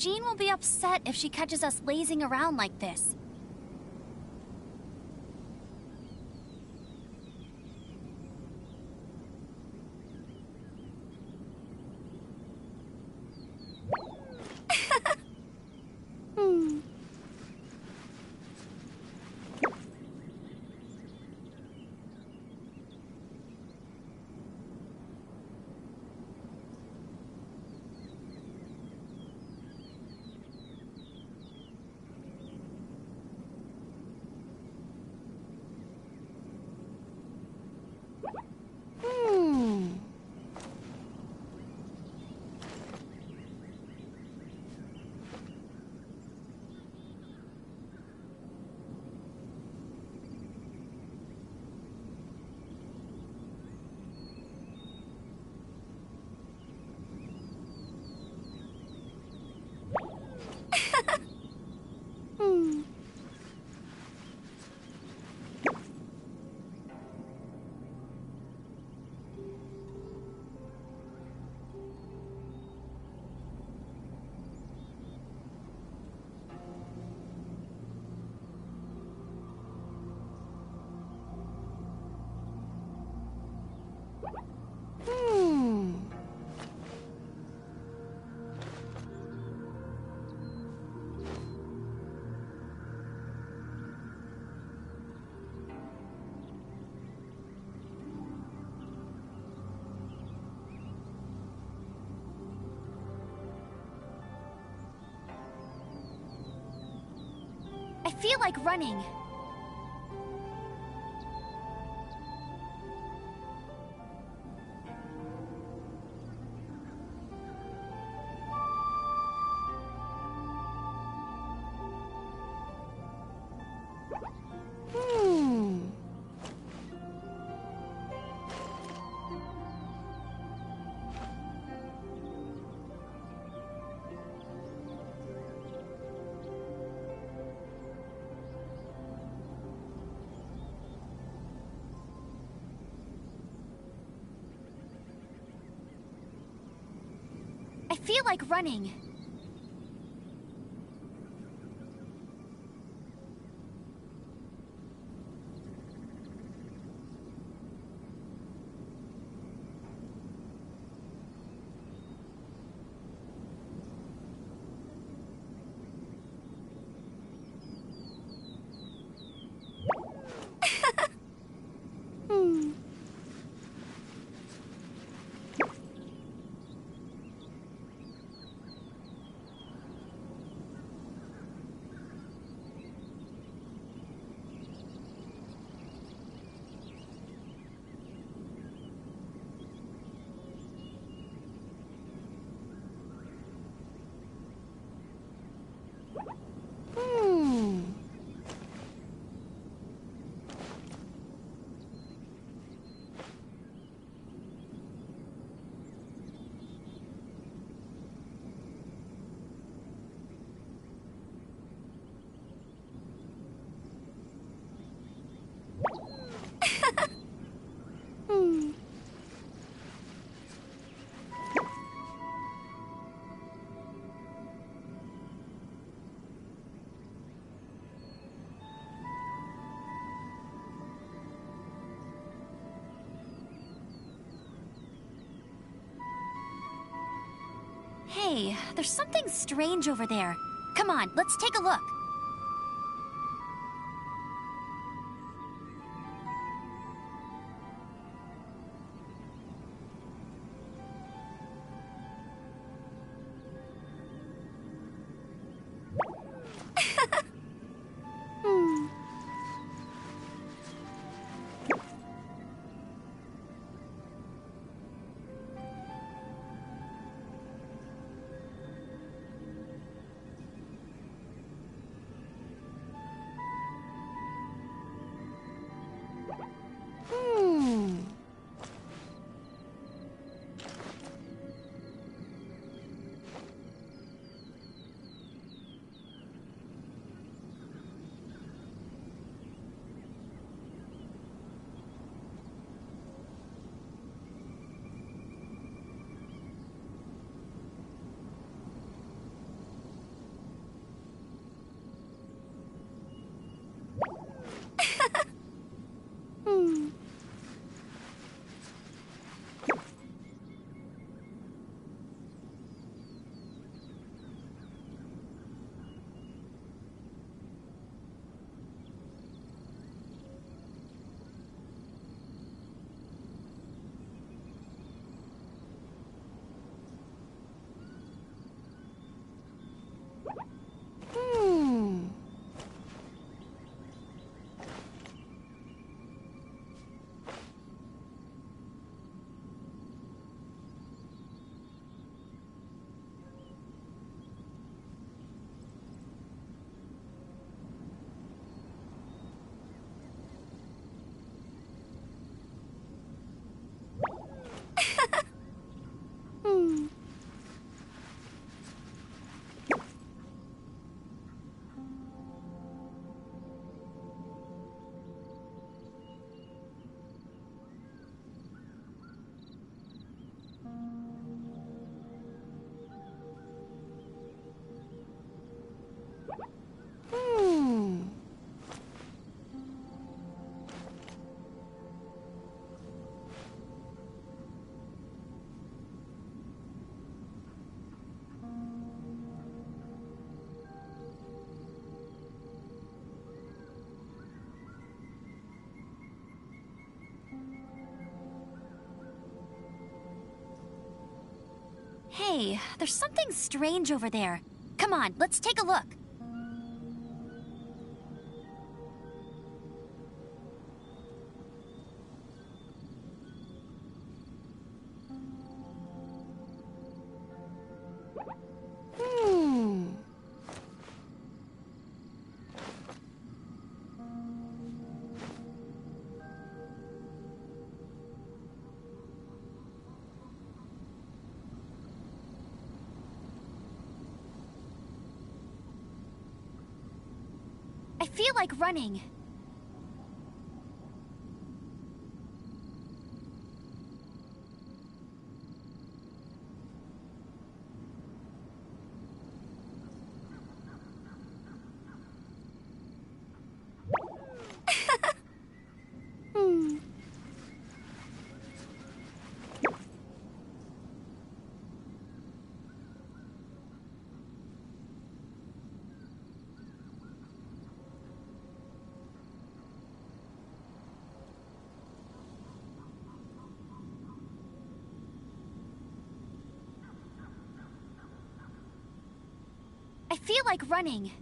Jean will be upset if she catches us lazing around like this. I feel like running. I feel like running. Hey, there's something strange over there. Come on, let's take a look. Hey, there's something strange over there. Come on, let's take a look. I feel like running. I feel like running.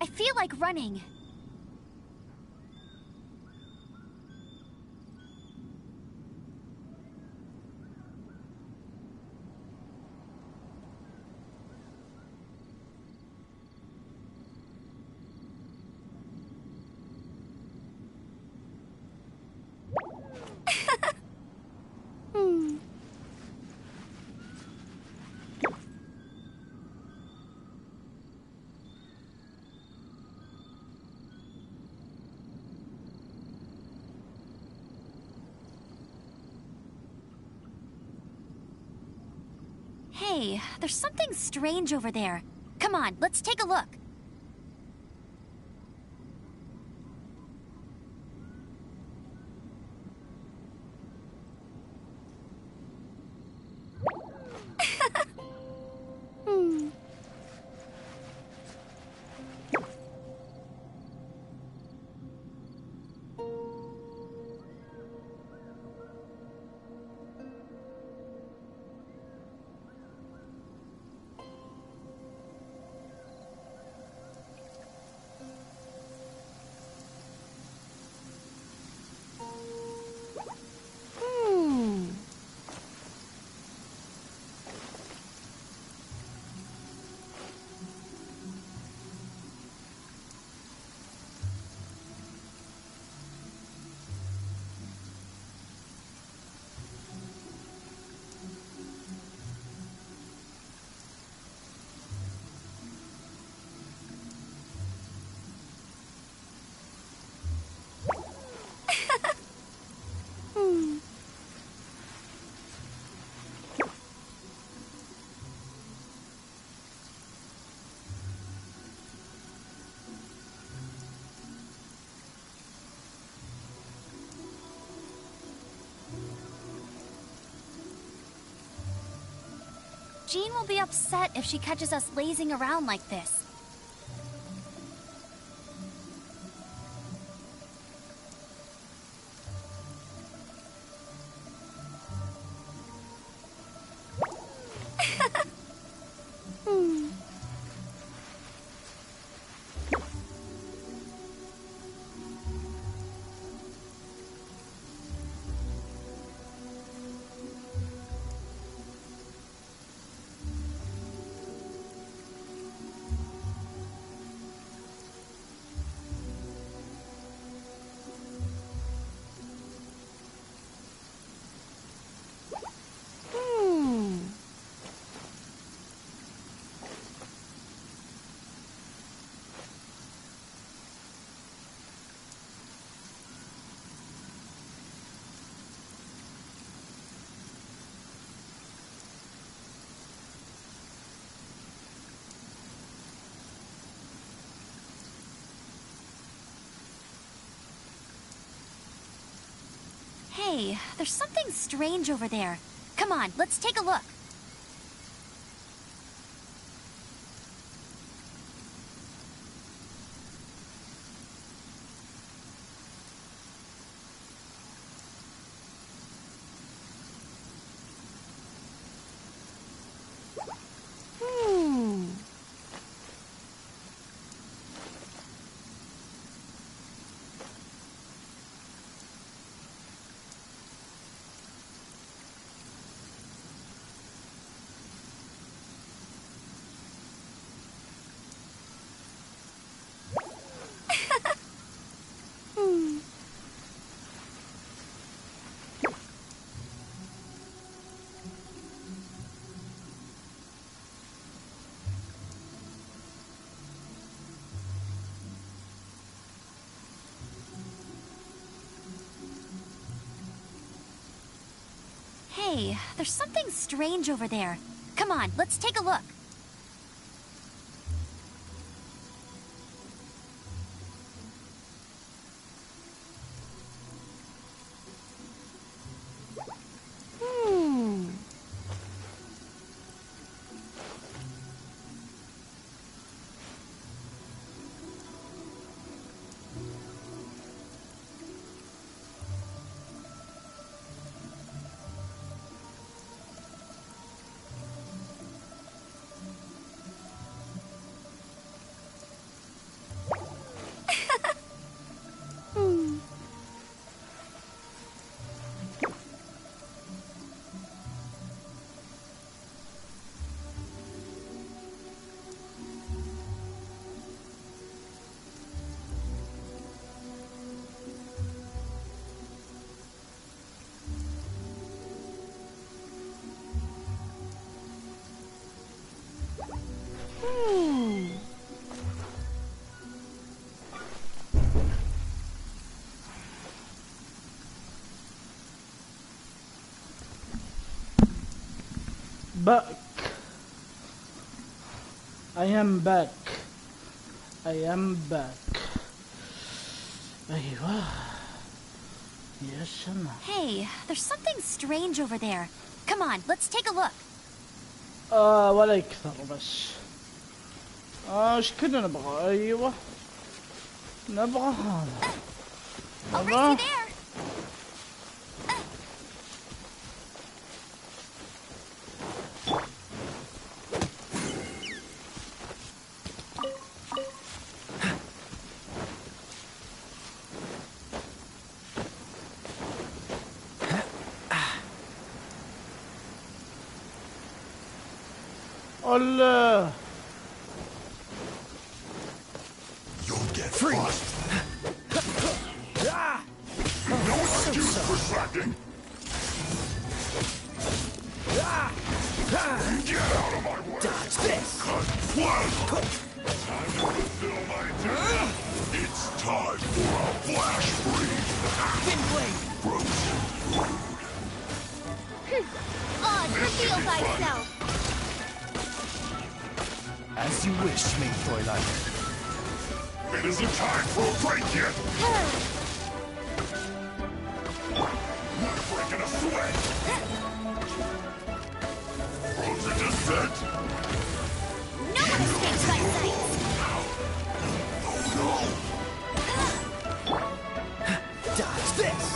I feel like running. Hey, there's something strange over there. Come on, let's take a look. Jean will be upset if she catches us lazing around like this. Hey, there's something strange over there. Come on, let's take a look. Hey, there's something strange over there. Come on, let's take a look. Back. I am back. I am back. أيوة. يا شمع. Hey, there's something strange over there. Come on, let's take a look. ولا يكثر بس. ايش كنا نبغى؟ ايوه. نبغى هذا. نبغى. الله. You'll get free. No excuse for slacking. Get out of my way. Dodge this. Cut plasma. Time to fulfill my duty. It's time for a flash freeze. Thin blade. Frozen food. Reveal thyself. As you wish, maid Fräulein. It isn't time for a break yet. Not breaking a sweat. Frozen descent. No one escapes my sight. Oh no. Dodge this.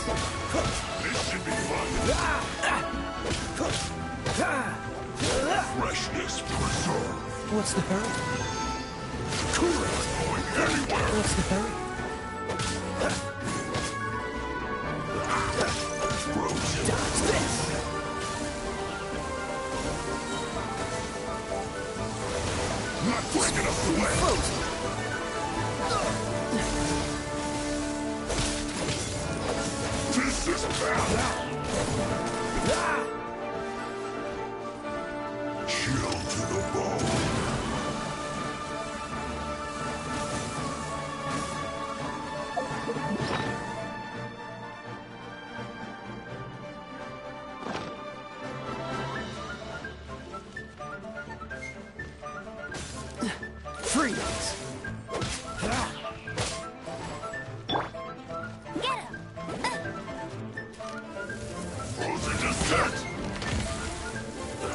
This should be fun. Freshness preserved. What's the hurry? Cool it. Going anywhere. What's the hurry? Frozen. Dodge this. Not breaking a sweat. Frozen. This is bad. Chill to the bone.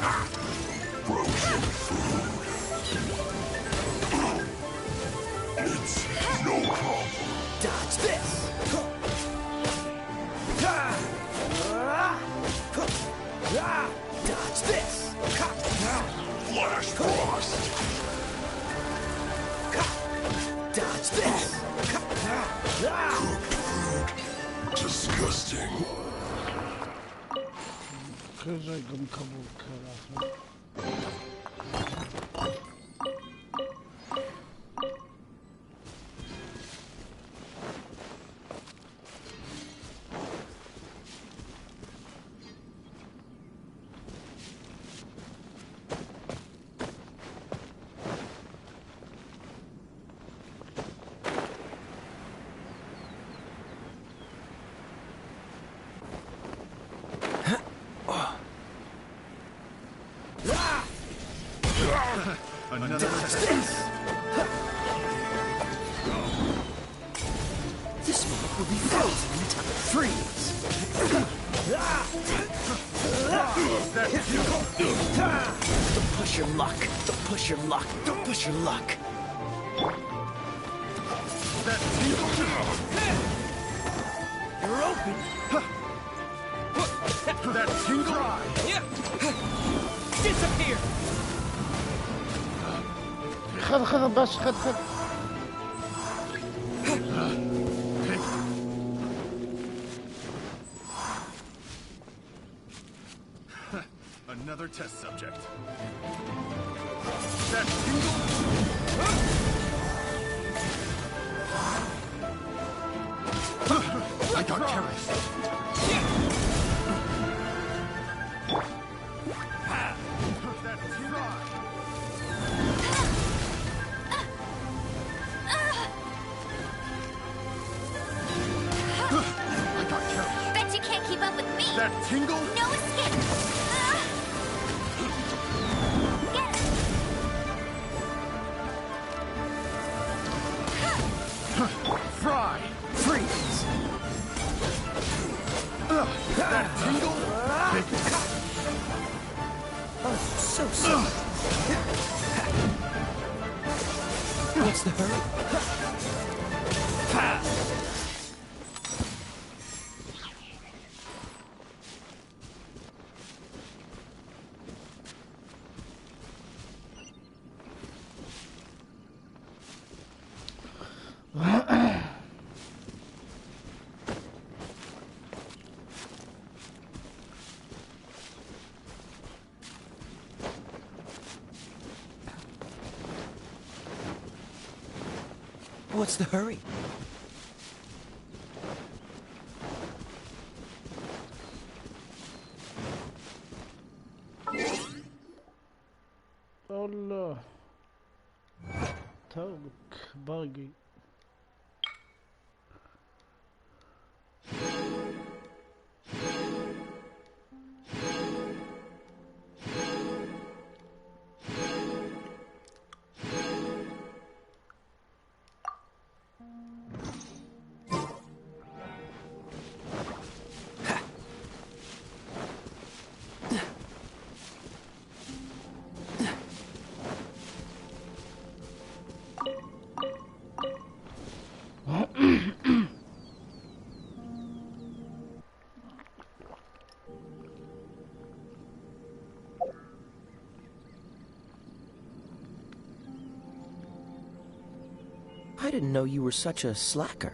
Frozen food. It's no problem. Dodge this! Dodge this! Flash frost. Dodge this! Cooked food. Disgusting. خرجكم قبول كرافة. Another This moment will be frozen in time to freeze. Don't push your luck. Don't push your luck. Don't push your luck. You're open. That tingle. Disappear. خذ بس خذ. Another test subject. That tingle. I got carried. Bet you can't keep up with me. That tingle? No escape. Get it. Fry. Freeze. That tingle? Oh, so sorry. What's the hurry? What's the hurry? الله توك باقي. I didn't know you were such a slacker.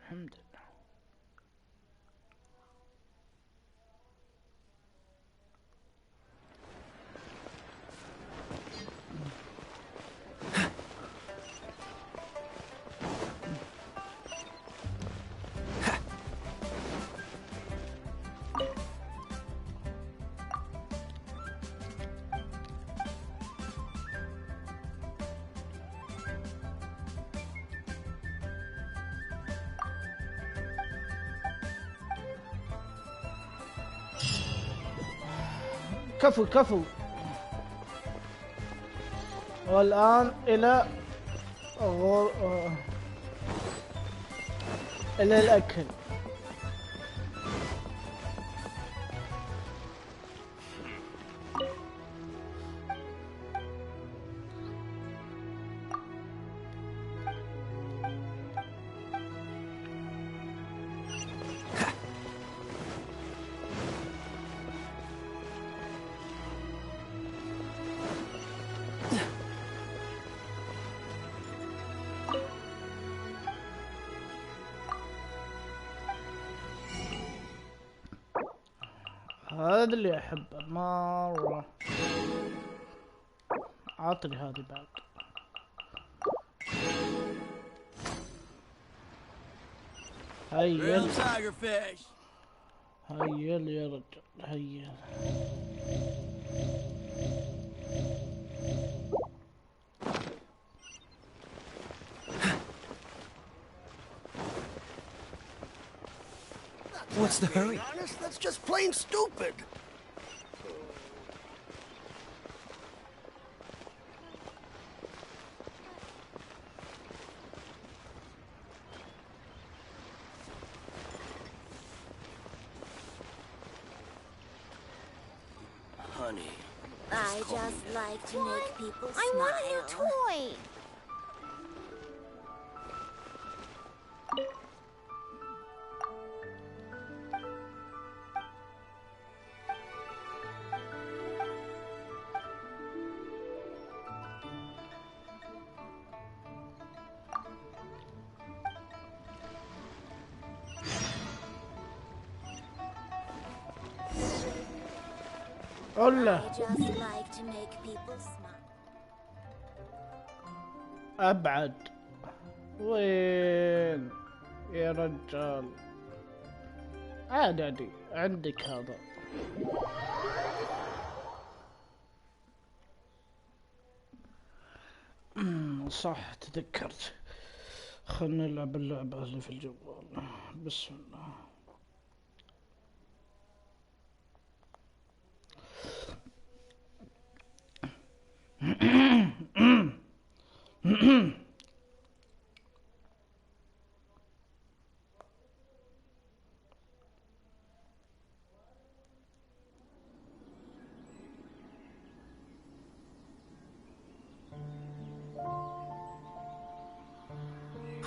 الحمد لله. كفو كفو. والآن إلى إلى الأكل. هذا اللي احبه مرة. عطني هذه بعد. هيل هيل يا رجل هيل. What's the hurry? Honest, that's just plain stupid. Honey. I just like to make people smile. I want a new toy. الله. أبعد. وين يا رجال؟ عادي عندك هذا. صح تذكرت. خلنا نلعب اللعبة اللي في الجوال. بسم الله.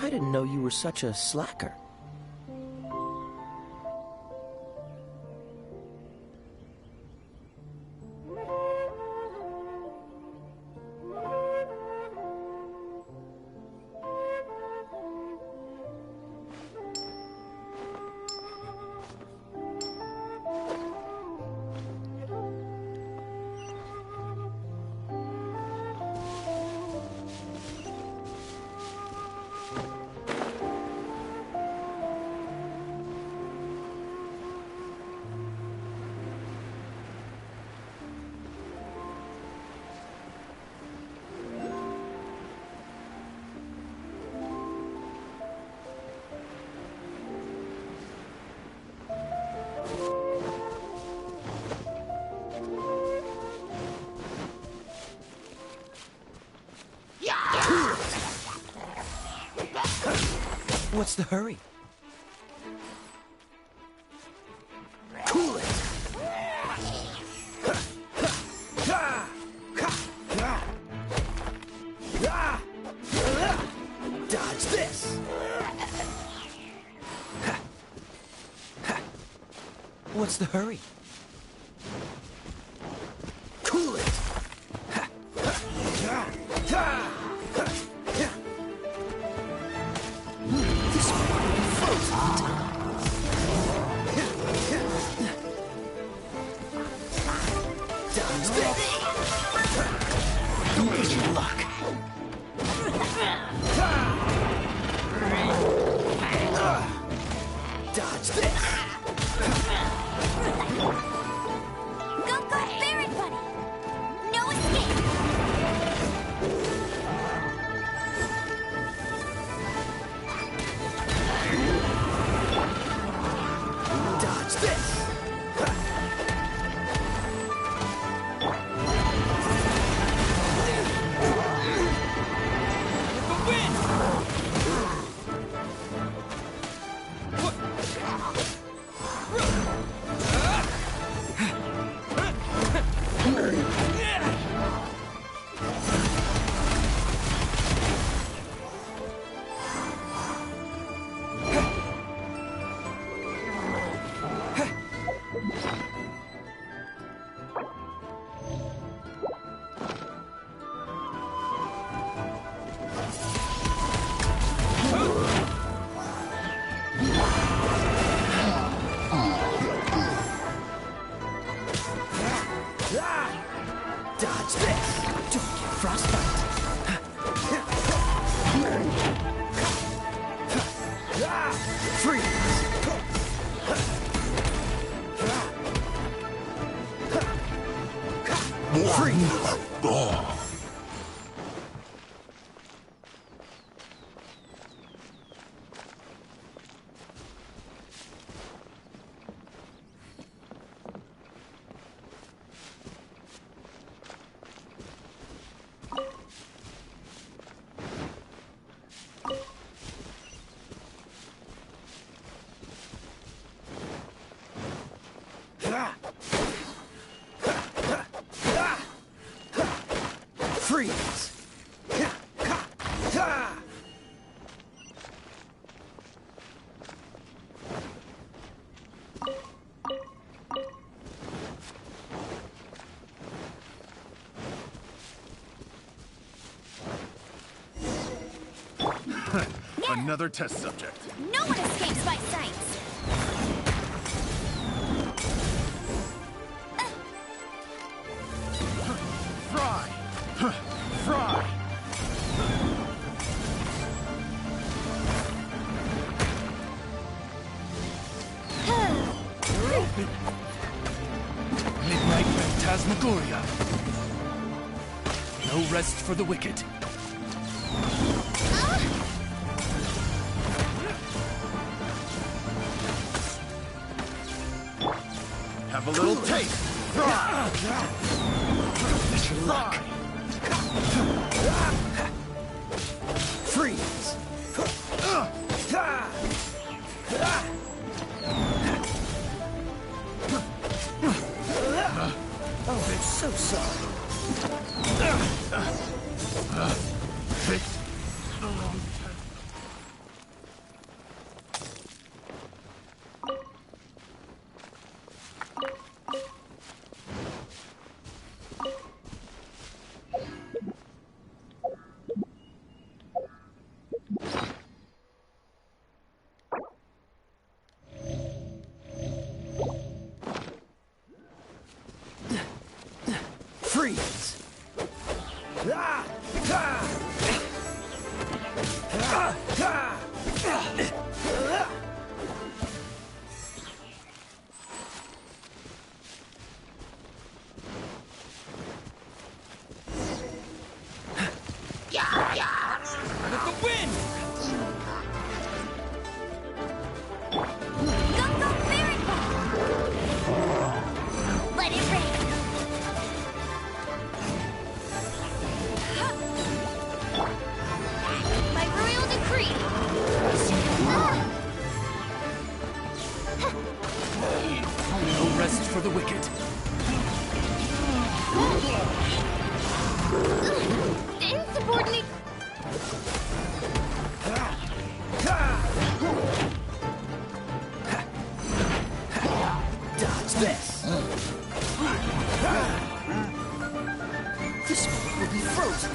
I didn't know you were such a slacker. What's the hurry? Cool it! Dodge this! What's the hurry? Cool it! This might be fun. Don't push your luck. Dodge this. Go, Baron Bunny! No escape! Dodge this. Dodge this! Don't get frostbite! Freeze! Freeze! Freeze! Another test subject. No one escapes my sights! Fry! Fry! Midnight Phantasmagoria. No rest for the wicked. Have a little taste! Fry! Push your luck! Freeze! Oh, I'm so sorry. Fixed the wrong test. Freeze! With the wind! Go, Baron Bunny! Let it rain! My royal decree! No rest for the wicked. Insubordinate! Dodge this! This one will be frozen.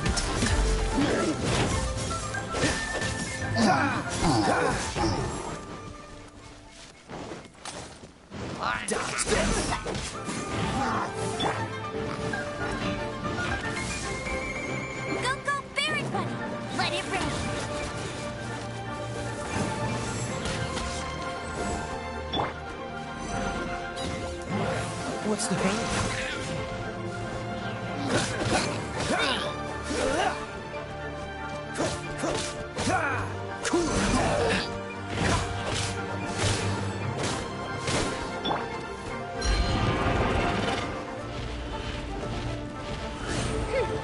Dodge this! Go, go, Fairy Bunny! Let it rain! What's the hurry?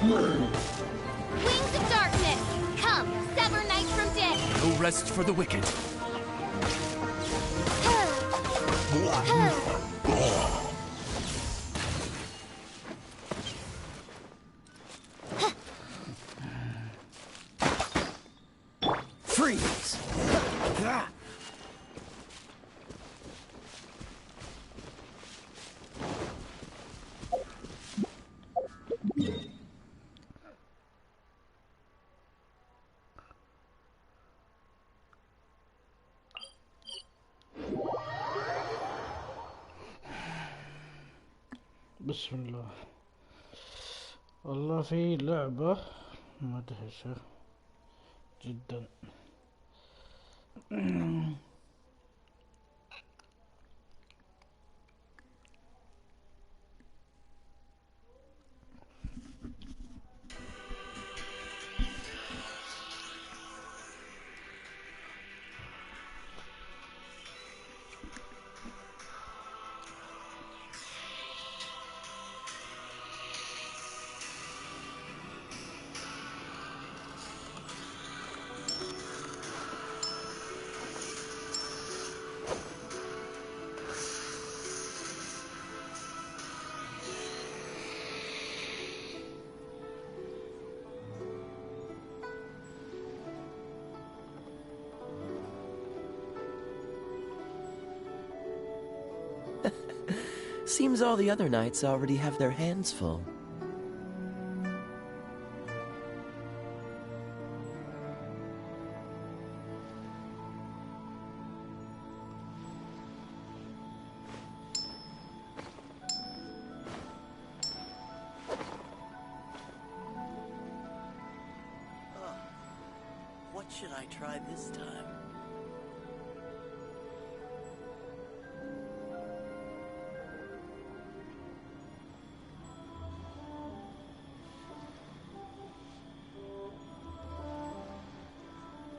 Wings of darkness! Come, sever night from day! No rest for the wicked. Freeze! بسم الله. والله في لعبة مدهشة جدا. Seems all the other knights already have their hands full. What should I try this time?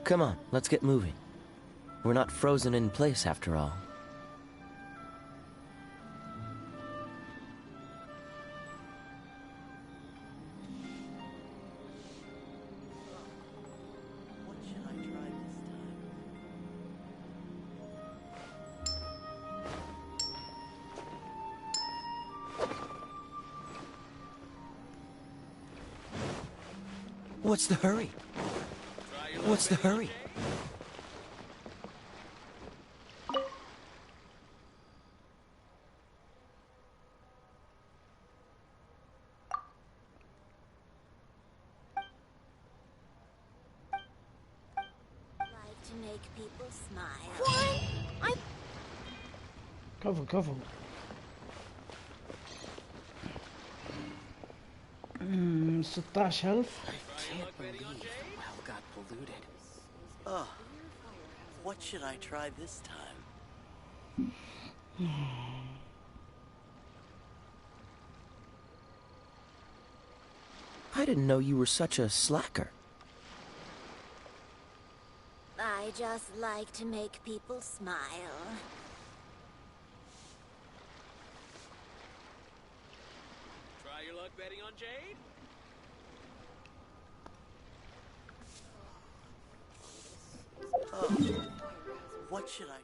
Come on, let's get moving. We're not frozen in place after all. What should I try this time? What's the hurry? What's the hurry? Like to make people smile. What? كفو 16,000. Can't believe the well got polluted. Oh, what should I try this time? I didn't know you were such a slacker. I just like to make people smile. Try your luck betting on Jade? Oh, what should I...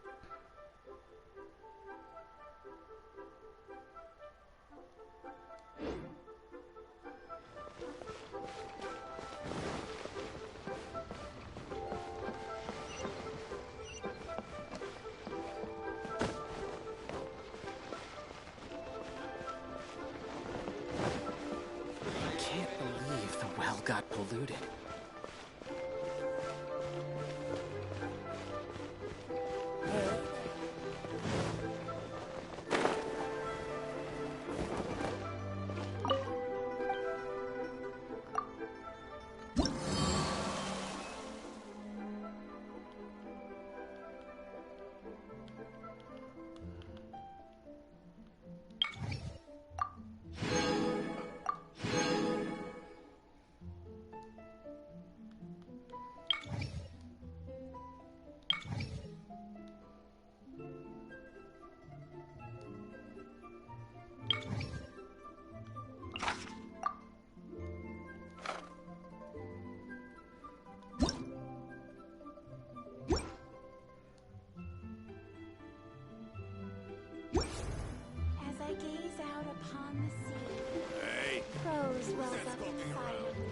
Can't believe the well got polluted. upon the sea. Hey. Crows rose up silently.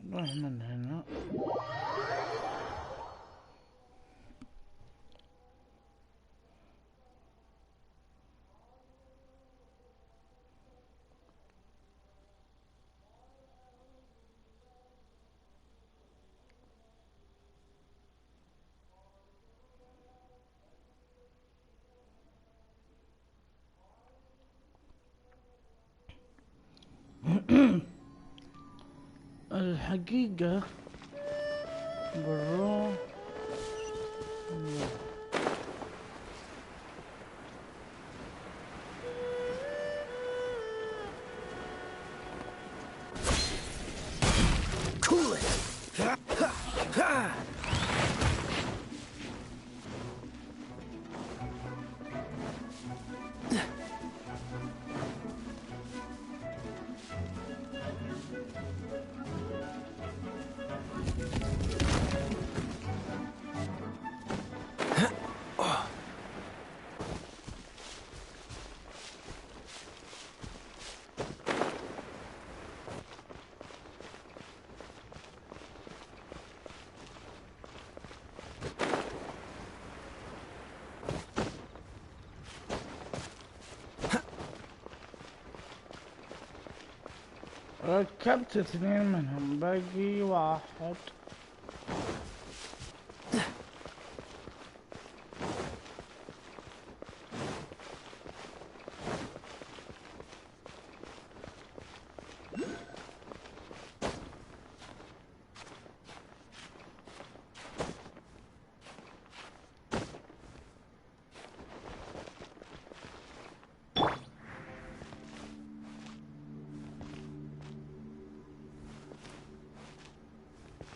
نروح من هنا. الحقيقة بنروح Cool it. ركبت 2 منهم، باقي 1.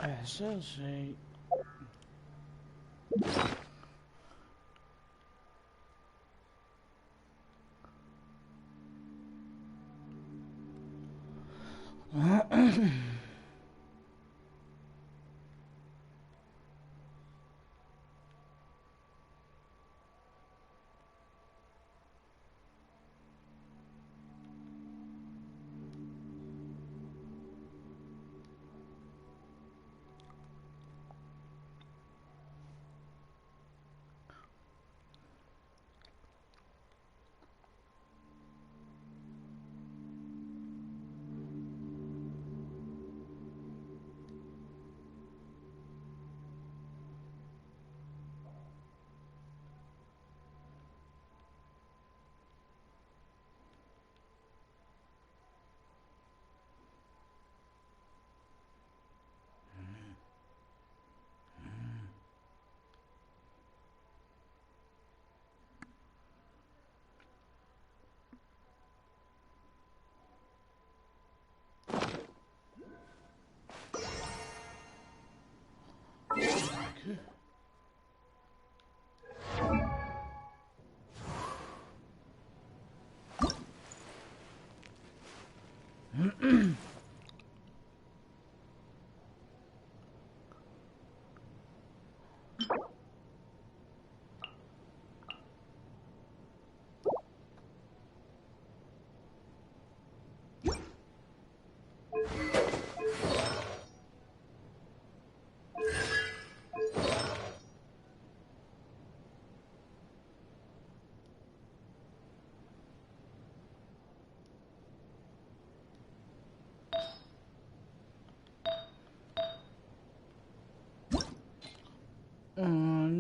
إحساسي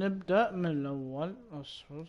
نبدأ من الأول. أصفر.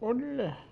قول له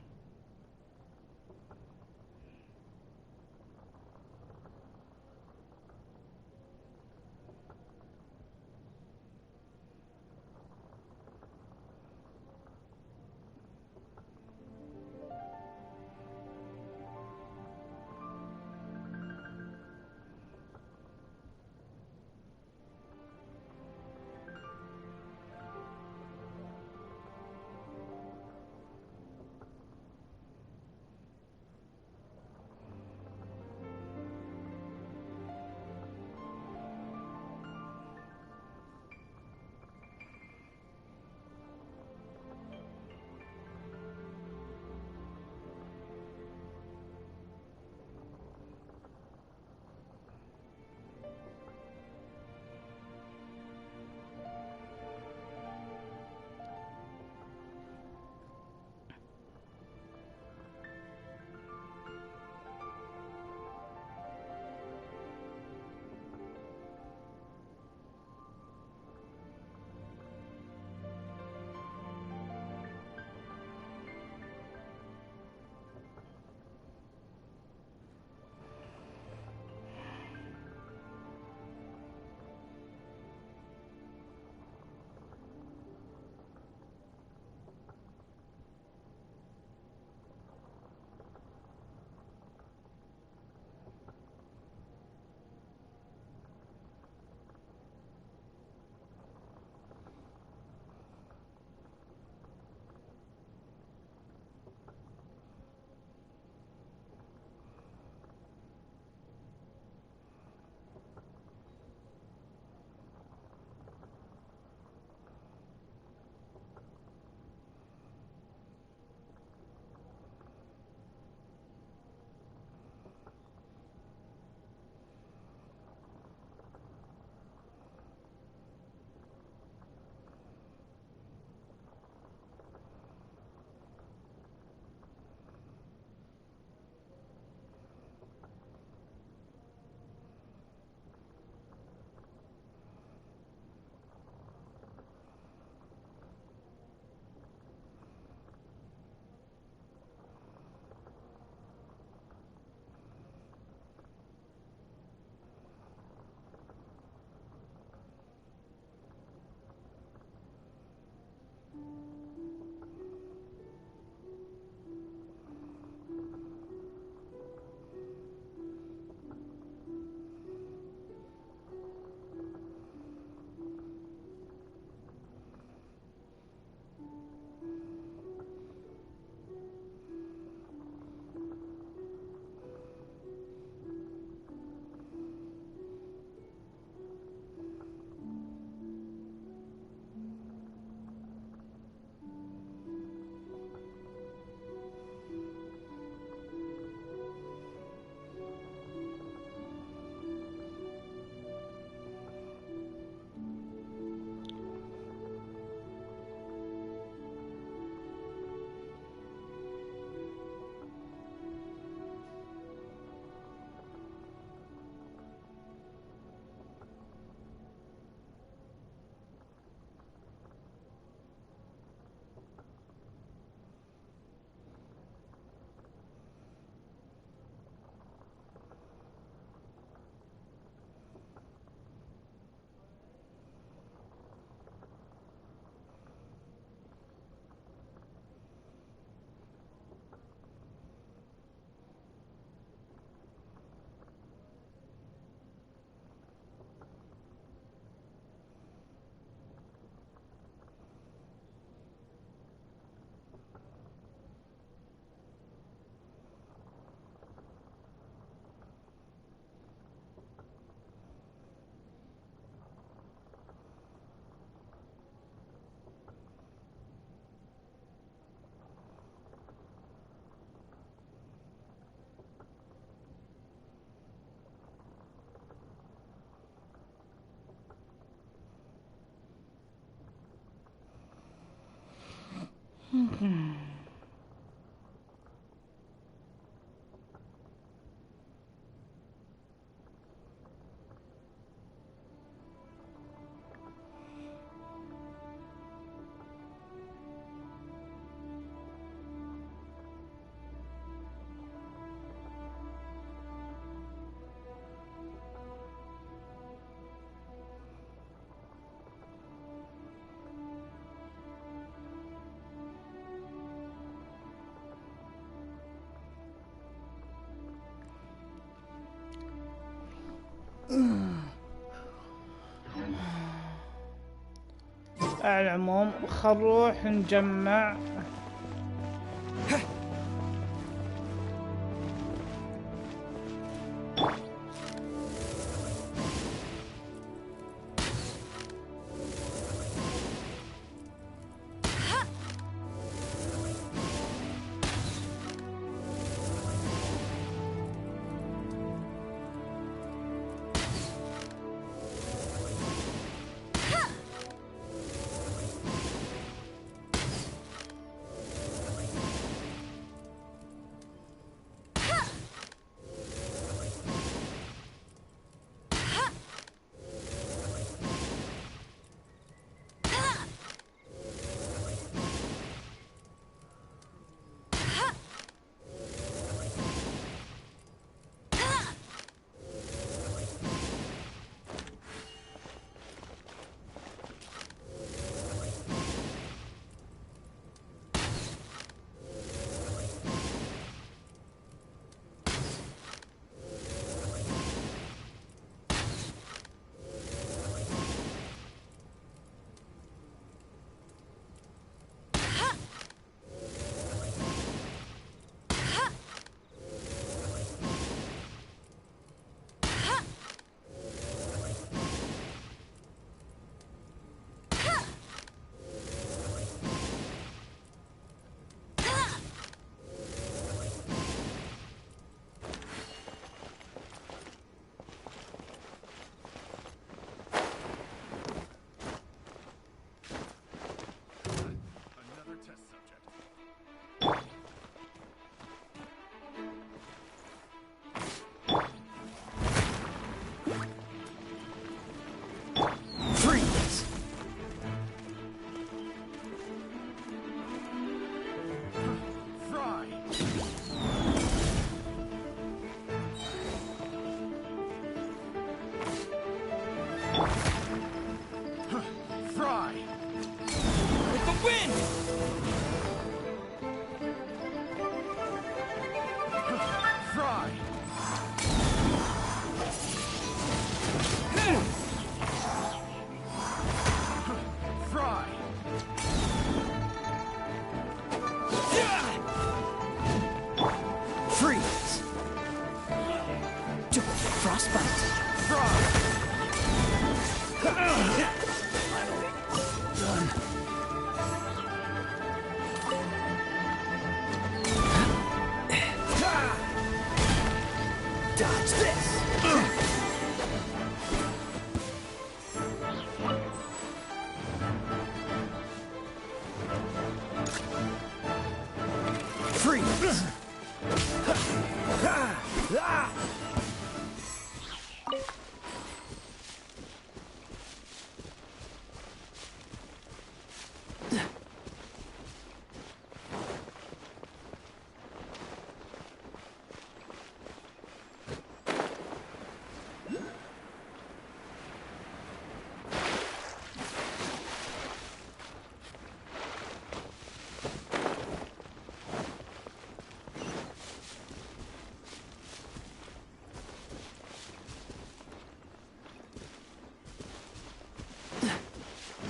على العموم خل نروح نجمع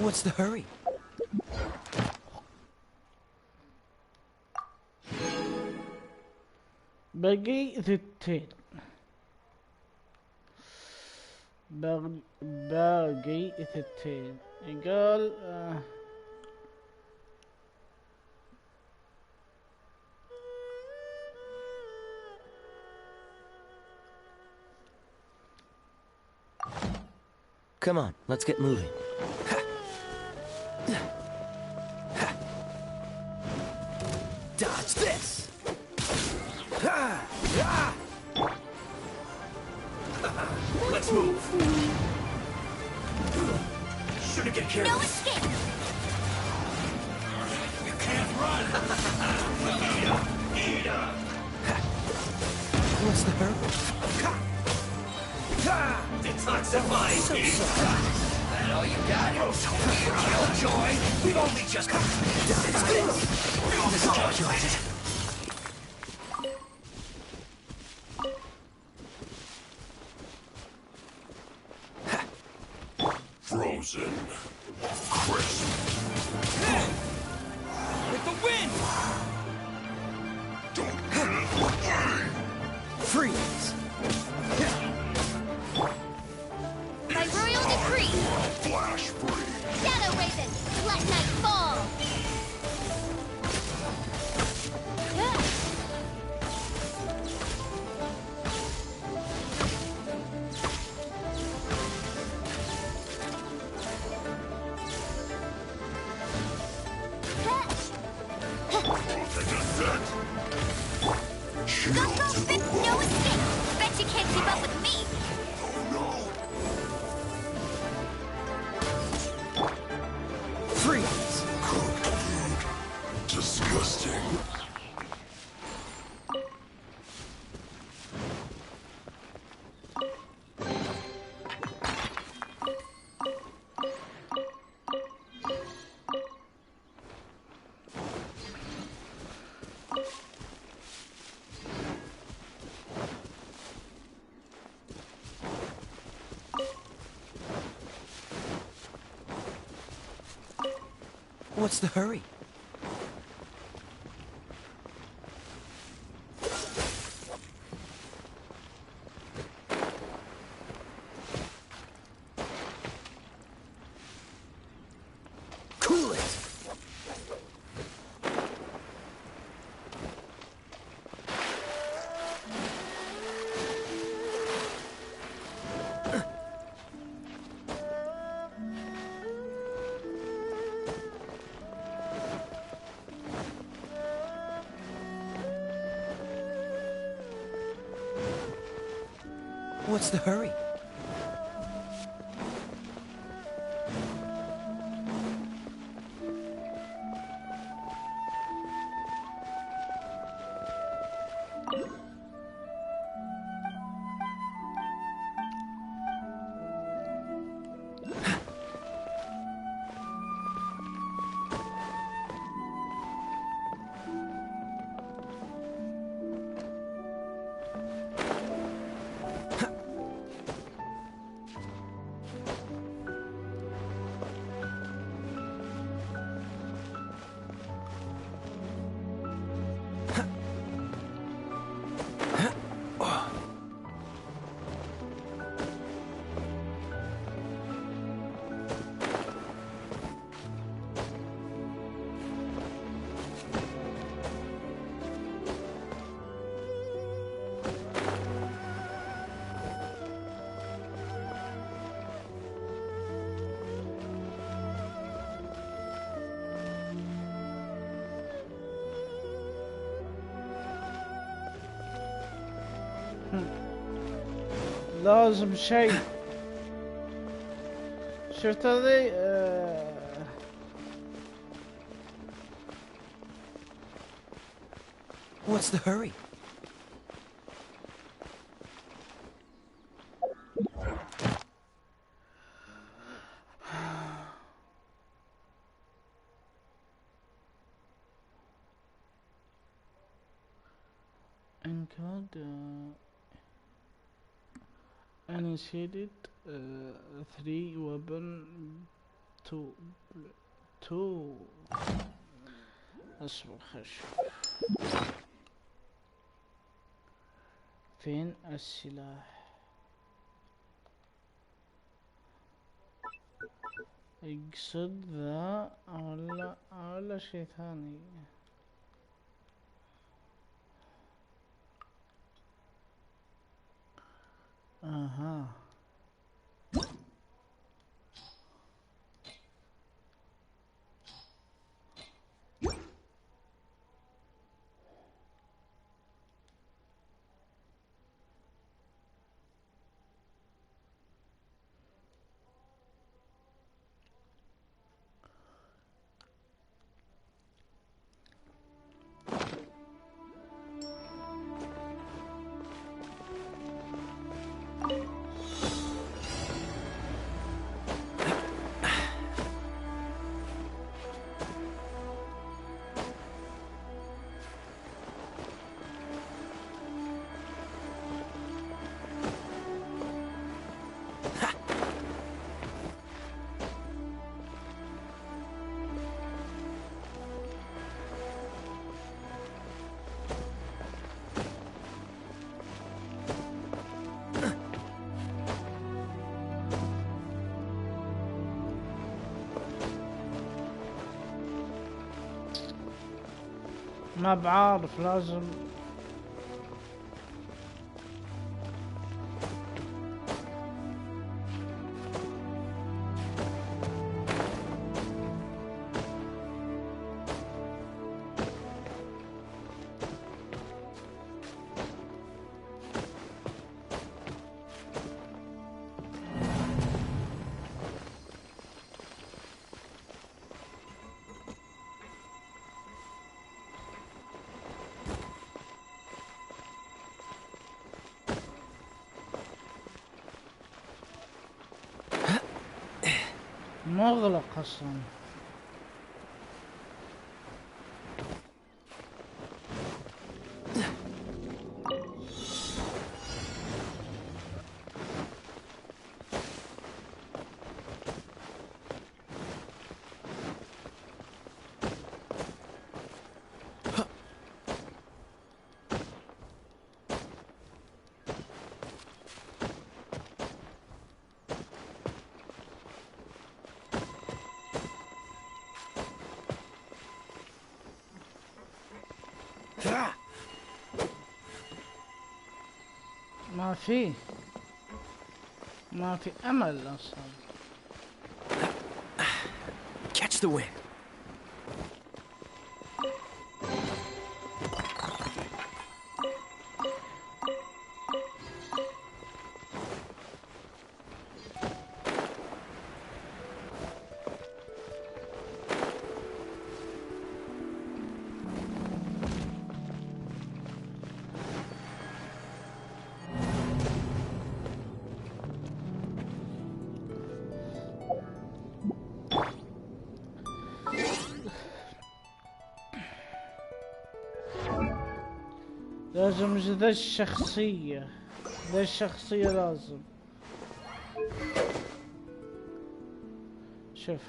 What's the hurry? باقي 60 باقي 60 قال Come on, let's get moving. Dodge this! Let's move. Shouldn't get careless. No escape! You can't run! Eat up! What's the hurry? Detoxify! So sorry. That all you got? Killjoy! We've only just got miscalculated. Frozen. Crisp. Freeze! By royal decree! Flash free! Shadow Raven, let night fall! Go, fit, no escape! Bet you can't keep up with me! Freeze! Cooked food. Disgusting. What's the hurry? Cool it! What's the hurry? لازم شيء. شفت هذي What's the hurry? encode initiated 3 weapon 2 اصبر خش فين السلاح يقصد ذا ولا شيء ثاني اها ما بعرف لازم مغلق اصلا. ما في امل اصلا. Catch the wind. لازم ذا الشخصية لازم. شوف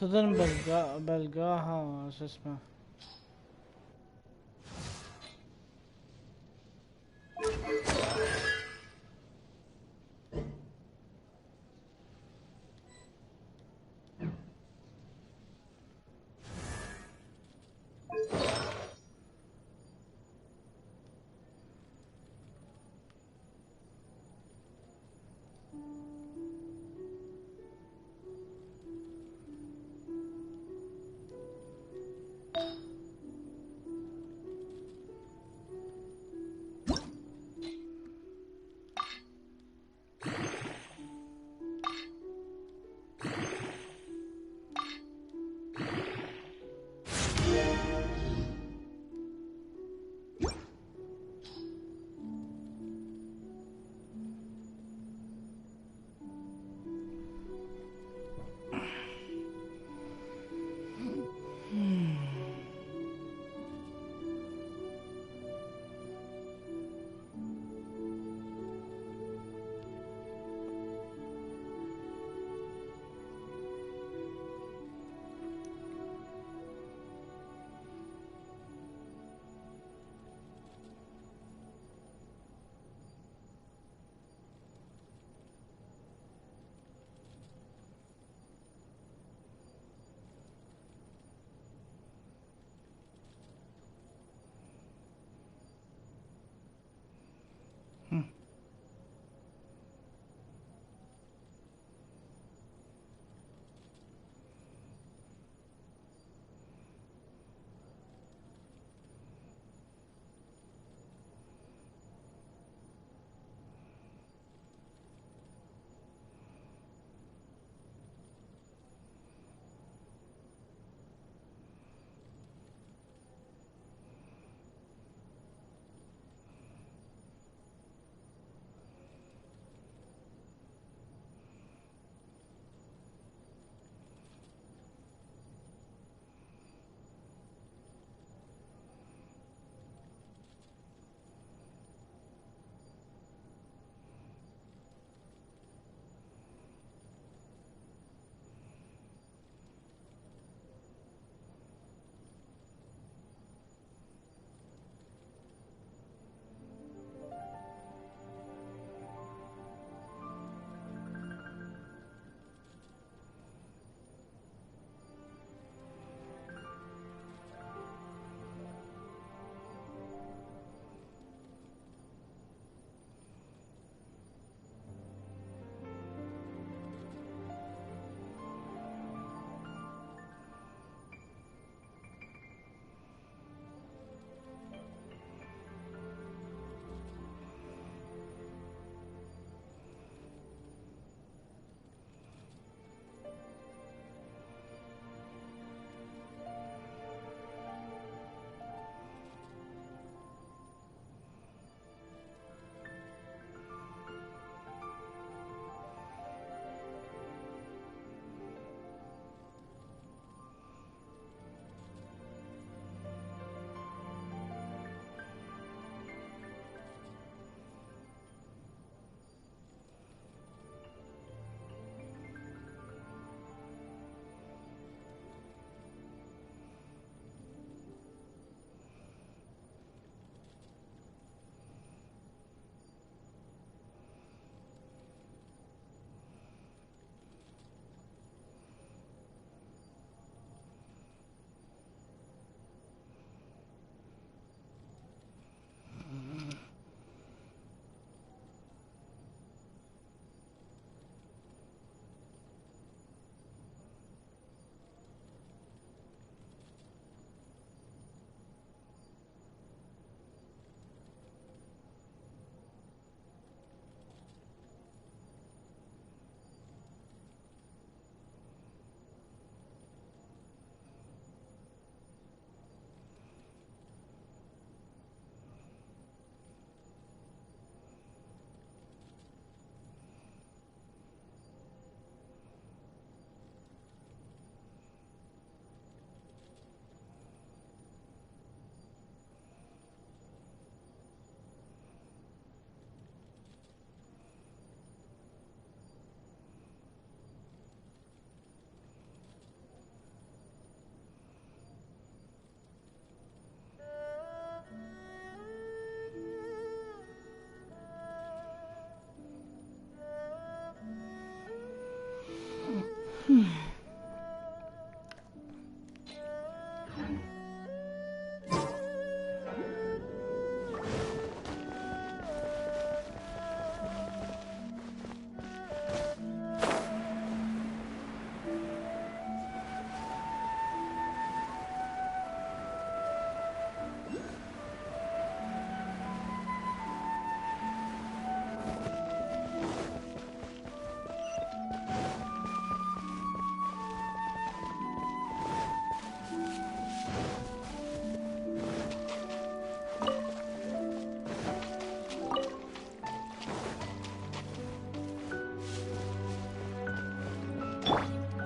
تظن بلقاها شو اسمه.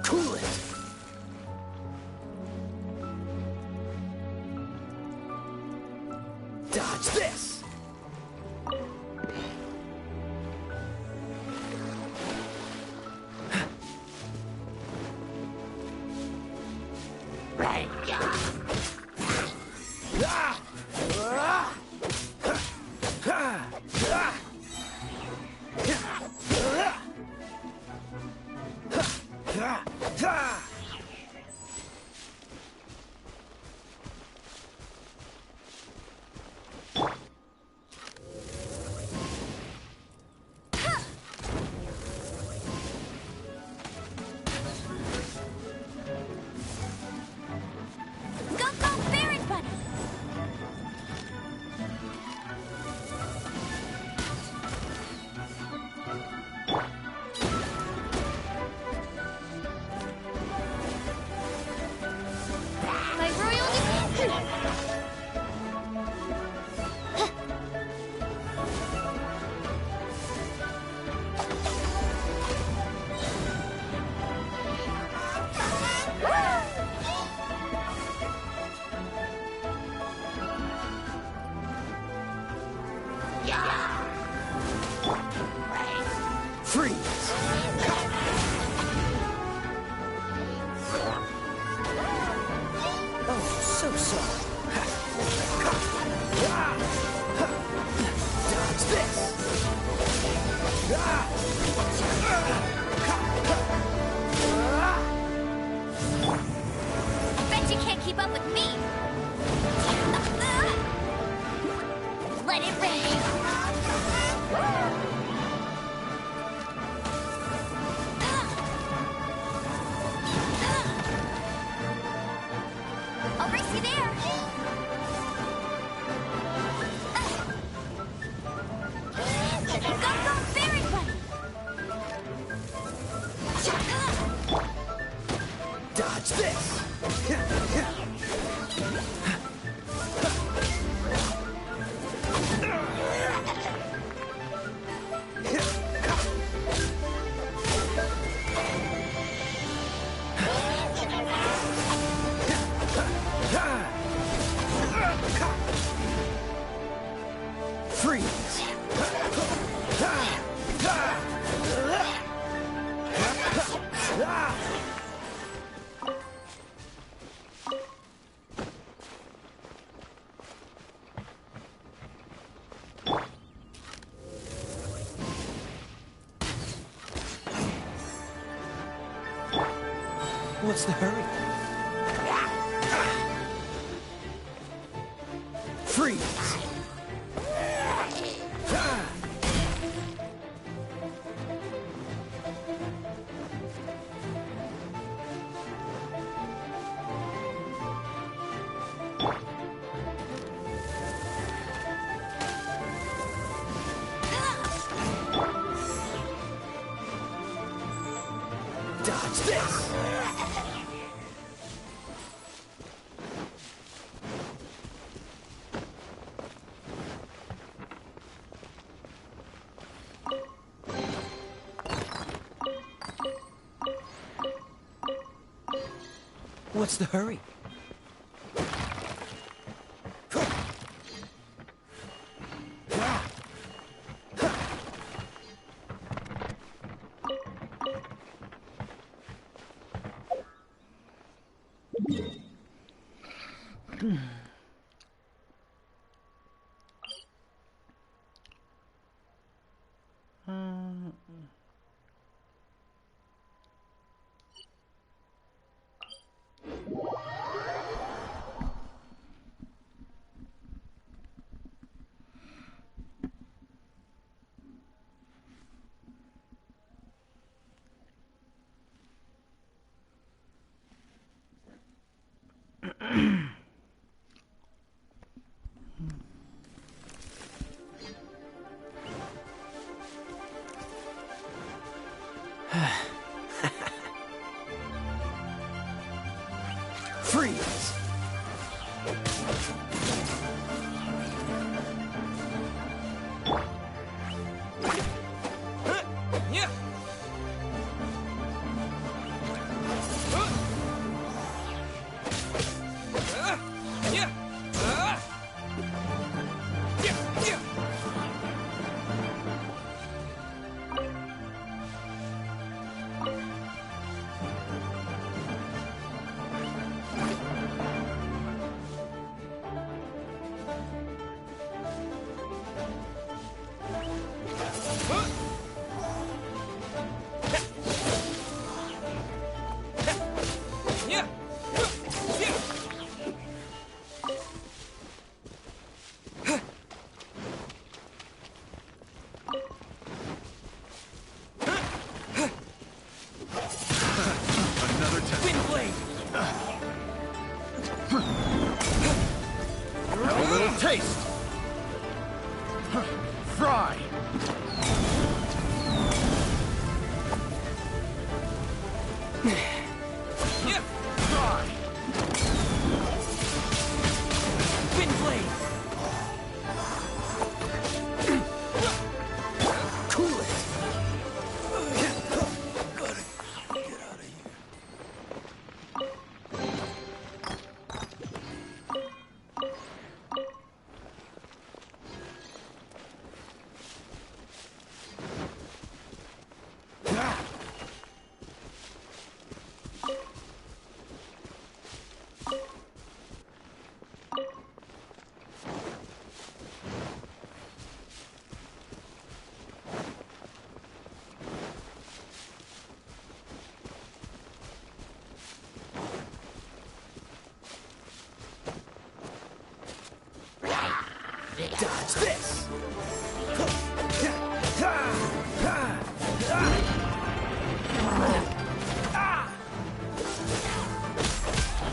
Cool it. Dodge this. What's the hurry? Freeze! Dodge this! What's the hurry? Yeah. Yeah. Have a little taste. Fry. Fry. Wind blade. Cool it. Dodge this!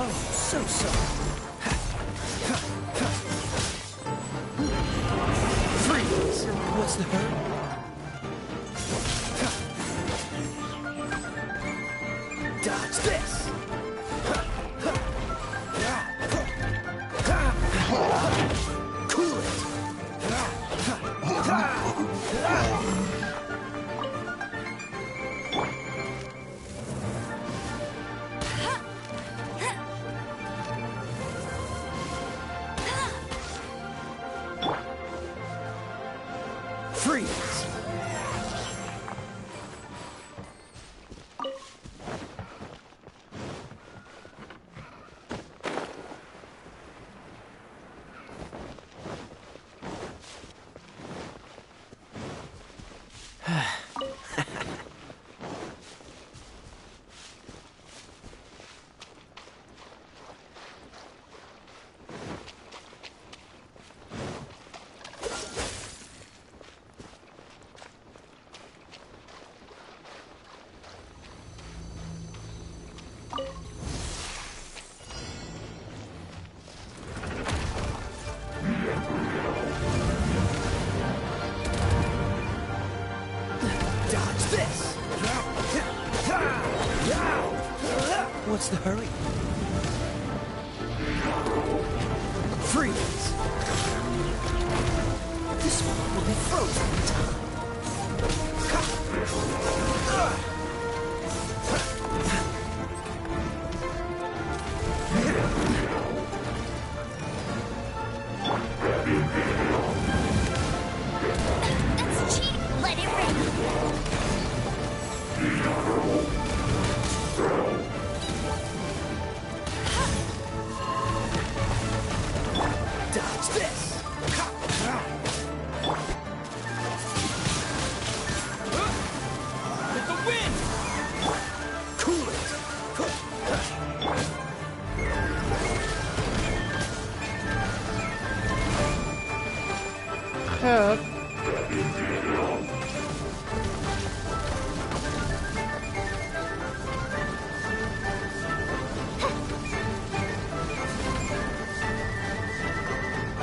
Oh, so sorry. Freeze! What's the hurt? Dodge this! Cool it! Freeze! Dodge this! What's the hurry? Freeze! This one will be frozen in time. That's cheap! Let it rip! Dodge this! With the wind! Cool it!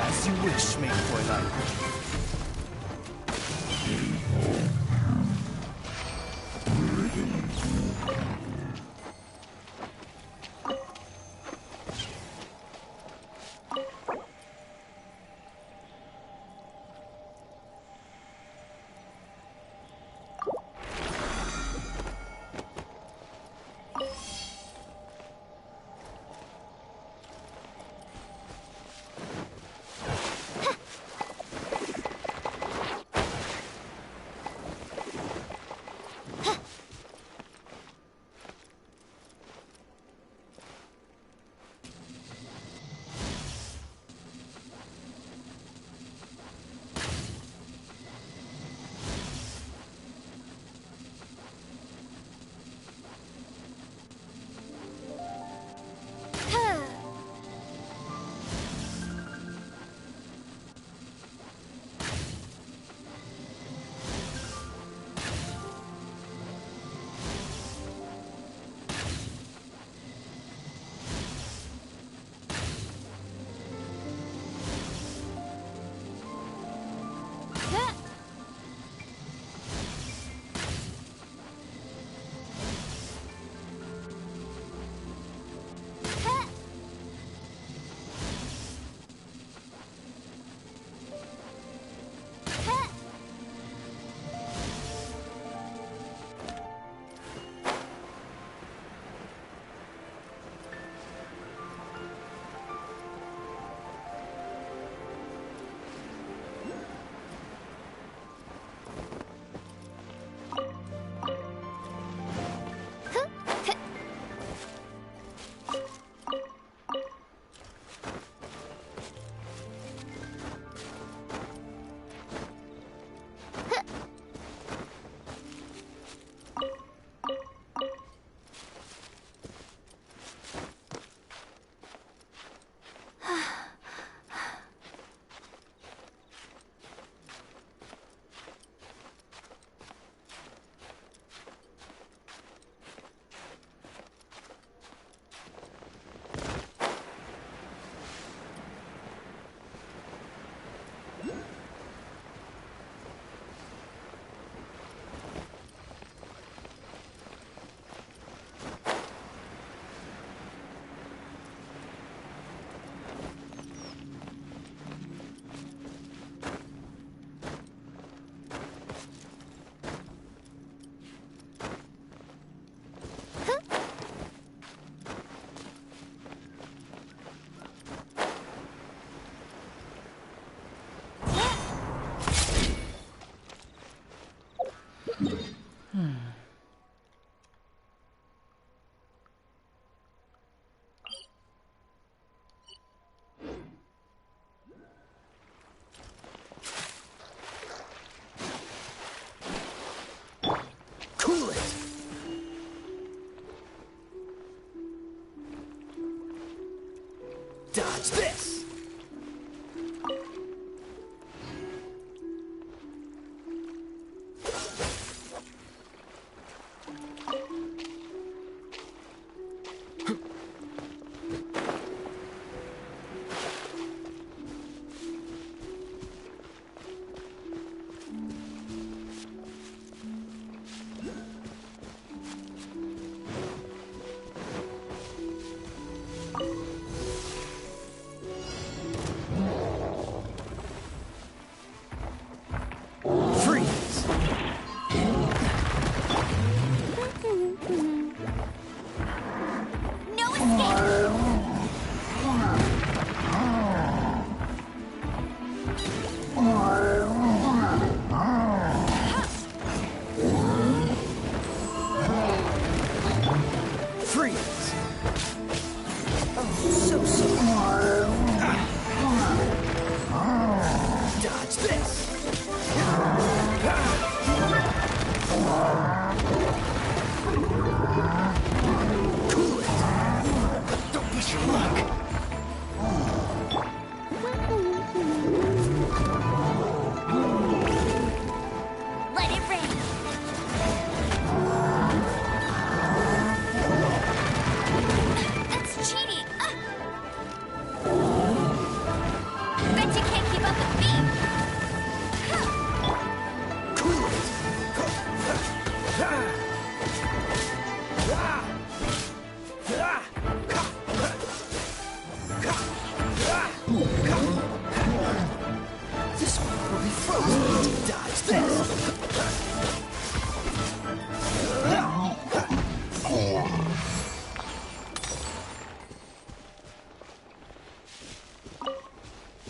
As you wish, main Fräulein. Cool it. Dodge this.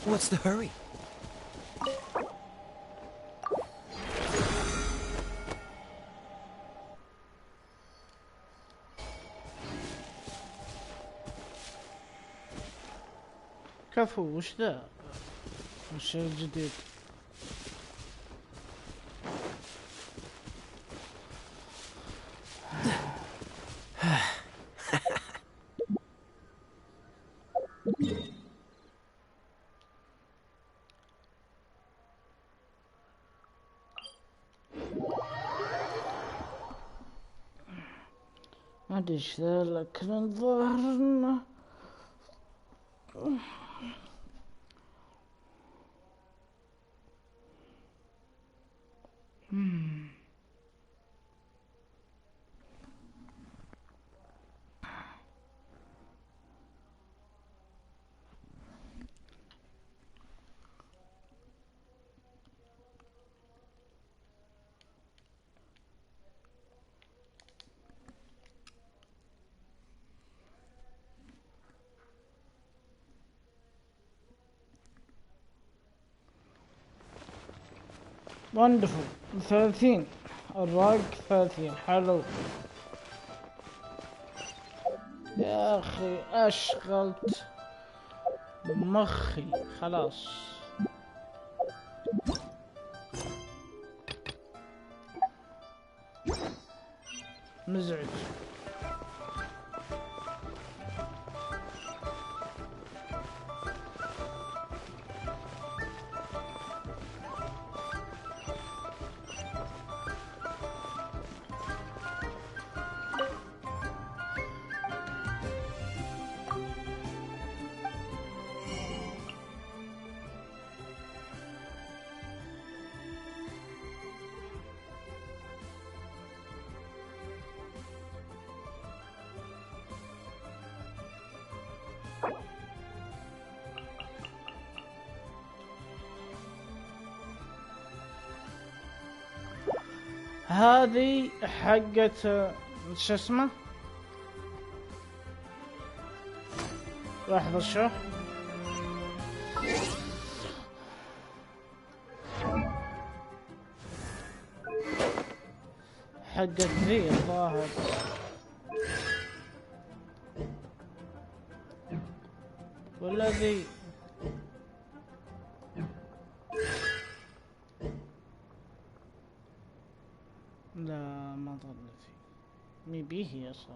What's the hurry? كفو وش ذا؟ وش الجديد؟ ما ادري ايش ذا، لكن الظاهر انه وندفل 30 الراق 30 حلو يا اخي اشغلت مخي خلاص مزعج هذه حقت شو اسمه لحظة شو حقت ذي الظاهر ولا ذي لا مظلتي مي بيه أصلا.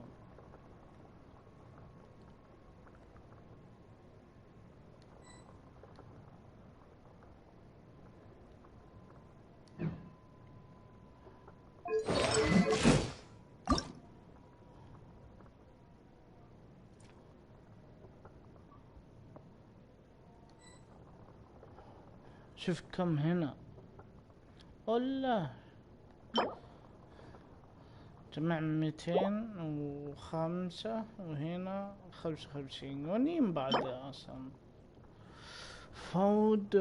شوف كم هنا. والله جمع 205 وهنا 55 ونيم بعد اصلا فود.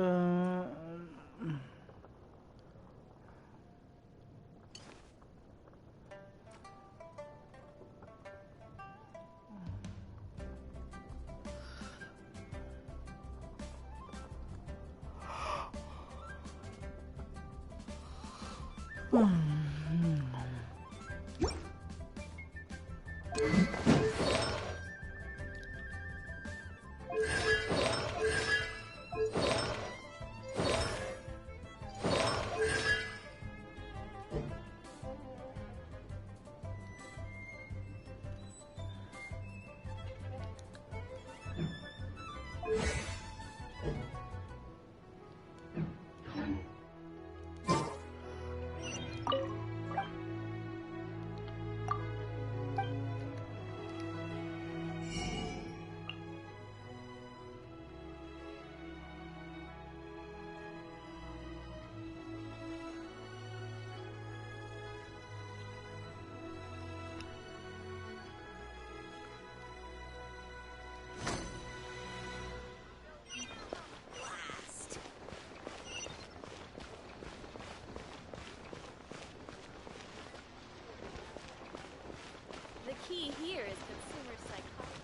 The key here is consumer psychology.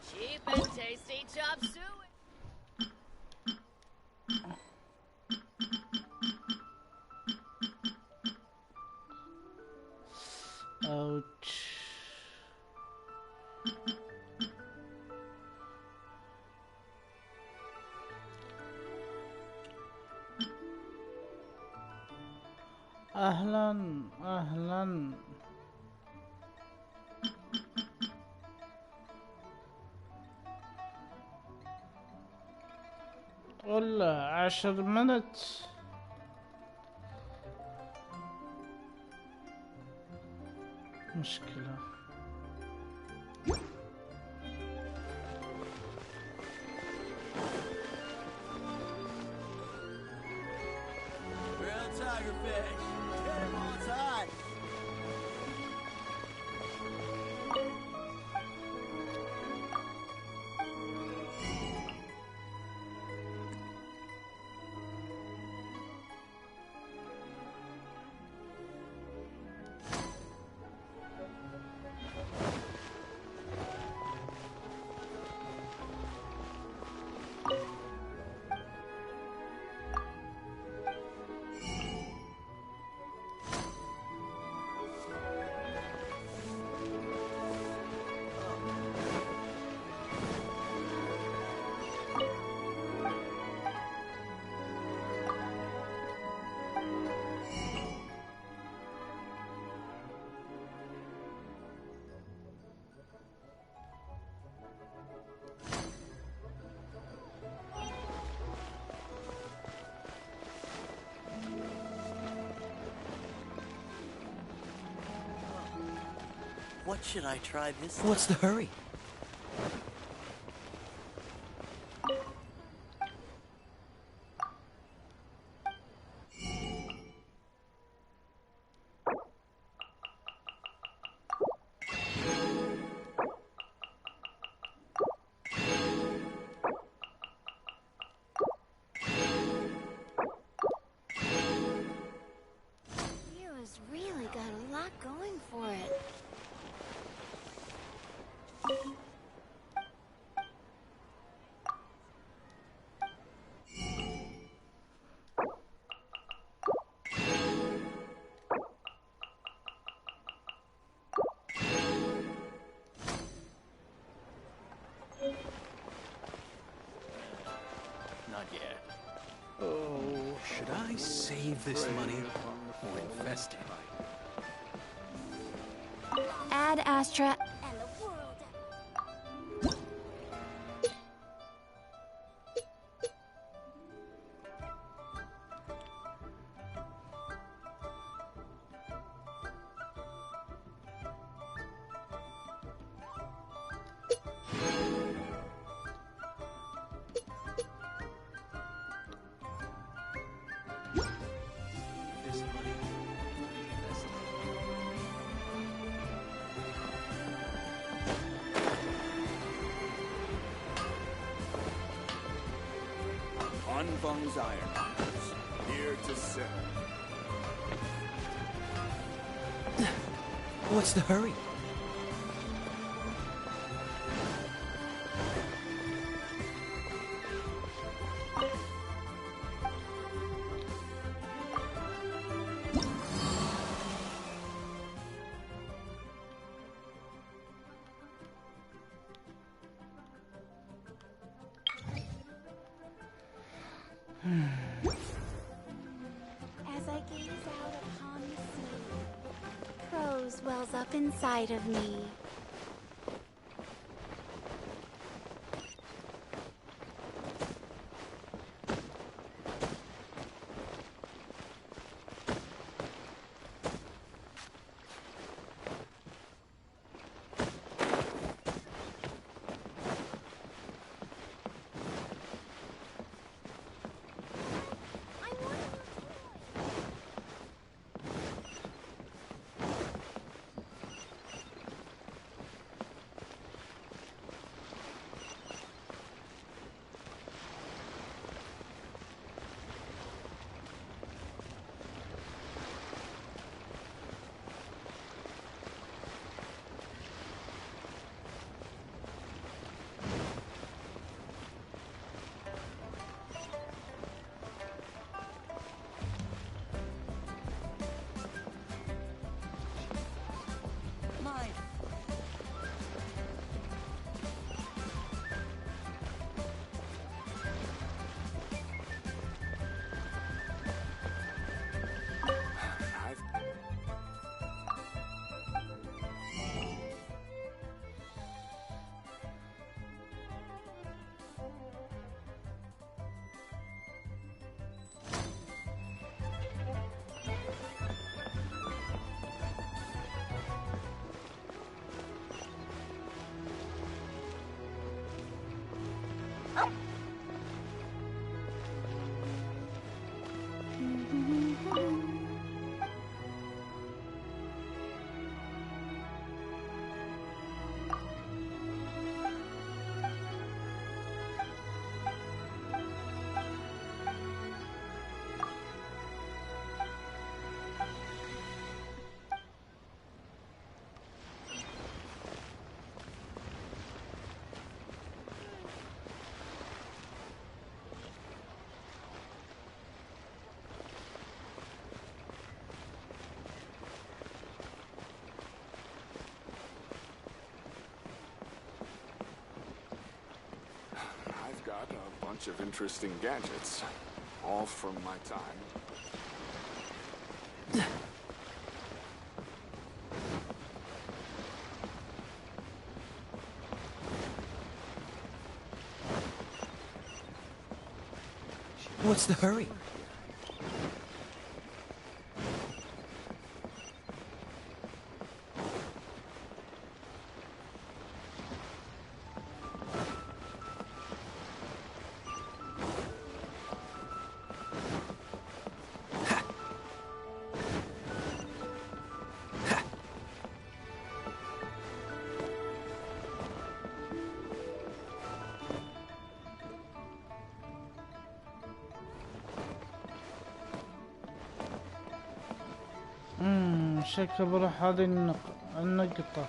Cheap and tasty chop suey. Ouch. اهلا اهلا. والله 10 minutes. مشكلة. Real tiger fish. Get him while it's hot. What should I try this time? What's the hurry? You It's really got a lot going for it. Not yet. Oh, should I save this money or invest it? Ad Astra. And the world. This money invested. Anfang's Ironmongers, here to sell. What's the hurry? As I gaze out upon the sea, prose wells up inside of me. I've got a bunch of interesting gadgets, all from my time. What's the hurry? شكله بروح هذه النقطة.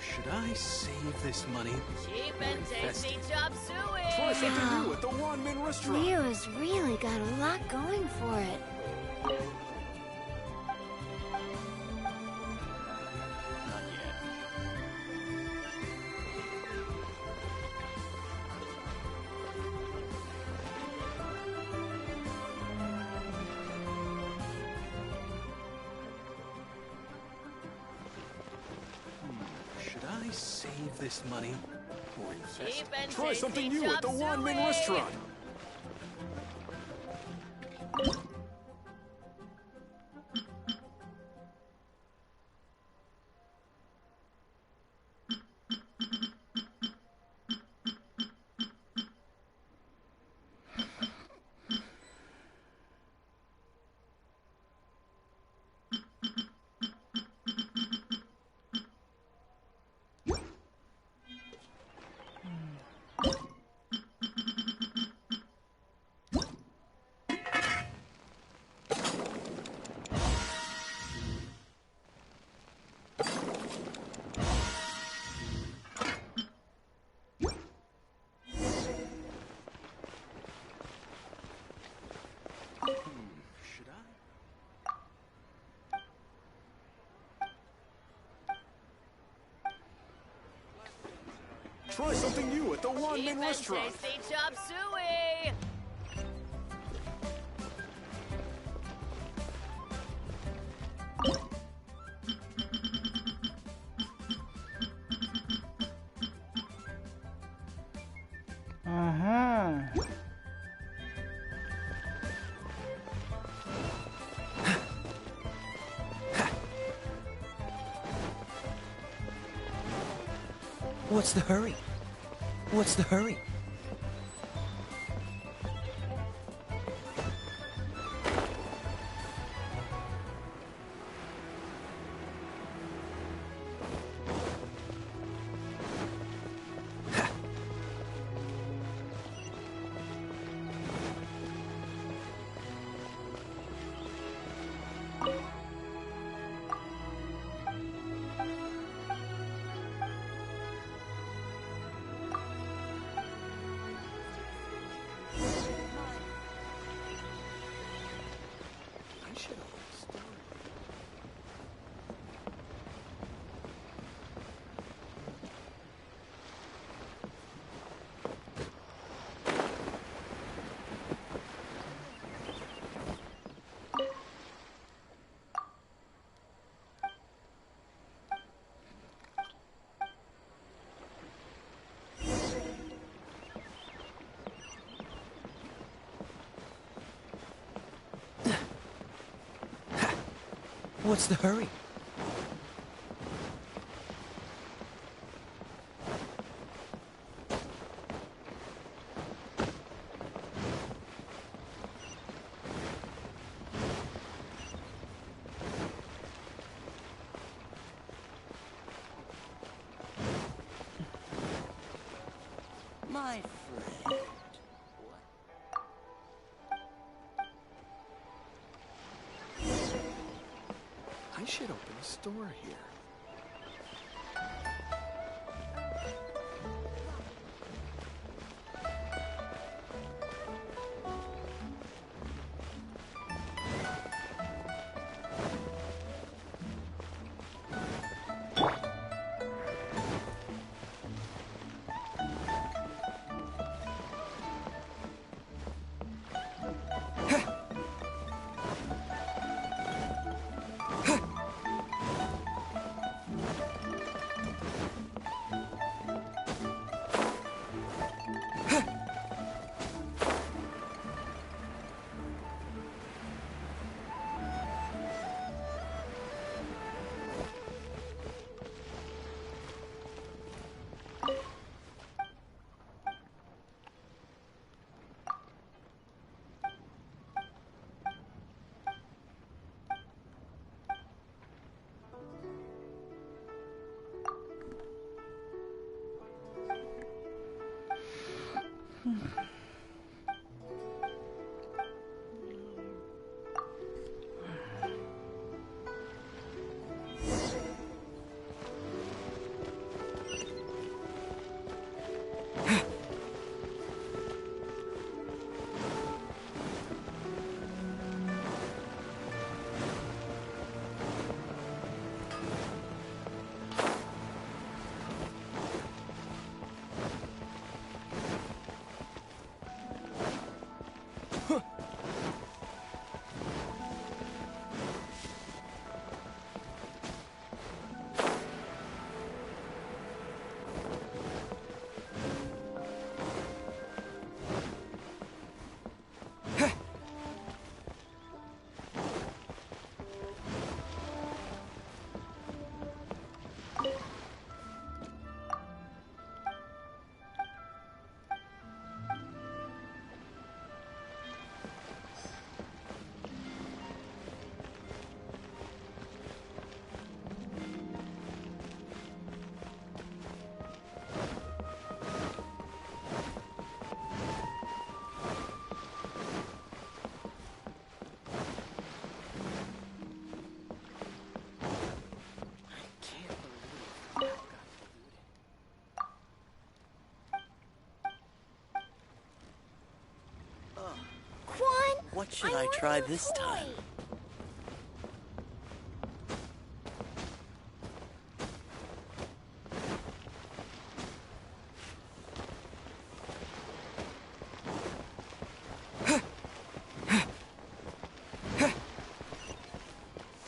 Should I save this money? Cheap and tasty chop suey! Try something new at the One-Man restaurant. Leo's really got a lot going for it. Should I save this money or invest? Cheap and Try tasty something new chop at the One-Man suey! restaurant. Try something new at the One-Man restaurant. Cheap and tasty chop suey! Aha. What's the hurry? What's the hurry? What's the hurry? My friend. I should open a store here. What should I try this time?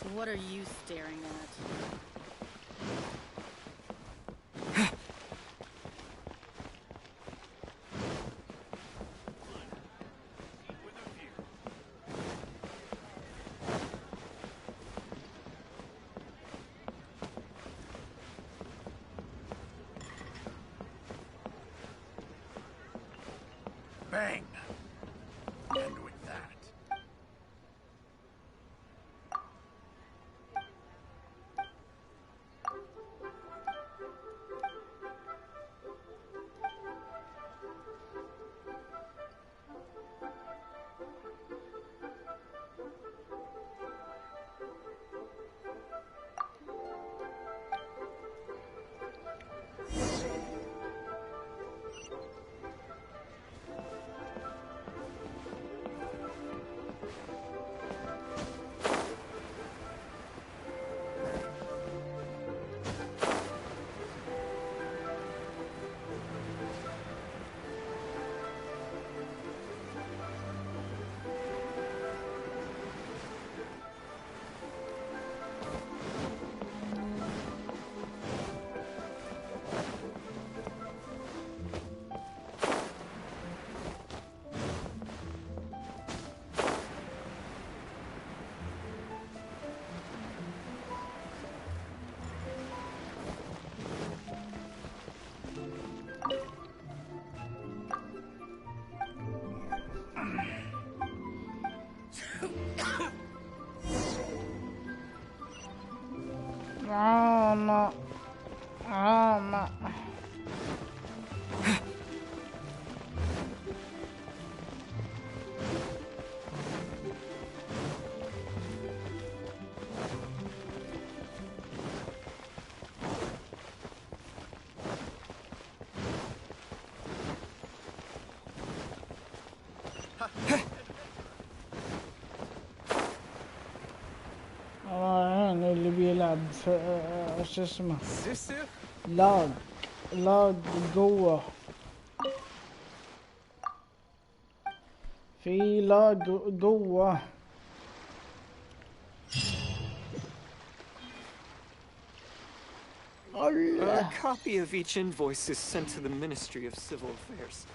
So what are you staring at? Bang! And with that. عامة عامة يعني اللي بيلعب في شو اسمه لاج قوة في لاج قوة A copy of each invoice is sent to the Ministry of Civil Affairs.